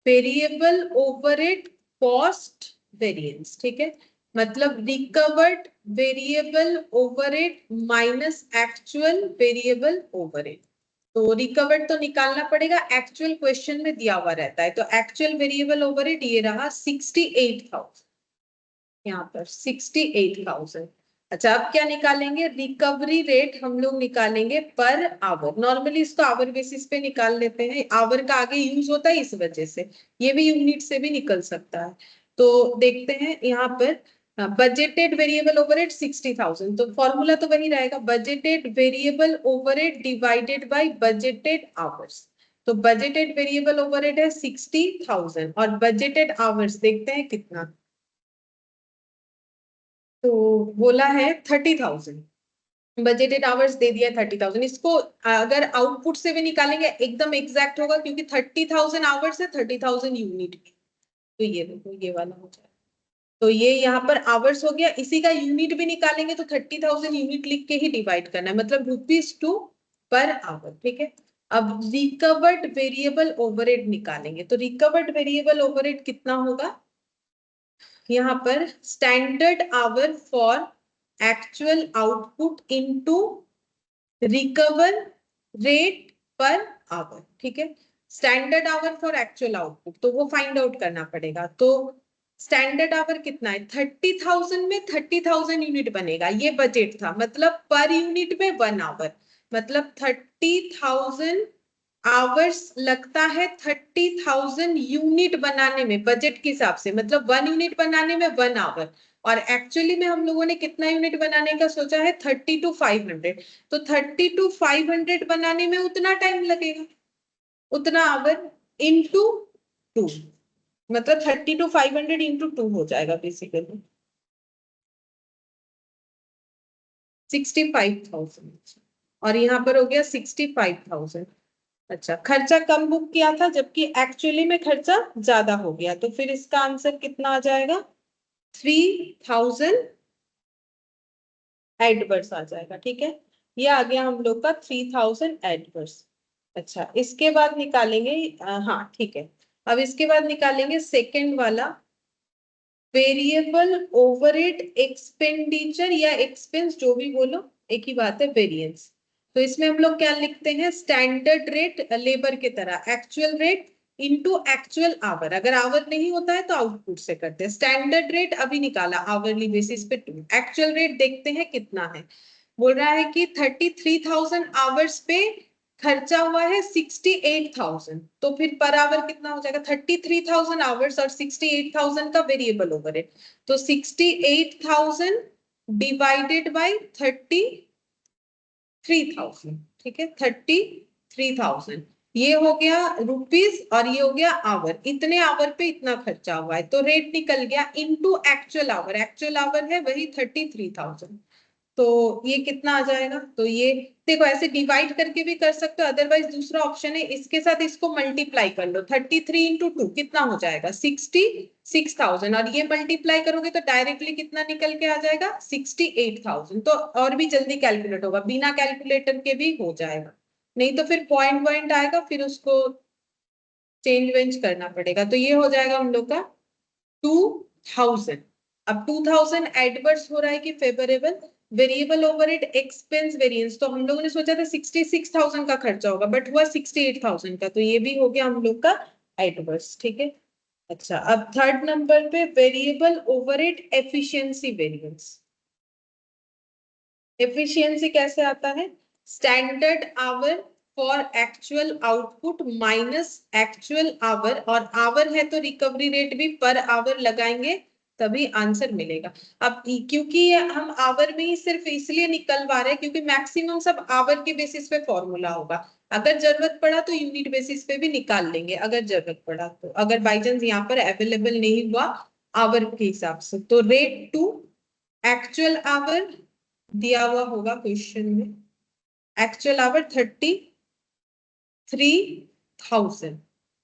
वेरिएबल ओवरहेड कॉस्ट वेरिएंस, ठीक है, मतलब recovered variable overhead minus actual variable overhead. तो रिकवर्ड तो निकालना पड़ेगा, एक्चुअल क्वेश्चन में दिया हुआ रहता है। तो एक्चुअल वेरिएबल ओवरहेड ये रहा 68,000, यहाँ पर 68,000। अच्छा, अब क्या निकालेंगे, रिकवरी रेट हम लोग निकालेंगे पर आवर। नॉर्मली इसको आवर बेसिस पे निकाल लेते हैं, आवर का आगे यूज होता है इस वजह से, ये भी यूनिट से भी निकल सकता है। तो देखते हैं यहाँ पर बजटेड वेरिएबल ओवरहेड 60,000, तो फॉर्मूला तो वही रहेगा, budgeted variable overhead divided by budgeted hours. तो बजटेड वेरिएबल ओवरहेड है 60,000 और बजटेड आवर्स देखते हैं कितना, तो बोला है 30,000। बजटेड आवर्स दे दिया 30,000। इसको अगर आउटपुट से भी निकालेंगे एकदम एग्जैक्ट होगा, क्योंकि 30,000 आवर्स है, 30,000 यूनिट। तो ये देखो ये वाला हो जाए, तो ये यहाँ पर आवर्स हो गया, इसी का यूनिट भी निकालेंगे तो 30,000 यूनिट लिख के ही डिवाइड करना है, मतलब ₹2 पर आवर, ठीक है। अब रिकवर्ड वेरिएबल ओवरहेड निकालेंगे, तो रिकवर्ड वेरिएबल ओवरहेड कितना होगा, यहाँ पर standard hour for actual output into recover rate per hour, ठीक है। Standard hour for actual output, तो वो फाइंड आउट करना पड़ेगा। तो स्टैंडर्ड आवर कितना है 30,000 में 30,000 यूनिट बनेगा, ये बजट था, मतलब पर यूनिट में 1 आवर, मतलब 30,000 आवर्स लगता है 30,000 यूनिट बनाने में बजट के हिसाब से, मतलब 1 यूनिट बनाने में 1 आवर। और एक्चुअली में हम लोगों ने कितना यूनिट बनाने का सोचा है 30 to 500, तो 30 to 500 बनाने में उतना टाइम लगेगा, उतना आवर इंटू 2, मतलब 30 to 500 इंटू 2 हो जाएगा बेसिकली 65,000। और यहाँ पर हो गया 65,000। अच्छा, खर्चा कम बुक किया था जबकि एक्चुअली में खर्चा ज्यादा हो गया, तो फिर इसका आंसर कितना आ जाएगा 3,000 एडवर्स आ जाएगा, ठीक है। ये आ गया हम लोग का 3,000 एडवर्स। अच्छा, इसके बाद निकालेंगे हाँ ठीक है, अब इसके बाद निकालेंगे सेकेंड वाला, वेरिएबल ओवरहेड एक्सपेंडिचर या एक्सपेंस, जो भी बोलो एक ही बात है, वेरिएंस। तो इसमें हम लोग क्या लिखते हैं, स्टैंडर्ड रेट लेबर के तरह, actual rate into actual our. अगर आवर नहीं होता है तो आउटपुट से करते हैं। स्टैंडर्ड रेट अभी निकाला आवरली बेसिस पे 2, एक्चुअल रेट देखते हैं कितना है। बोल रहा है कि 33,000 आवर्स पे खर्चा हुआ है 68,000, तो फिर पर आवर कितना हो जाएगा, 33,000 आवर्स और 68,000 का वेरिएबल ओवरहेड, तो 68,000 डिवाइडेड बाय 33,000, ठीक है, 33,000, ये हो गया रुपीस और ये हो गया आवर। इतने आवर पे इतना खर्चा हुआ है, तो रेट निकल गया into actual our. Actual our है वही 33,000, तो ये कितना आ जाएगा, तो ये देखो ऐसे डिवाइड करके भी कर सकते हो, अदरवाइज दूसरा ऑप्शन है इसके साथ इसको मल्टीप्लाई कर लो, 33 इंटू 2 कितना हो जाएगा 66,000, और ये मल्टीप्लाई करोगे तो डायरेक्टली कितना निकल के आ जाएगा 68,000। तो और भी जल्दी कैलकुलेट होगा, बिना कैलकुलेटर के भी हो जाएगा, नहीं तो फिर पॉइंट पॉइंट आएगा, फिर उसको चेंज वेंज करना पड़ेगा। तो ये हो जाएगा हम लोग का 2000। अब 2000 एडवर्स हो रहा है कि favourable, variable overhead expense variance, तो हम लोगों ने सोचा था 66,000 का खर्चा होगा, बट हुआ 68,000 का, तो ये भी हो गया हम लोग का एडवर्स, ठीक है। अच्छा, अब थर्ड नंबर पे variable overhead efficiency variance. Efficiency कैसे आता है, standard hour for actual output minus actual our, और आवर है तो रिकवरी रेट भी पर आवर लगाएंगे तभी आंसर मिलेगा। अब क्योंकि हम आवर में ही सिर्फ इसलिए निकलवा रहे हैं क्योंकि मैक्सिमम सब आवर के बेसिस पे फॉर्मूला होगा, अगर जरूरत पड़ा तो यूनिट बेसिस पे भी निकाल लेंगे अगर जरूरत पड़ा तो, अगर बाई चांस यहाँ पर अवेलेबल नहीं हुआ आवर के हिसाब से। तो रेट टू एक्चुअल आवर दिया हुआ होगा क्वेश्चन में, एक्चुअल आवर 33,000,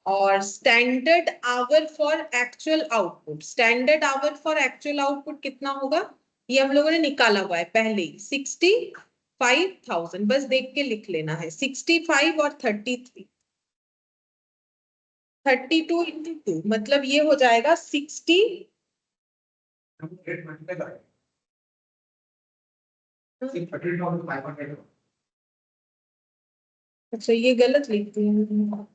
और standard hour for actual output, standard hour for actual output कितना होगा, ये हम लोगों ने निकाला हुआ है पहले ही, 65,000, बस देख के लिख लेना है, 65 और 33, 32 इंटू 2 मतलब ये हो जाएगा 60। अच्छा ये गलत लिख दिया,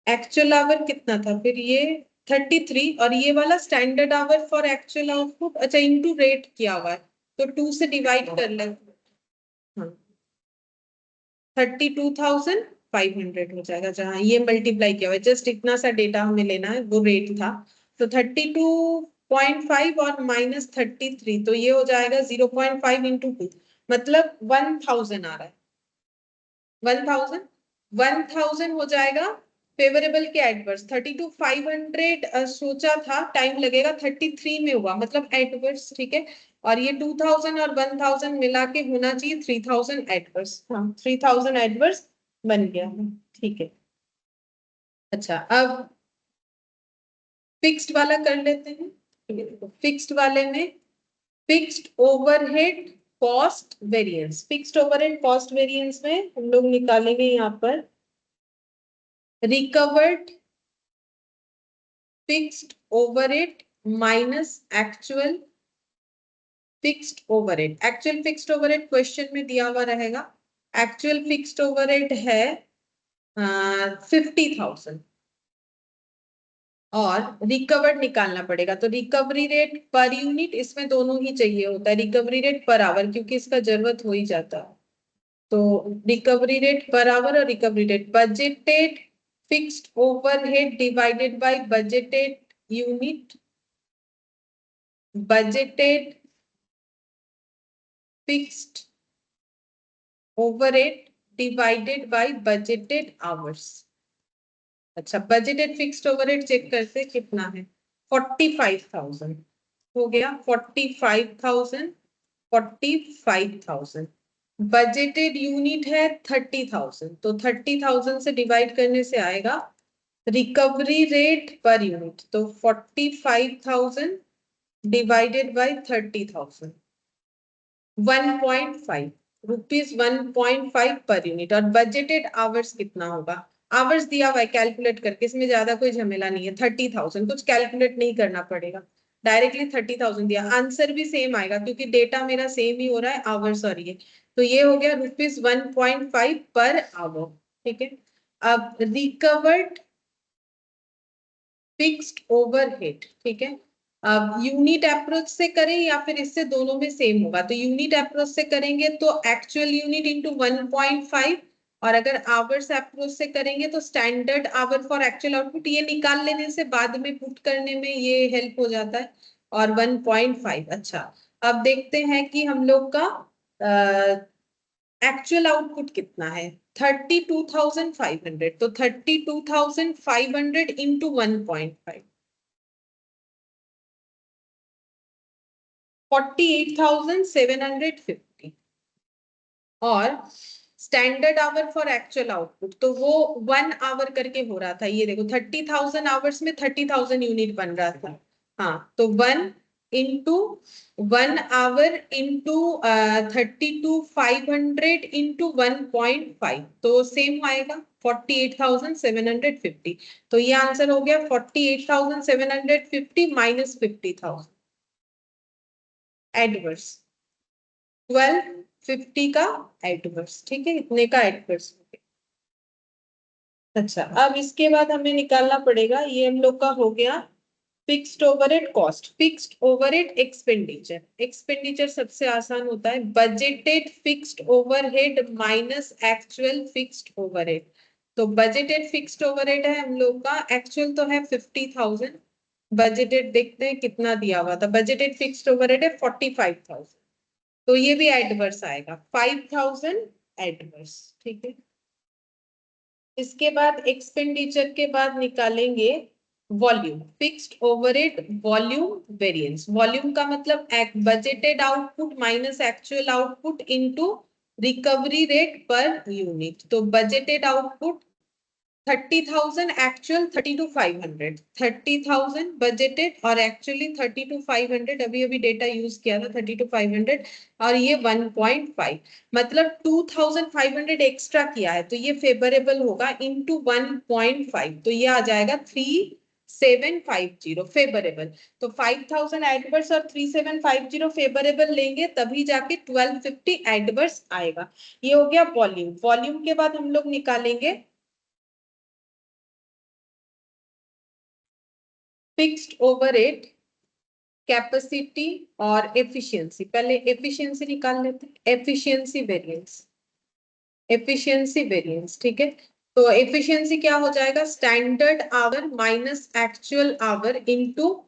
एक्चुअल आवर कितना था फिर, ये 33 और ये वाला standard hour for actual output, अच्छा इनटू रेट किया हुआ है तो 2 से डिवाइड कर ले, हाँ 32,500 हो जाएगा, जहाँ ये मल्टीप्लाई किया हुआ है, जस्ट इतना सा डेटा हमें लेना है, वो रेट था। तो 32.5 और माइनस 33, तो ये हो जाएगा 0.5 इंटू 2, मतलब 1000 आ रहा है, 1000, 1000 हो जाएगा फेवरेबल के एडवर्स। 32,500 सोचा था टाइम लगेगा, 33 में हुआ मतलब एडवर्स, ठीक है। और ये 2000 और 1000 मिला के होना चाहिए 3000 एडवर्स, हाँ 3000 एडवर्स बन गया, ठीक है। अच्छा अब फिक्स्ड वाला कर लेते हैं, फिक्स्ड वाले में fixed overhead cost variance, fixed overhead cost variance में हम लोग निकालेंगे यहाँ पर recovered fixed overhead minus actual fixed overhead. Actual fixed overhead question में दिया हुआ रहेगा, एक्चुअल फिक्स्ड ओवरहेड है 50,000 और रिकवर्ड निकालना पड़ेगा, तो रिकवरी रेट पर यूनिट, इसमें दोनों ही चाहिए होता है, रिकवरी रेट पर आवर क्योंकि इसका जरूरत हो ही जाता है, तो रिकवरी रेट पर आवर और recovery rate, budgeted fixed overhead divided by budgeted unit, budgeted fixed overhead divided by budgeted hours. अच्छा बजटेड फिक्स्ड ओवरहेड चेक करते कितना है, 45,000 हो गया, 45,000, 45,000, बजटेड यूनिट है 30,000, तो 30,000 से डिवाइड करने से आएगा रिकवरी रेट पर यूनिट, तो 45,000 divided by 30,000, 1.5 rupees, 1.5 per unit, और बजटेड आवर्स कितना होगा, आवर्स दिया हुआ है कैलकुलेट करके, इसमें ज्यादा कोई झमेला नहीं है। 30,000, कुछ कैलकुलेट नहीं करना पड़ेगा, डायरेक्टली 30,000 दिया, आंसर भी सेम आएगा क्योंकि डेटा मेरा सेम ही हो रहा है, आवर्स और ये। तो ये हो गया ₹1.5 पर आवर। ठीक है, अब रिकवर्ड फिक्स्ड ओवरहेड। ठीक है, अब यूनिट अप्रोच से करें या फिर इससे, दोनों में सेम होगा। तो यूनिट अप्रोच से करेंगे तो एक्चुअल यूनिट इंटू 1.5, और अगर आवर्स अप्रोच से करेंगे तो standard hour for actual output, ये निकाल लेने से बाद में पुट करने में ये हेल्प हो जाता है, और 1.5। अच्छा, अब देखते हैं कि हम लोग का एक्चुअल आउटपुट कितना है। 32,500, तो 32,500 इंटू 1.5, 48,750। और standard hour for actual output, तो वो 1 आवर करके हो रहा था। ये देखो 30,000 आवर्स में 30,000 यूनिट बन रहा था। हाँ, तो 1 इंटू 1 आवर इंटू 32,500 इंटू 1.5, तो सेम आएगा 48,750। तो ये आंसर हो गया 48,750 माइनस 50,000, एडवर्स 1250 का एडवर्स। ठीक है, इतने का एडवर्स हो गया। अच्छा, अब इसके बाद हमें निकालना पड़ेगा, ये हम लोग का हो गया fixed overhead cost, fixed overhead expenditure. Expenditure सबसे आसान होता है, budgeted fixed overhead minus actual fixed overhead. तो बजटेड फिक्स्ड ओवरहेड है हम लोग का, एक्चुअल तो है 50,000, बजटेड देखते हैं कितना दिया हुआ था। बजटेड फिक्स्ड ओवरहेड है 45,000, तो ये भी एडवर्स आएगा, 5,000 एडवर्स। ठीक है, इसके बाद एक्सपेंडिचर के बाद निकालेंगे volume, fixed overhead volume variance. Volume का मतलब budgeted output minus actual output into recovery rate per unit. तो बजटेड आउटपुट 30,000, एक्चुअल 32,500, 30,000 बजटेड और एक्चुअली 32,500, अभी अभी डेटा यूज किया था 32,500, और ये 1.5, मतलब 2,500 एक्स्ट्रा किया है, तो ये फेवरेबल होगा इंटू 1.5, तो ये आ जाएगा 3,750 फेवरेबल। तो 5,000 एडवर्स और 3,750 फेवरेबल लेंगे तभी जाके 1,250 एडवर्स आएगा। ये हो गया वॉल्यूम। वॉल्यूम के बाद हम लोग निकालेंगे फिक्स्ड ओवरहेड कैपेसिटी और एफिशिएंसी। पहले एफिशिएंसी निकाल लेते हैं, एफिशिएंसी वेरिएंस, एफिशिएंसी वेरिएंस। ठीक है, तो एफिशिएंसी क्या हो जाएगा, standard our minus actual our into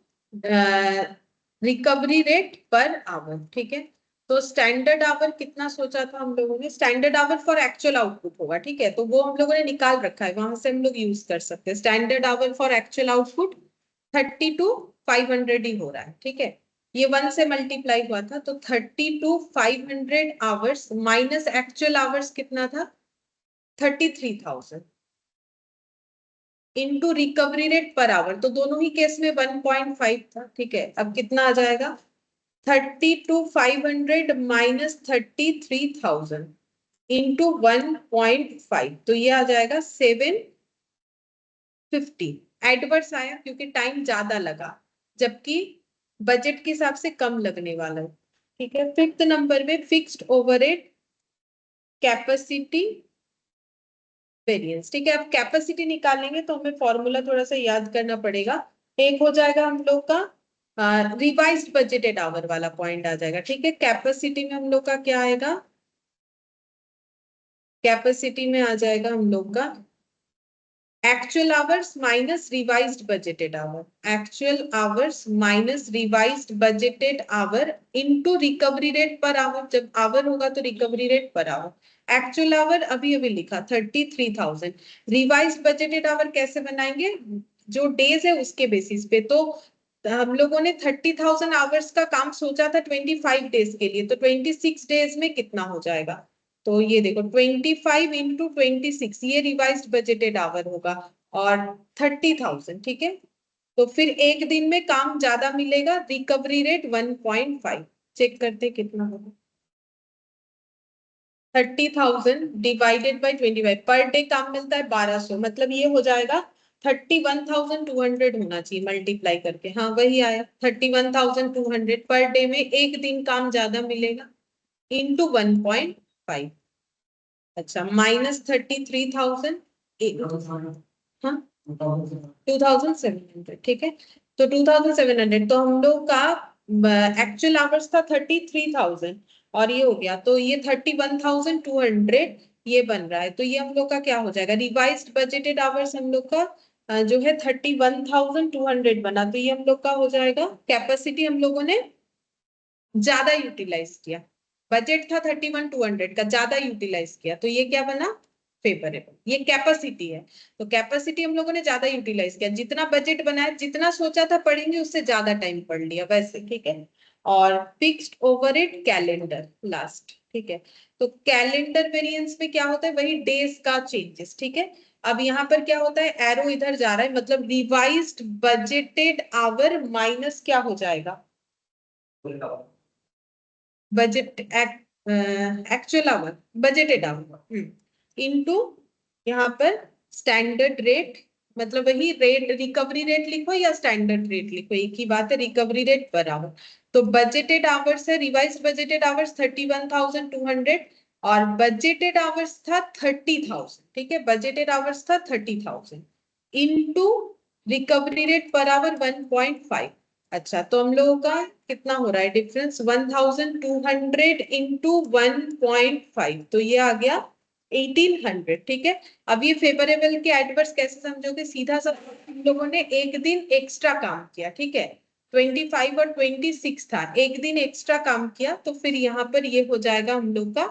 recovery rate per hour. ठीक है, तो स्टैंडर्ड आवर कितना सोचा था हम लोगों ने, standard hour for actual output होगा। ठीक है, तो वो हम लोगों ने निकाल रखा है, वहां से हम लोग यूज कर सकते हैं। Standard hour for actual output 32,500 ही हो रहा है। ठीक है, ये 1 से मल्टीप्लाई हुआ था, तो 32,500 आवर्स माइनस एक्चुअल आवर्स कितना था, 33,000 into recovery rate per our, तो दोनों ही केस में 1.5 था। ठीक है, अब कितना आ जाएगा, 32,500 माइनस 33,000 इंटू 1.5, तो ये आ जाएगा 750। एडवर्स आया क्योंकि टाइम ज्यादा लगा, जबकि बजट के हिसाब से कम लगने वाला है। ठीक है, फिफ्थ नंबर में फिक्स्ड ओवरहेड कैपेसिटी वेरिएंस। ठीक है, अब कैपेसिटी निकालेंगे तो हमें फॉर्मूला थोड़ा सा याद करना पड़ेगा। एक हो जाएगा हम लोग का रिवाइज्ड बजटेड आवर वाला पॉइंट आ जाएगा। ठीक है, कैपेसिटी में हम लोग का क्या आएगा, कैपेसिटी में आ जाएगा हम लोग का actual hours minus revised budgeted hour, actual hours minus revised budgeted hour into recovery rate per hour. जब आवर होगा तो recovery rate per hour. Actual hour अभी अभी लिखा 33,000, रिवाइज्ड बजटेड आवर कैसे बनाएंगे, जो डेज है उसके बेसिस पे। तो हम लोगों ने 30,000 आवर्स का काम सोचा था 25 डेज के लिए, तो 26 डेज में कितना हो जाएगा, तो ये देखो 25 इंटू 26, ये रिवाइज्ड बजटेड आवर होगा, और 30,000। ठीक है, तो फिर एक दिन में काम ज्यादा मिलेगा, रिकवरी रेट 1.5, चेक करते कितना होगा। 30,000 डिवाइडेड बाई 25, पर डे काम मिलता है 1200, मतलब ये हो जाएगा 31,200 होना चाहिए मल्टीप्लाई करके। हाँ वही आया 31,200 पर डे में एक दिन काम ज्यादा मिलेगा इंटू 1.5। अच्छा माइनस 33,000, हाँ 2,700, ठीक है। तो 2,700, तो हम लोग का एक्चुअल आवर्स था 33,000 और ये हो गया, तो ये 31,200 ये बन रहा है। तो ये हम लोग का क्या हो जाएगा, रिवाइज्ड बजटेड आवर्स हम लोग का जो है 31,200 बना। तो ये हम लोग का हो जाएगा कैपेसिटी हम लोगों ने ज्यादा यूटिलाइज किया, बजट था 31,200 का, ज्यादा यूटिलाइज किया, तो ये क्या बना, फेवरेबल। ये कैपेसिटी है, तो कैपेसिटी हम लोगों ने ज्यादा यूटिलाइज किया, जितना बजट बनाया, जितना सोचा था पढ़ेंगे उससे ज्यादा टाइम पढ़ लिया वैसे, ठीक है। और फिक्स्ड ओवरहेड कैलेंडर लास्ट, ठीक है। तो कैलेंडर वेरिएंस में क्या होता है, वही डेज का चेंजेस, ठीक है। अब यहाँ पर क्या होता है, एरो इधर जा रहा है, मतलब रिवाइज्ड बजटेड आवर माइनस क्या हो जाएगा, budget actual our, budgeted hour into यहाँ पर स्टैंडर्ड रेट, मतलब वही रेट, रिकवरी रेट लिखो या स्टैंडर्ड रेट लिखो, एक ही बात है, रिकवरी रेट पर आवर। तो बजटेड आवर्स है, रिवाइज बजटेड आवर्स 31,200 और बजटेड आवर्स था 30,000, ठीक है। बजटेड आवर्स था 30,000 into recovery rate per our 1.5। अच्छा तो हम लोगों का कितना हो रहा है डिफरेंस, 1,200 इंटू 1.5, तो ये आ गया 1,800, ठीक है। अब ये फेवरेबल के एडवर्स कैसे समझोगे, सीधा सा हम लोगों ने एक दिन एक्स्ट्रा काम किया, ठीक है। 25 और 26 था, एक दिन एक्स्ट्रा काम किया, तो फिर यहाँ पर ये हो जाएगा हम लोग का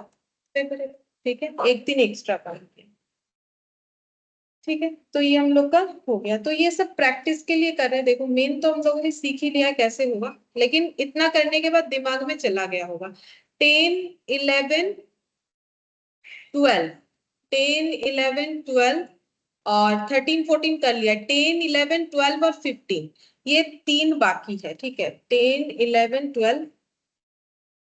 फेवरेबल, ठीक है, एक दिन एक्स्ट्रा काम किया, ठीक है। तो ये हम लोग का हो गया। तो ये सब प्रैक्टिस के लिए कर रहे हैं, देखो मेन तो हम लोगों ने सीख ही लिया कैसे होगा, लेकिन इतना करने के बाद दिमाग में चला गया होगा। 10, 11, 12, 10, 11, 12 और 13, 14 कर लिया, 10, 11, 12 और 15, ये तीन बाकी है, ठीक है। 10, 11, 12,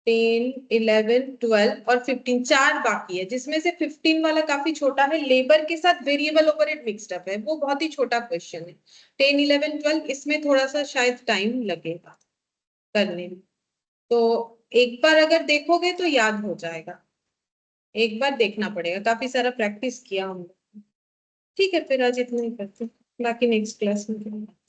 10, 11, 12 और 15, चार बाकी है, जिसमें से 15 वाला काफी छोटा है, लेबर के साथ वेरिएबल ओवरहेड मिक्स्ड अप है, वो बहुत ही छोटा क्वेश्चन है। 10, 11, 12 इसमें थोड़ा सा शायद टाइम लगेगा करने में, तो एक बार अगर देखोगे तो याद हो जाएगा, एक बार देखना पड़ेगा, काफी सारा प्रैक्टिस किया हम लोग। ठीक है फिर आज इतना ही करते हैं, बाकी नेक्स्ट क्लास में करेंगे।